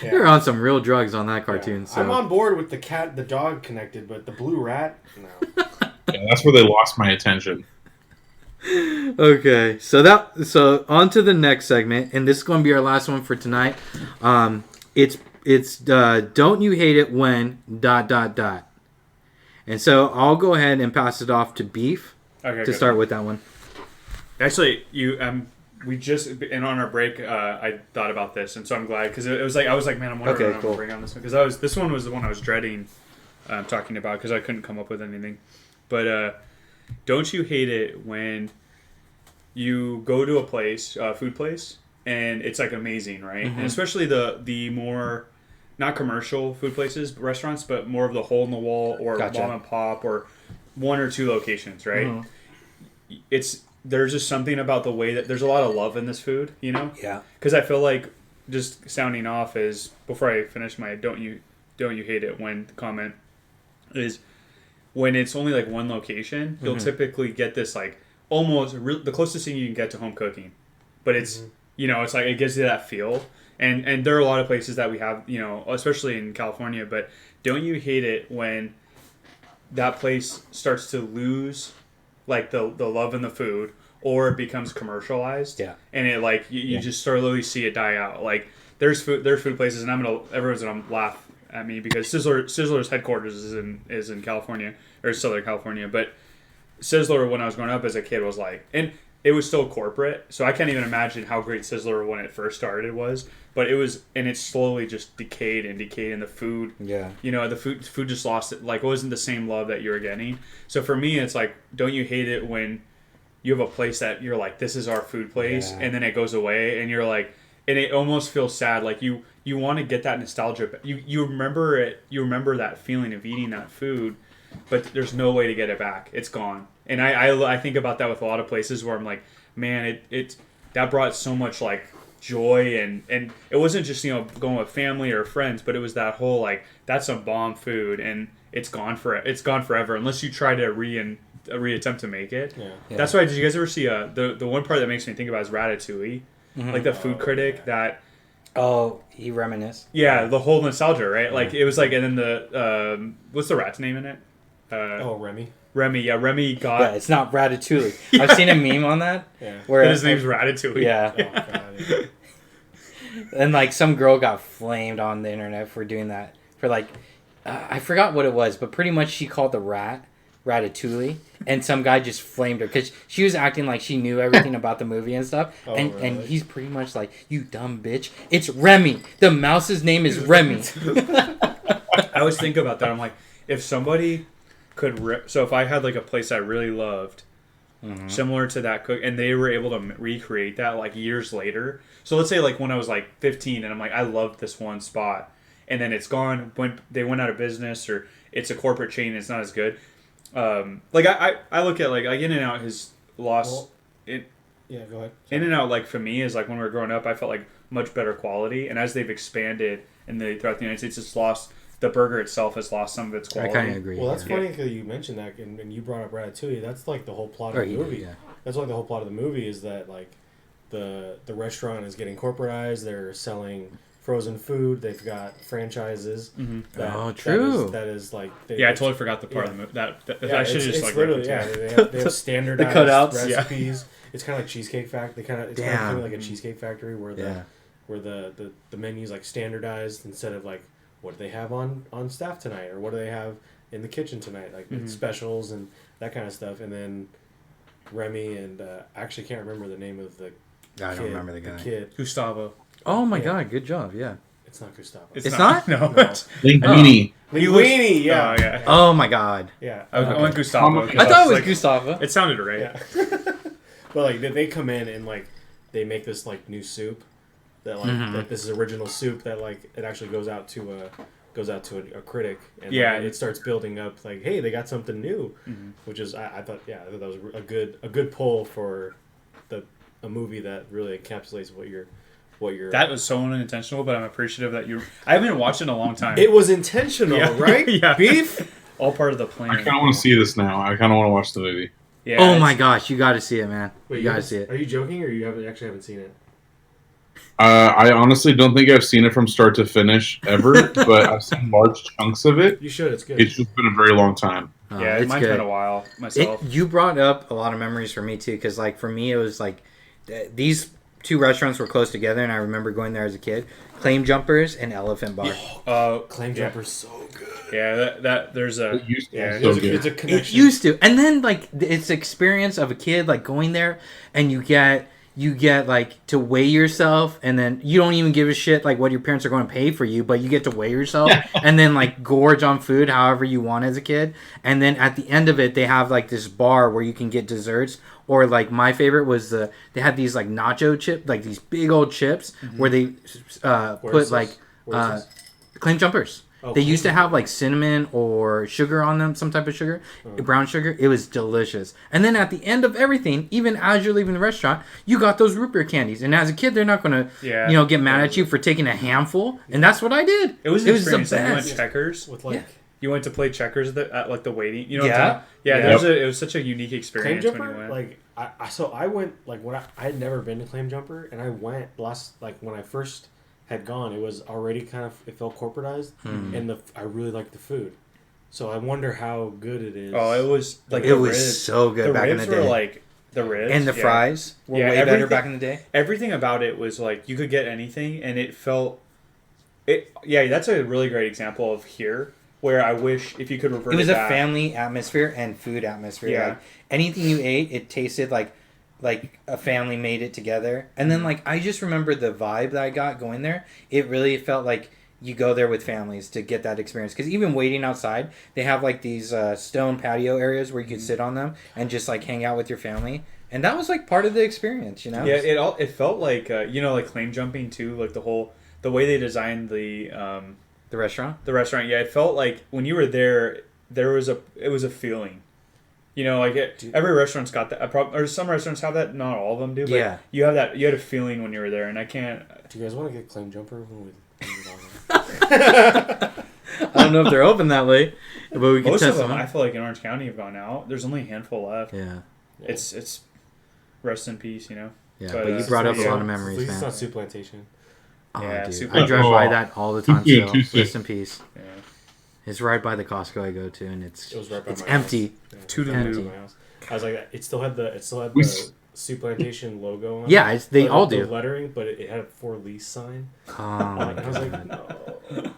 they're on some real drugs on that cartoon. Yeah. So I'm on board with the dog connected, but the blue rat, no. Yeah, that's where they lost my attention. okay, so on to the next segment, and this is going to be our last one for tonight. It's don't you hate it when ... And so I'll go ahead and pass it off to Beef to start with that one. Actually, we just and on our break, I thought about this, and so I'm glad because it was like I was like, man, I'm wondering Okay, when I'm cool. gonna bring on this one because this one was the one I was dreading talking about because I couldn't come up with anything. But don't you hate it when you go to a place, food place, and it's like amazing, right? Mm-hmm. And especially the more not commercial food places, restaurants, but more of the hole in the wall or Gotcha. mom and pop or one or two locations, right? Mm-hmm. There's just something about the way that there's a lot of love in this food, you know? Yeah. Because I feel like just sounding off is before I finish my don't you hate it when comment is when it's only like one location, you'll typically get this like almost the closest thing you can get to home cooking, but it's it's like it gives you that feel. And there are a lot of places that we have, especially in California, but don't you hate it when that place starts to lose like the love in the food or it becomes commercialized? Yeah. And it like you just slowly see it die out. Like there's food places and everyone's gonna laugh at me because Sizzler's headquarters is in California or Southern California, but Sizzler when I was growing up as a kid was like, and it was still corporate, so I can't even imagine how great Sizzler when it first started was. But it was, and it slowly just decayed, and the food, the food just lost it. Like it wasn't the same love that you were getting. So for me, it's like, don't you hate it when you have a place that you're like, this is our food place, Yeah. and then it goes away, and you're like, and it almost feels sad. Like you want to get that nostalgia. You remember it. You remember that feeling of eating that food, but there's no way to get it back. It's gone. And I think about that with a lot of places where I'm like, man, it that brought so much like joy, and it wasn't just, you know, going with family or friends, but it was that whole like, that's some bomb food, and it's gone forever unless you try to reattempt to make it. Yeah. Yeah. That's why. Did you guys ever see the one part that makes me think about is Ratatouille, like the food critic that. Oh, he reminisced. Yeah, the whole nostalgia, right? Like it was like, and then the what's the rat's name in it? Remy. Remy. Yeah, Remy got. Yeah, it's not Ratatouille. I've seen a meme on that. Yeah. Where his name's Ratatouille. Yeah. Oh, God, yeah. And like some girl got flamed on the internet for doing that. For like, I forgot what it was, but pretty much she called the rat Ratatouille, and some guy just flamed her because she was acting like she knew everything about the movie and stuff. Oh, and really? he's pretty much like, you dumb bitch, it's Remy. The mouse's name is Remy. I always think about that. I'm like, if somebody could, so if I had like a place I really loved, similar to that cook, and they were able to recreate that like years later. So let's say like when I was like 15, and I'm like, I loved this one spot, and then it's gone when they went out of business, or it's a corporate chain and it's not as good. Like I look at like In-N-Out has lost Well, it. Yeah, go ahead. In-N-Out, like for me, is like when we were growing up, I felt like much better quality, and as they've expanded and throughout the United States, it's lost. The burger itself has lost some of its I quality. kind of agree. Well, that's yeah. funny because you mentioned that, and you brought up Ratatouille. That's like the whole plot Or of the you movie. did, yeah. That's like the whole plot of the movie is that like the restaurant is getting corporatized. They're selling frozen food. They've got franchises. That, Oh, true. That is like Yeah, I totally forgot the part of the movie. Yeah, I should have it's just like literally they have standardized cutouts, recipes. Yeah. It's kind of like Cheesecake Factory. It's kind Damn. of like a Cheesecake Factory where the menu's like standardized instead of like, what do they have on staff tonight, or what do they have in the kitchen tonight, like specials and that kind of stuff. And then Remy and I actually can't remember the name of the I don't remember the guy. kid. Gustavo. Oh my Yeah. god, good job. Yeah. It's not Gustavo. It's not? No. No. Linguini. Linguini, yeah. Oh, yeah. Oh my god. Yeah. I went Gustavo. I 'cause I thought it was like, Gustavo. It sounded right. Yeah. But like they come in and like they make this like new soup that like that this is original soup that like it actually goes out to a critic, and Yeah. like, it starts building up like, hey, they got something new, which is I thought that was a good pull for a movie that really encapsulates what you're. That was so unintentional, but I'm appreciative that you. I haven't watched it in a long time. It was intentional, Yeah. right? Yeah. Beef. All part of the I plan. kind of want to see this now. I kind of want to watch the movie. Yeah, Oh my it's- gosh, you got to see it, man. Wait, you got to see it. Are you joking, or you haven't seen it? I honestly don't think I've seen it from start to finish ever, but I've seen large chunks of it. You should. It's good. It's just been a very long time. Yeah, it's mine's good. been a while myself. You brought up a lot of memories for me too, because like for me it was like these two restaurants were close together, and I remember going there as a kid. Claim Jumpers and Elephant Bar. Claim Jumper's so good. Yeah, that there's a It used to yeah. be so It's good. a It connection. used to, and then like it's experience of a kid like going there, and you get like to weigh yourself, and then you don't even give a shit like what your parents are going to pay for you, but you get to weigh yourself and then like gorge on food however you want as a kid. And then at the end of it, they have like this bar where you can get desserts, or like my favorite was they had these like nacho chip, like these big old chips where they put like Claim Jumpers. Oh, They used to Claim have like cinnamon or sugar on them, some type of sugar, brown sugar. It was delicious. And then at the end of everything, even as you're leaving the restaurant, you got those root beer candies. And as a kid, they're not going to, get mad at you for taking a handful. And that's what I did. It was the experience. Like, you went best. checkers. with like Yeah. You went to play checkers at like the waiting. You know. Yeah. What I'm talking- yeah. Yeah. It was such a unique Claim experience when you Jumper. went. Like I went like when I had never been to Claim Jumper, and I went when I first had gone, it was already kind of, it felt corporatized, and I really liked the food. So I wonder how good it is. Oh, it was like It the was ribs. so good The back in ribs the day. were like the ribs And the yeah. fries were Yeah, way better everything- back in the day. Everything about it was like you could get anything, and it felt. Yeah, that's a really great example of here where I wish if you could revert. It was a back. family atmosphere and food atmosphere. Yeah. Like anything you ate, it tasted like a family made it together. And then like I just remember the vibe that I got going there. It really felt like you go there with families to get that experience. Because even waiting outside, they have like these stone patio areas where you could sit on them and just like hang out with your family. and that was like part of the experience, you know. Yeah, it felt like like claim jumping too, like the way they designed the restaurant. The restaurant, yeah, it felt like when you were there was a feeling. Like every restaurant's got that. Or some restaurants have that. Not all of them do. But Yeah. You have that. You had a feeling when you were there, and I can't. Do you guys want to get claim jumper when we I don't know if they're open that late, but we can Most test of them, them. I feel like in Orange County, have gone out. There's only a handful left. Yeah. It's rest in peace, Yeah, But, but you brought up a yeah. lot of At memories, least it's man. not Soup Plantation. Oh, Yeah, dude. super- I drive by Oh. that all the time Too soon, still. too soon. Rest in peace. Yeah. It's right by the Costco I go to, and it's It was right by it's my empty. house. Yeah, To the right by moon. my house. I was like, it still had the We the s- Soup Plantation logo on. Yeah, it, they but all the do. lettering, but it had a for lease sign. Oh, And I was like, God. no.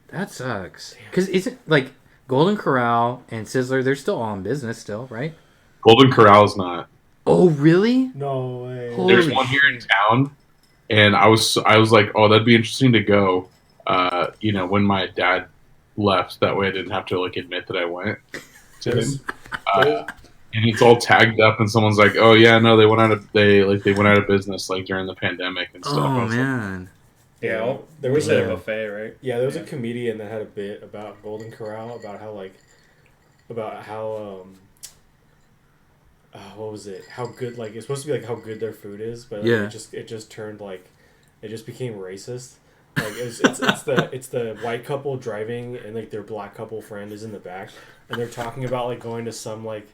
That sucks. Because isn't like Golden Corral and Sizzler? They're still all in business, still, right? Golden Corral's not. Oh, really? No way. Holy There's one here in town, and I was like, oh, that'd be interesting to go. When my dad left, that way I didn't have to like admit that I went to him. And it's all tagged up, and someone's like, "Oh yeah, no, they went out of business like during the pandemic and stuff." I Oh was like, man. Yeah, There we was said a- a buffet, right? Yeah, there was Yeah. a comedian that had a bit about Golden Corral, about how what was it? How good, like, it's supposed to be like how good their food is, but like, Yeah. it just turned like it just became racist. Like it's the white couple driving, and like their black couple friend is in the back, and they're talking about like going to some like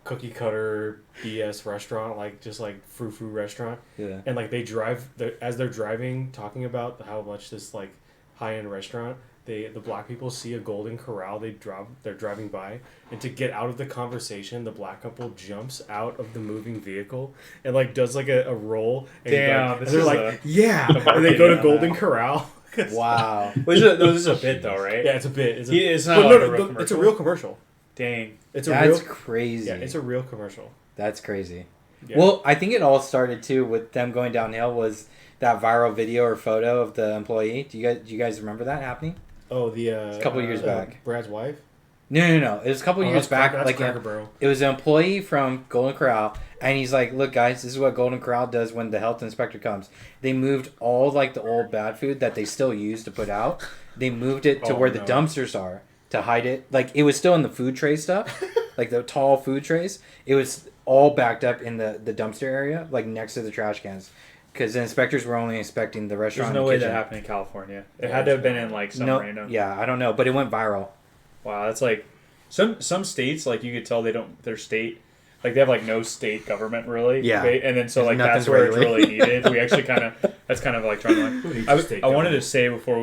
cookie cutter BS restaurant, like just like frou-frou restaurant. Yeah. And like as they're driving, talking about how much this like high-end restaurant, the black people see a Golden Corral, they're driving by, and to get out of the conversation, the black couple jumps out of the moving vehicle and like does like a roll. And Damn, like, this and they're is like, yeah, and they go to Golden Corral. Wow. This is a bit though, right? Yeah, it's a bit. It's not But like a real it's a commercial? real commercial. Dang. It's a That's real. crazy. Yeah, it's a real commercial. That's crazy. Yeah. Well, I think it all started too with them going downhill. Was that viral video or photo of the employee? Do you guys remember that happening? Oh, the a couple years back. Brad's wife. No. It was a couple years that's back. That's Like Cracker Barrel. it was an employee from Golden Corral, and he's like, "Look, guys, this is what Golden Corral does when the health inspector comes. They moved all like the old bad food that they still use to put out. They moved it to Oh, where the no. dumpsters are to hide it. Like it was still in the food tray stuff, like the tall food trays. It was all backed up in the dumpster area, like next to the trash cans, because the inspectors were only inspecting the restaurant. There's no and way kitchen. that happened in California. It Yeah, had to have been in like some No, random. yeah, I don't know, but it went viral. Wow, that's like some states, like you could tell their state, like they have like no state government really. Yeah. And then so There's like that's nothing where it's regulated. really needed. We actually that's kind of like trying to Who needs like. a state I wanted to government? say before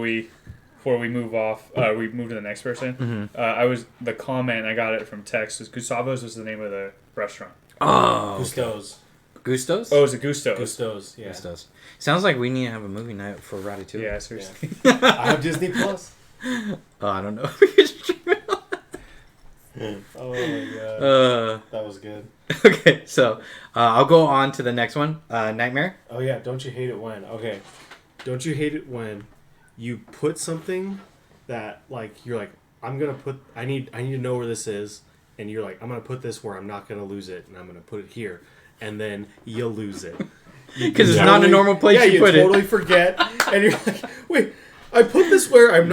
we move off, we move to the next person. The comment I got it from text was Gustavo's was the name of the restaurant. Oh, Gusto's. Gustos. Oh, it was a Gusto's. Gusto's. Yeah. Gustos. Sounds like we need to have a movie night for Ratatouille. Yeah, seriously. I have Disney Plus. Oh, I don't know. Oh my god, that was good. Okay, so I'll go on to the next one. Nightmare. Oh yeah, don't you hate it when? Okay, don't you hate it when you put something that like you're like I need to know where this is, and you're like I'm gonna put this where I'm not gonna lose it, and I'm gonna put it here, and then you lose it Because it's not a normal place Yeah, you put totally it. forget, and you're like, wait, I put this where I'm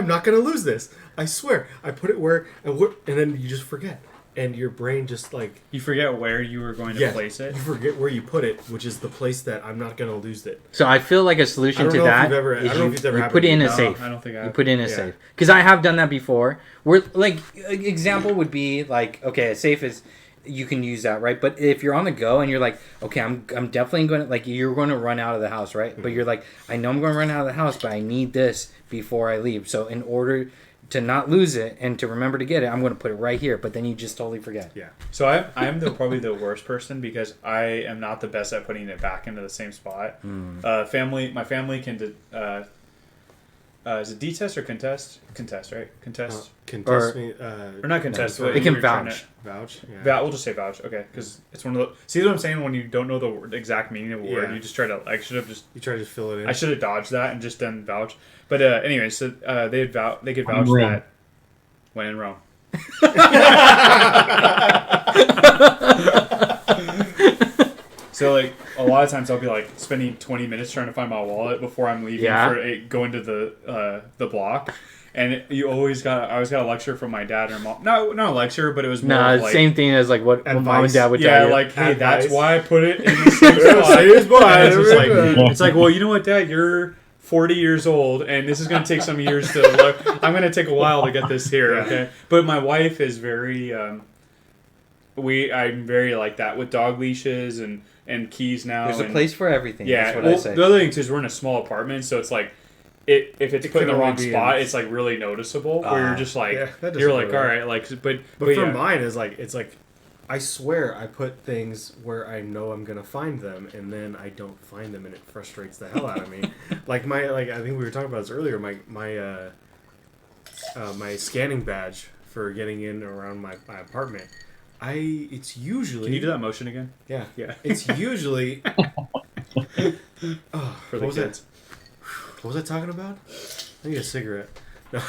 not gonna lose this. I swear, I put it where, and then you just forget, and your brain just like You forget where you were going to place it. You forget where you put it, which is the place that I'm not gonna lose it. So I feel like a I solution don't to know if that you've ever- I is don't know if it's ever you happened put it to in you. a No, safe. I don't think I You have. put it in a Yeah. safe. Because I have done that before. Where like example would be like, okay, a safe is you can use that, right? But if you're on the go and you're like, okay, I'm definitely going to like you're going to run out of the house, right? But you're like, I know I'm going to run out of the house, but I need this before I leave. So in order to not lose it and to remember to get it, I'm going to put it right here. But then you just totally forget. Yeah. So I'm probably the worst person because I am not the best at putting it back into the same spot. My family can. Is it detest or contest? Contest, right? Contest. Contest Or- me. Or not contest. no, but It can you're trying vouch. Vouch. Yeah. We'll just say vouch, okay? Because it's one of the. See what I'm saying? When you don't know the exact meaning of a word, Yeah. you just try to. I should have just. You try to just fill it in. I should have dodged that and just done vouch. But anyway, so they could vouch Rome. that when in Rome. So like a lot of times I'll be like spending 20 minutes trying to find my wallet before I'm leaving for going to the block. And I always got a lecture from my dad or mom. No, not a lecture, but it was more like, same thing as like what mom and dad would tell you. like, hey, Advice. that's why I put it in the same spot. It's like, well, you know what, Dad, you're 40 years old, and this is going to take some years to look. I'm going to take a while to get this here, okay? But my wife is very, I'm very like that with dog leashes and keys now. There's a place for everything. Yeah, that's what I say. The other thing too is we're in a small apartment, so it's like, if it's put in the wrong spot, it's like really noticeable. Where you're just like, you're like, all right, like, but for mine is like, it's like, I swear I put things where I know I'm gonna find them, and then I don't find them, and it frustrates the hell out of me. I think we were talking about this earlier. My scanning badge for getting in around my apartment. It's usually. Can you do that motion again? Yeah. It's usually. for the kids. What was I talking about? I need a cigarette. No,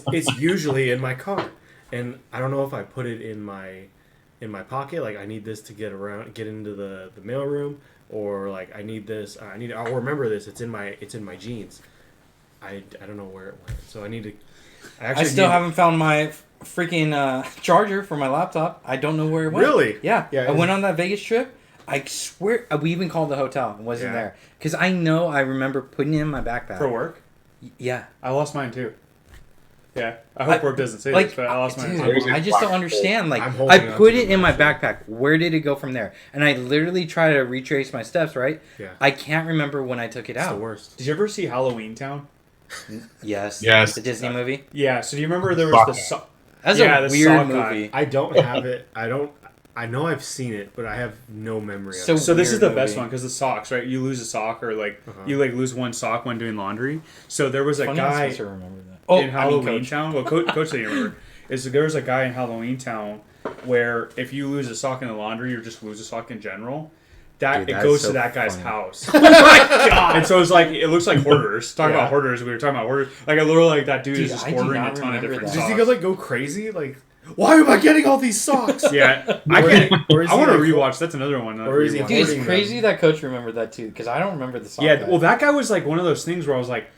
it's usually in my car, and I don't know if I put it in my pocket. Like I need this to get into the mailroom, or like I need this. I'll remember this. It's in my jeans. I don't know where it went, so I need to. I still haven't found my freaking charger for my laptop. I don't know where it went. Really? Yeah. I went on that Vegas trip. I swear, we even called the hotel. It wasn't there. Because I remember putting it in my backpack. For work? Yeah. I lost mine too. Yeah. I hope work doesn't say this, but I lost mine too. I just don't understand. Like, I put it in my backpack. Where did it go from there? And I literally try to retrace my steps, right? Yeah. I can't remember when I took it out. It's the worst. Did you ever see Halloween Town? Yes. Yes. The Disney movie? Yeah. So do you remember there was the... That's a weird movie. I don't have it. I know I've seen it, but I have no memory of it. So this is the best one because the socks, right? You lose a sock or like you like lose one sock when doing laundry. So there was a guy in Halloween Town. Well, Coach didn't remember. There was a guy in Halloween Town where if you lose a sock in the laundry or just lose a sock in general, it goes to that guy's house. Oh my god! And so it's like it looks like hoarders. Talking about hoarders, we were talking about hoarders. Like I literally like that dude is just hoarding a ton of different socks. Does he like go crazy? Like, why am I getting all these socks? Yeah, I want to rewatch. That's another one. Or is he? Dude, it's crazy that Coach remembered that too because I don't remember the sock. Yeah, well, that guy was like one of those things where I was like,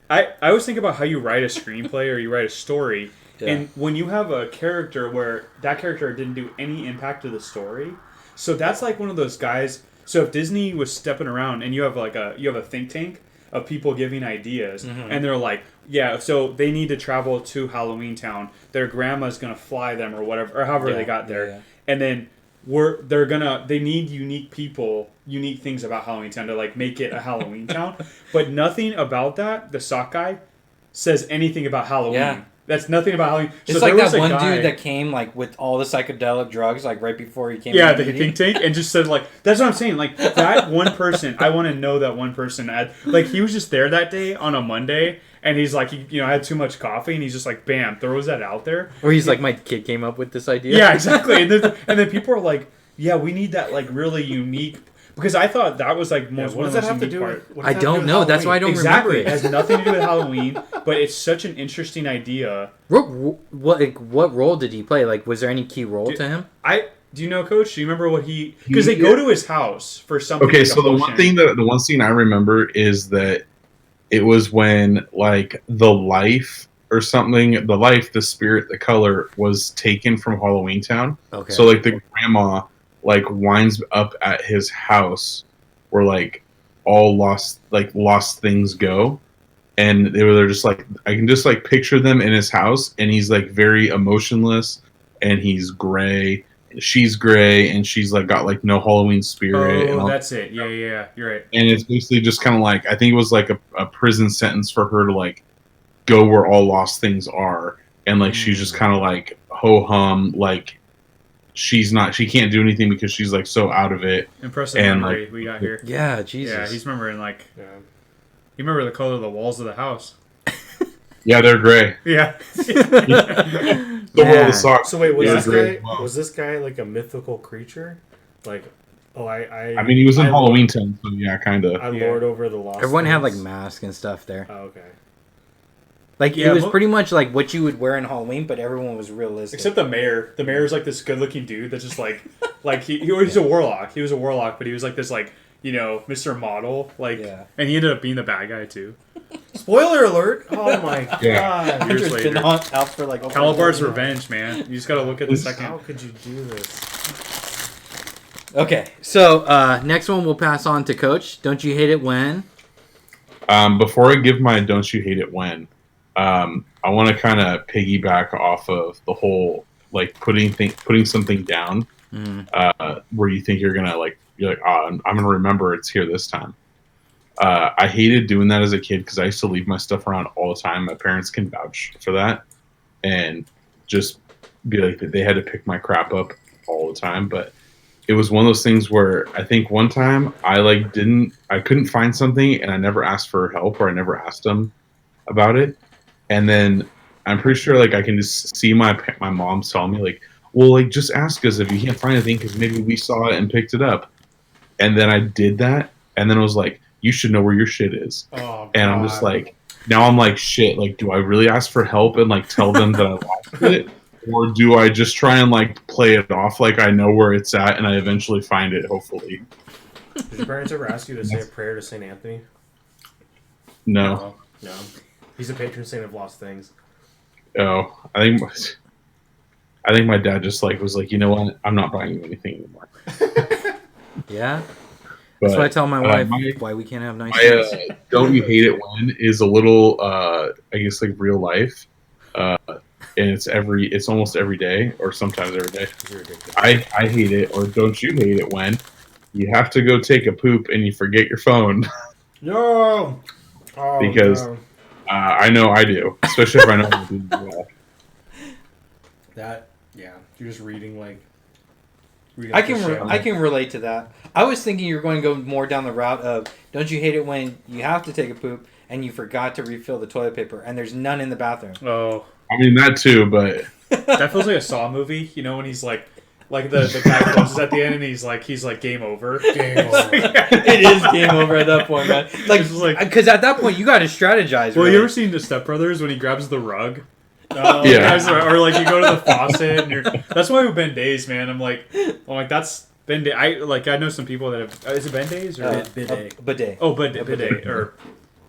I always think about how you write a screenplay or you write a story, and when you have a character where that character didn't do any impact to the story. So that's like one of those guys. So if Disney was stepping around and you have a think tank of people giving ideas, and they're like, yeah, so they need to travel to Halloween Town. Their grandma's gonna fly them or whatever, or however they got there, and then they need unique things about Halloween Town to like make it a Halloween Town, but nothing about that. The sock guy says anything about Halloween. Yeah. That's nothing about Halloween. It's so like that one dude that came like with all the psychedelic drugs like right before he came. Yeah, the think tank, and just said like that's what I'm saying. Like that one person, I want to know that one person. Like he was just there that day on a Monday, and he's like, he had too much coffee, and he's just like, bam, throws that out there. Or he's like, my kid came up with this idea. Yeah, exactly. And then people are like, yeah, we need that like really unique. Because I thought that was like most. What does that have to do with? I don't know. That's why I don't remember it. It has nothing to do with Halloween, but it's such an interesting idea. What role did he play? Like, was there any key role to him? Do you know, Coach? Do you remember what he? Because they go to his house for something. Okay, so the one scene I remember is that it was when like the life or something, the spirit, the color was taken from Halloween Town. Okay. So like the grandma like winds up at his house where like all lost things go, and they're just like, I can just like picture them in his house, and he's like very emotionless, and he's gray, and she's gray, and she's like got like no Halloween spirit. Oh, that's it. Yeah, you're right. And it's basically just kind of like, I think it was like a prison sentence for her to like go where all lost things are, and like she's just kind of like ho hum, like she can't do anything because she's like so out of it. Impressive memory we got here. Yeah, Jesus. Yeah, he's remembering like you remember the color of the walls of the house. Yeah, they're gray. Yeah. The wall of the socks. So wait, was this guy like a mythical creature? Like, I mean, he was in Halloween Town, so yeah, kind of. I lord over the lost. Everyone had like masks and stuff there. Oh, okay. Like Yeah, it was mo- pretty much like what you would wear in Halloween, but everyone was realistic. Except the mayor. The mayor's like this good-looking dude that's just like he's a warlock. He was a warlock, but he was like this like Mr. Model Yeah. and he ended up being the bad guy too. Spoiler alert! Oh my Yeah. god. Years Andrew's been later. out for like over Calabar's a year. revenge, man. You just gotta look at the How second. could you do this? Okay, so next one we'll pass on to Coach. Don't you hate it when? Before I give my "Don't you hate it when," I want to kind of piggyback off of the whole like putting something down where you think you're like, oh, I'm gonna remember it's here this time. I hated doing that as a kid because I used to leave my stuff around all the time. My parents can vouch for that, and just be like they had to pick my crap up all the time. But it was one of those things where I think one time I couldn't find something, and I never asked for help, or I never asked them about it. And then I'm pretty sure like I can just see my mom telling me like, well, like just ask us if you can't find anything because maybe we saw it and picked it up. And then I did that, and then I was like, you should know where your shit is. Oh, God. And I'm just like, now I'm like, shit, like, do I really ask for help and like tell them that I lost it? Or do I just try and like play it off like I know where it's at and I eventually find it, hopefully? Did your parents ever ask you to say a prayer to St. Anthony? No. No. He's the patron saint of lost things. Oh, I think my dad just like was like, you know what? I'm not buying you anything anymore. Yeah, But, that's why I tell my wife my- why we can't have nice My things. don't you hate it when is a little I guess like real life, and it's almost every day or sometimes every day. You're ridiculous. I hate it, or don't you hate it when you have to go take a poop and you forget your phone? No! Oh, Because- no. I know I do, especially if I know I'm doing it well. That, yeah. You're just reading like... I can relate to that. I was thinking you were going to go more down the route of don't you hate it when you have to take a poop and you forgot to refill the toilet paper and there's none in the bathroom. Oh, I mean that too, but that feels like a Saw movie. You know when he's like the guy closes at the end and he's like game over. Game over. It is game over at that point, man. Like, It's like- because at that point you got to strategize. Well, really. you ever seen the Step Brothers when he grabs the rug? Oh, Yeah. Or like you go to the faucet and you're. That's why with bidets, man. I'm like that's bidet. I know some people that have. Is it bidets or bidet. A bidet. oh bidet or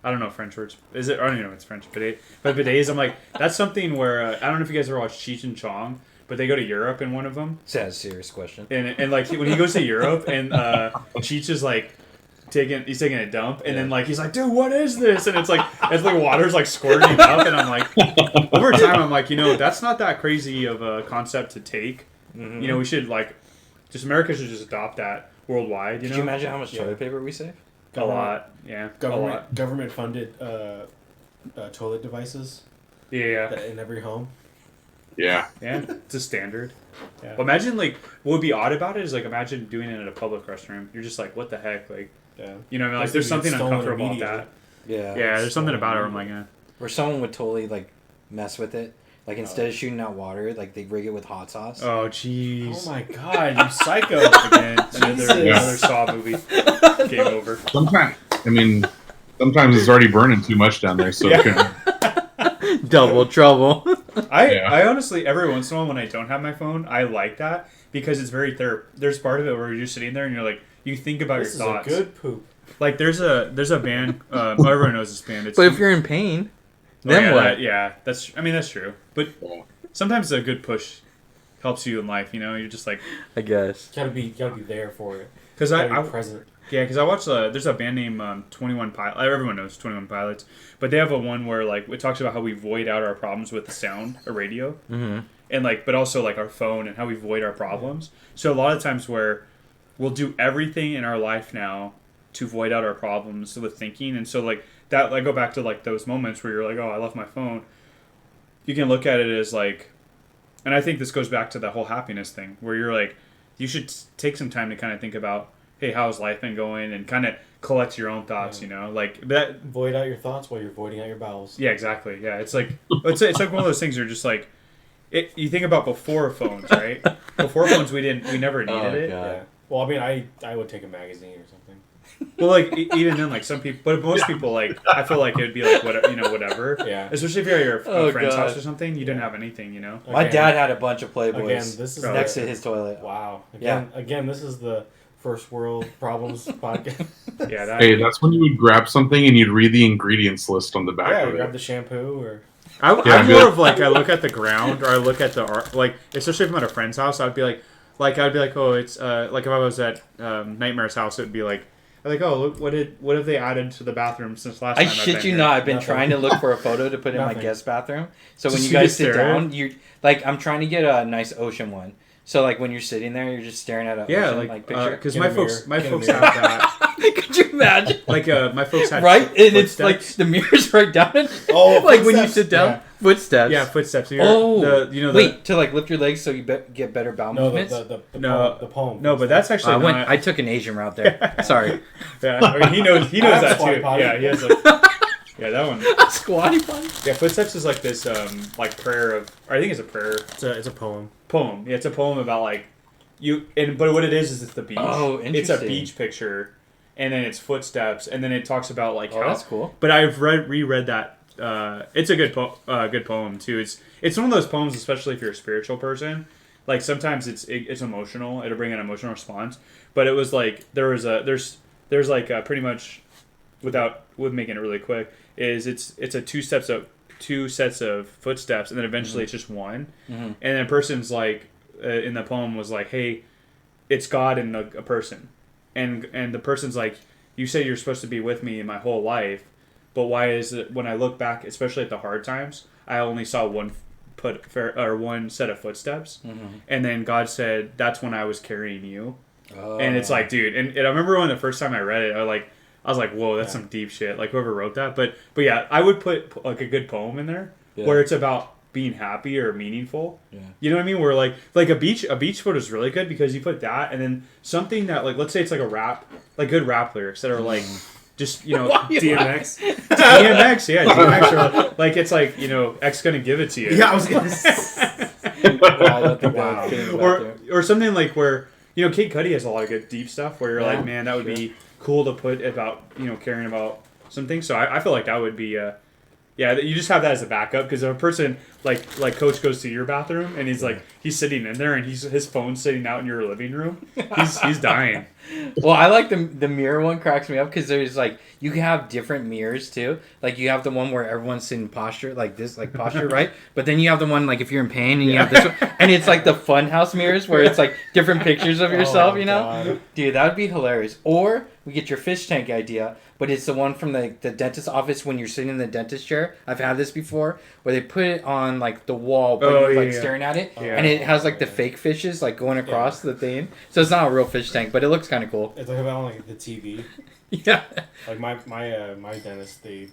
I don't know French words. Is it? I don't even know if it's French bidet. But bidets, I'm like that's something where I don't know if you guys ever watched Cheech and Chong, but they go to Europe in one of them. That's a serious question. And like when he goes to Europe and Cheech is like he's taking a dump and then like he's like, dude, what is this? And it's like water's like squirting up and I'm like over time I'm like, that's not that crazy of a concept to take. Mm-hmm. We should like just America should just adopt that worldwide. Could you imagine how much toilet paper we save? A lot, yeah, a lot. Government funded toilet devices Yeah, in every home. yeah. it's a standard. Yeah. But imagine like what would be odd about it is like imagine doing it in a public restroom. You're just like, what the heck, like Yeah. like there's something Stolen uncomfortable about immediately. that. Yeah. Yeah, there's something stolen about it. Where I'm like, Where someone would totally like mess with it. Like instead of shooting out water, like they rig it with hot sauce. oh jeez. Oh my god, you psycho! Again, Jesus. another Saw movie. Game over. Sometimes it's already burning too much down there, so Yeah. it couldn't- Double trouble. I honestly, every once in a while when I don't have my phone, I like that because it's very there's part of it where you're just sitting there and you're like, you think about This is your a thoughts. good poop. Like there's a band, everyone knows this band. It's But if you're in pain, oh, then yeah, what? that's true. But sometimes a good push helps you in life. You're just like, I guess. Gotta be there for it. because Gotta I be present. Yeah, because I watched. There's a band named 21 Pilots. Everyone knows 21 Pilots, but they have a one where like it talks about how we void out our problems with sound or radio, Mm-hmm. and like, but also like our phone and how we void our problems. So a lot of times where we'll do everything in our life now to void out our problems with thinking, and so like that. Like go back to like those moments where you're like, oh, I left my phone. You can look at it as like, and I think this goes back to the whole happiness thing where you're like, you should take some time to kind of think about. Hey, how's life been going? And kind of collect your own thoughts, like that. Void out your thoughts while you're voiding out your bowels. Yeah, exactly. Yeah, it's like it's like one of those things. You're just like, you think about before phones, right? Before phones, we never needed it. God. Yeah. Well, I mean, I would take a magazine or something. Well, like even then, like some people, but most people, like I feel like it would be like whatever. Yeah. Especially if you're at your Oh, friend's God. house or something, you didn't have anything, My Again- dad had a bunch of Playboys Again, this is next the- to his toilet. Wow. Again, this is the first world problems podcast. Yeah, that, Hey, that's when you would grab something and you'd read the ingredients list on the back Yeah, of you it. grab the shampoo or I'm I'd be more like- of like I look at the ground or I look at the art, like especially if I'm at a friend's house, I'd be like oh it's like if I was at Nightmare's house, it'd be like oh look what have they added to the bathroom since last I time? I've shit been you here? not. I've been Nothing. trying to look for a photo to put in my Nothing. guest bathroom. So when Just you you guys just sit stare at down, you like I'm trying to get a nice ocean one. So like when you're sitting there, you're just staring at an Yeah, ocean like picture. because Get my a folks mirror. Get a folks mirror. have that. Could you imagine? Like my folks had Right, and it's like footsteps. the mirror's right down it. Oh, like when you footsteps. sit down, Yeah. footsteps. Yeah, footsteps. Oh, the wait to like lift your legs so you get better bowel no movements. No. the poem. No, but that's actually not. I took an Asian route there. Sorry, Yeah, I mean, he knows I have that squatty too. potty. Yeah, he has a. Yeah, that one. squatty potty. Yeah, footsteps is like this like prayer of. Or I think it's a prayer it's a poem. poem. Yeah, it's a poem about like but what it is it's the beach. Oh, It's a interesting. beach picture, and then it's footsteps, and then it talks about like Oh, how. that's cool. But I've reread that. It's a good good poem too. It's one of those poems, especially if you're a spiritual person. Like sometimes it's emotional. It'll bring an emotional response. But it was like there's like pretty much with making it really quick it's a two sets of footsteps, and then eventually it's just one. Mhm. And then a person's like in the poem was like, hey, it's God and a person, and the person's like, you said you're supposed to be with me in my whole life, but why is it when I look back, especially at the hard times, I only saw one set of footsteps, and then God said that's when I was carrying you. Oh. And it's like, dude, and I remember when the first time I read it, I was like, whoa, that's some deep shit. Like whoever wrote that, but yeah, I would put like a good poem in there where it's about being happy or meaningful. Yeah. You know what I mean? Where like a beach photo is really good because you put that and then something that like, let's say it's like a rap, like good rap lyrics that are like just DMX. DMX, yeah, DMX, or like it's like X gonna give it to you. Yeah, I was gonna say. I don't think Wow. that would fit in the bathroom. or something like where Kid Cudi has a lot of good deep stuff where you're Yeah, like, man, that would be cool to put about caring about something. So I feel like that would be you just have that as a backup because if a person like Coach goes to your bathroom and he's sitting in there and his phone's sitting out in your living room, he's dying. Well, I like the mirror one. Cracks me up because there's like you can have different mirrors too. Like you have the one where everyone's sitting posture like this, like posture right. But then you have the one like if you're in pain and you have this one, and it's like the funhouse mirrors where it's like different pictures of yourself. my God. Dude, that would be hilarious. Or we get your fish tank idea, but it's the one from the dentist office when you're sitting in the dentist chair. I've had this before where they put it on like the wall, but you're like staring at it, Yeah. and it has like the fake fishes like going across the thing. So it's not a real fish tank, but it looks kind of cool. It's like about like the TV. Yeah. Like my dentist, they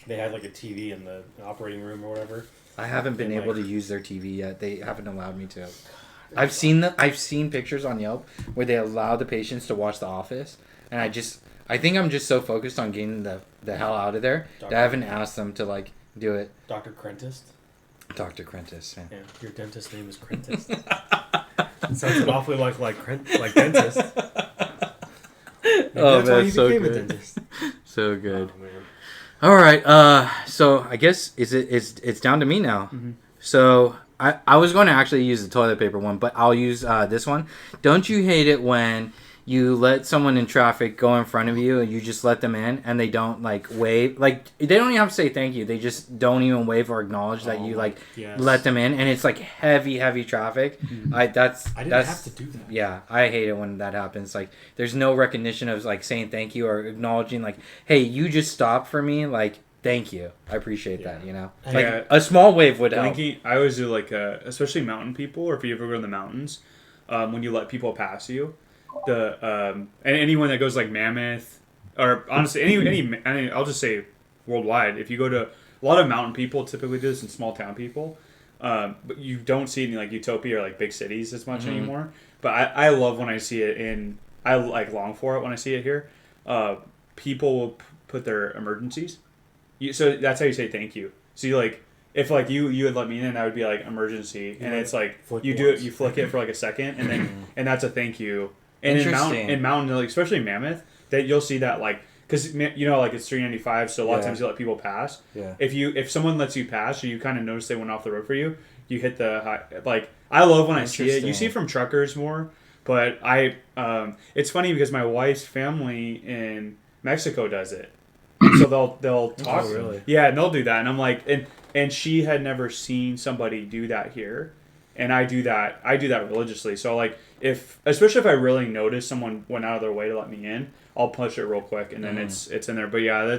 had like a TV in the operating room or whatever. I haven't been And, able like- to use their TV yet. They haven't allowed me to. I've seen pictures on Yelp where they allow the patients to watch The Office, and I think I'm just so focused on getting the hell out of there that I haven't asked them to like do it. Dr. Crentist. Dr. Crentis, man. Yeah, your dentist name is Crentist. Sounds an awfully like dentist. Maybe Oh, that's why man, you so became a good. dentist. So good. Oh, man. All right. So I guess it's down to me now. So I was going to actually use the toilet paper one, but I'll use this one. Don't you hate it when you let someone in traffic go in front of you and you just let them in and they don't like wave, like they don't even have to say thank you, they just don't even wave or acknowledge that you like yes. let them in, and it's like heavy traffic. I didn't that's have to do that. yeah, I hate it when that happens. Like there's no recognition of like saying thank you or acknowledging like, hey, you just stopped for me, like thank you, I appreciate that, you know. Like Yeah. a small wave would help. Blinking, I always do like especially mountain people, or if you ever go to the mountains, when you let people pass you, and anyone that goes like Mammoth, or honestly any I'll just say worldwide, if you go to a lot of mountain people typically do this, in small town people, but you don't see it in like Utopia or like big cities as much anymore. But I love when I see it I like long for it when I see it here. People will put their emergencies. So that's how you say thank you. So you like, if like you had let me in, that would be like emergency, and it's like Flick you do it, once. you flick it for like a second, and then and that's a thank you. And Interesting. in mountain, like, especially Mammoth, that you'll see that like because like it's 395, so a lot of times you let people pass. Yeah. If someone lets you pass, or you kind of notice they went off the road for you, you hit the high. Like I love when I see it. You see it from truckers more, but it's funny because my wife's family in Mexico does it. So they'll talk. Oh, really? Yeah, and they'll do that, and I'm like, and she had never seen somebody do that here, and I do that religiously. So like especially if I really notice someone went out of their way to let me in, I'll push it real quick, and then it's in there. But yeah,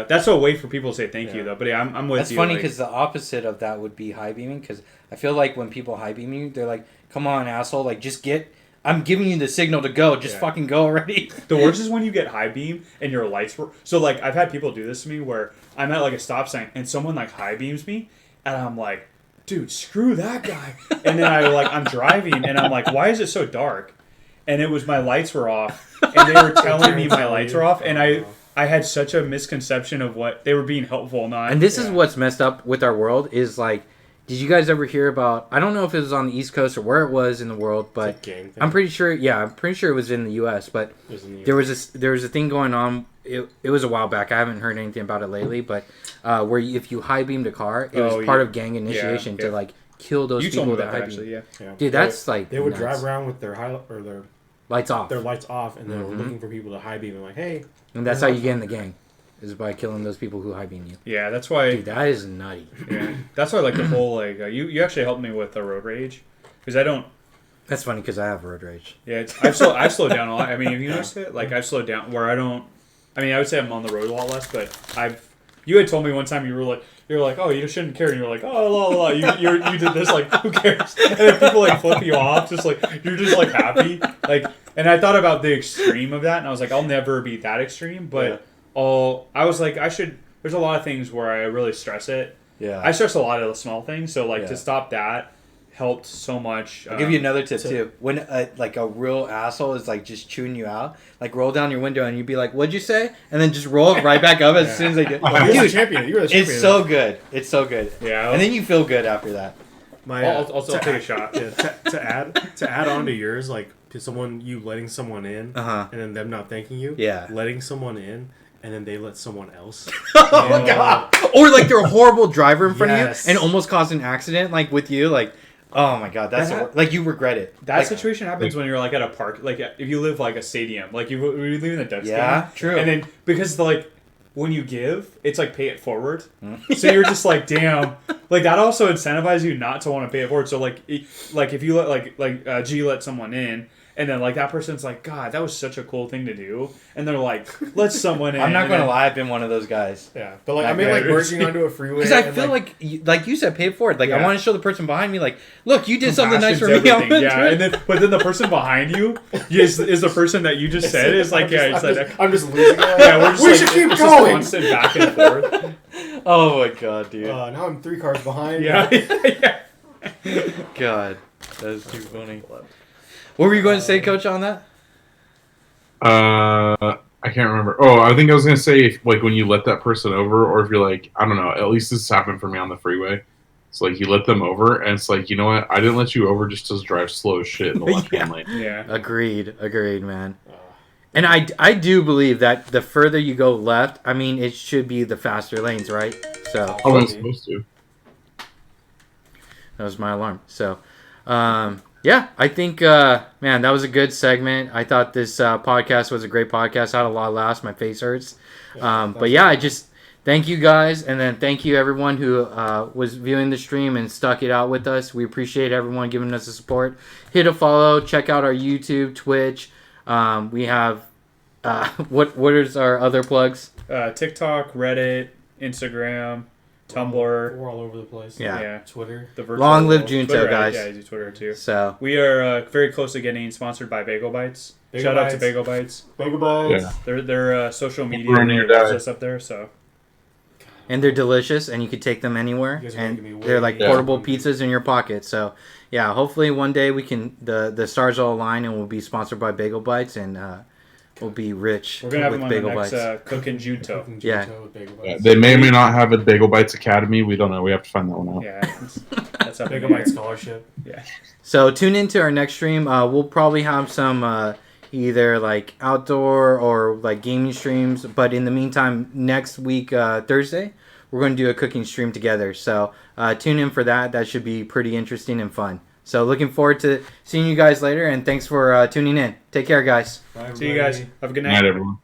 that's a way for people to say thank you though. But yeah, I'm with That's you. funny like, because the opposite of that would be high beaming. Because I feel like when people high beam you, they're like, "Come on, asshole! Like, just get. I'm giving you the signal to go. Just fucking go already." the worst is when you get high beam and your lights were. So like I've had people do this to me where I'm at like a stop sign and someone like high beams me, and I'm like, "Dude, screw that guy!" And then I'm driving and I'm like, "Why is it so dark?" And it was my lights were off, and they were telling me my lights were off, and I had such a misconception of what they were being helpful, not. And this is what's messed up with our world is like, did you guys ever hear about? I don't know if it was on the East Coast or where it was in the world, but I'm pretty sure. Yeah, I'm pretty sure it was in the U.S. But there was a thing going on. It was a while back. I haven't heard anything about it lately, but where if you high beamed a car, it was part of gang initiation to like kill those people that high beam. Yeah. Dude, that's like they would nuts. drive around with their lights off. Their lights off, and they were looking for people to high beam and like, hey. And that's how you get in the gang, is by killing those people who high beam you. Yeah, that's why. Dude, that is nutty. Yeah, that's why I like the whole like you actually helped me with the road rage because I don't. That's funny because I have road rage. Yeah, I've slowed down a lot. I mean, have you noticed it? Like I've slowed down where I don't. I mean, I would say I'm on the road a lot less, but You had told me one time you were like, oh, you shouldn't care, and you were like, oh, la la la. You did this, like, who cares? And then people like flip you off, just like you're just like happy, like. And I thought about the extreme of that, and I was like, I'll never be that extreme, but I was like, I should. There's a lot of things where I really stress it. Yeah, I stress a lot of the small things, so like to stop that helped so much. I'll give you another tip too. When like a real asshole is like just chewing you out, like roll down your window and you'd be like, "What'd you say?" And then just roll it right back up as soon as they get. Well, you're the champion. You're the champion. It's so good. It's so good. Yeah, and then you feel good after that. I'll take a shot. Yeah, to add on to yours, like to you letting someone in, and then them not thanking you. Yeah, letting someone in. And then they let someone else. Oh my god! Or like they're a horrible driver in front of you and almost caused an accident, like with you, like. Oh my god, that's like you regret it. That situation happens when you're like at a park, like if you live like a stadium, like you live in the Ducks game. Yeah, true. And then because when you give, it's like pay it forward. So you're just like, damn, like that also incentivizes you not to want to pay it forward. So like if you let G let someone in. And then, like, that person's like, God, that was such a cool thing to do. And they're like, let someone in. I'm not going to lie, I've been one of those guys. Yeah. But, like, I mean, like, merging onto a freeway. Because I feel like you said, pay it forward. Like, I want to show the person behind me, like, look, you did something nice for me. Yeah, but then the person behind you is the person that you just said. Is like, I'm just losing it. Yeah, we should keep going. Constant back and forth. Oh, my God, dude. Now I'm 3 cars behind. Yeah. God, that is too funny. What were you going to say, Coach, on that? I can't remember. Oh, I think I was going to say, if, like, when you let that person over, or if you're like, I don't know, at least this happened for me on the freeway. It's like, you let them over, and it's like, you know what? I didn't let you over just to drive slow as shit in the left-hand lane. Yeah. Agreed, man. And I do believe that the further you go left, I mean, it should be the faster lanes, right? So. Oh, it's supposed to. That was my alarm. So, yeah, I think, man, that was a good segment. I thought this podcast was a great podcast. I had a lot of laughs. My face hurts. But yeah, I just thank you guys. And then thank you everyone who was viewing the stream and stuck it out with us. We appreciate everyone giving us the support. Hit a follow. Check out our YouTube, Twitch. We have, what is our other plugs? TikTok, Reddit, Instagram. Tumblr. We're all over the place. Yeah. Twitter. The virtual LongLiveJunto, Twitter, guys. Yeah, I do Twitter too. So we are very close to getting sponsored by Bagel Bites. Shout out to Bagel Bites. Bagel Bites. Yeah. Their social media really loves us up there. So. And they're delicious, and you can take them anywhere. And they're like portable pizzas in your pocket. So yeah, hopefully one day we can the stars will align and we'll be sponsored by Bagel Bites and. We'll be rich. We're gonna have with them on Bagel the next Bites. Cookin' Junto. Yeah. They may or may not have a Bagel Bites Academy. We don't know. We have to find that one out. Yeah, that's up Bagel Bites scholarship. Yeah. So tune into our next stream. We'll probably have some either like outdoor or like gaming streams. But in the meantime, next week, Thursday, we're going to do a cooking stream together. So tune in for that. That should be pretty interesting and fun. So looking forward to seeing you guys later, and thanks for tuning in. Take care, guys. Bye, See you guys. everybody. Have a good Good night. night, everyone.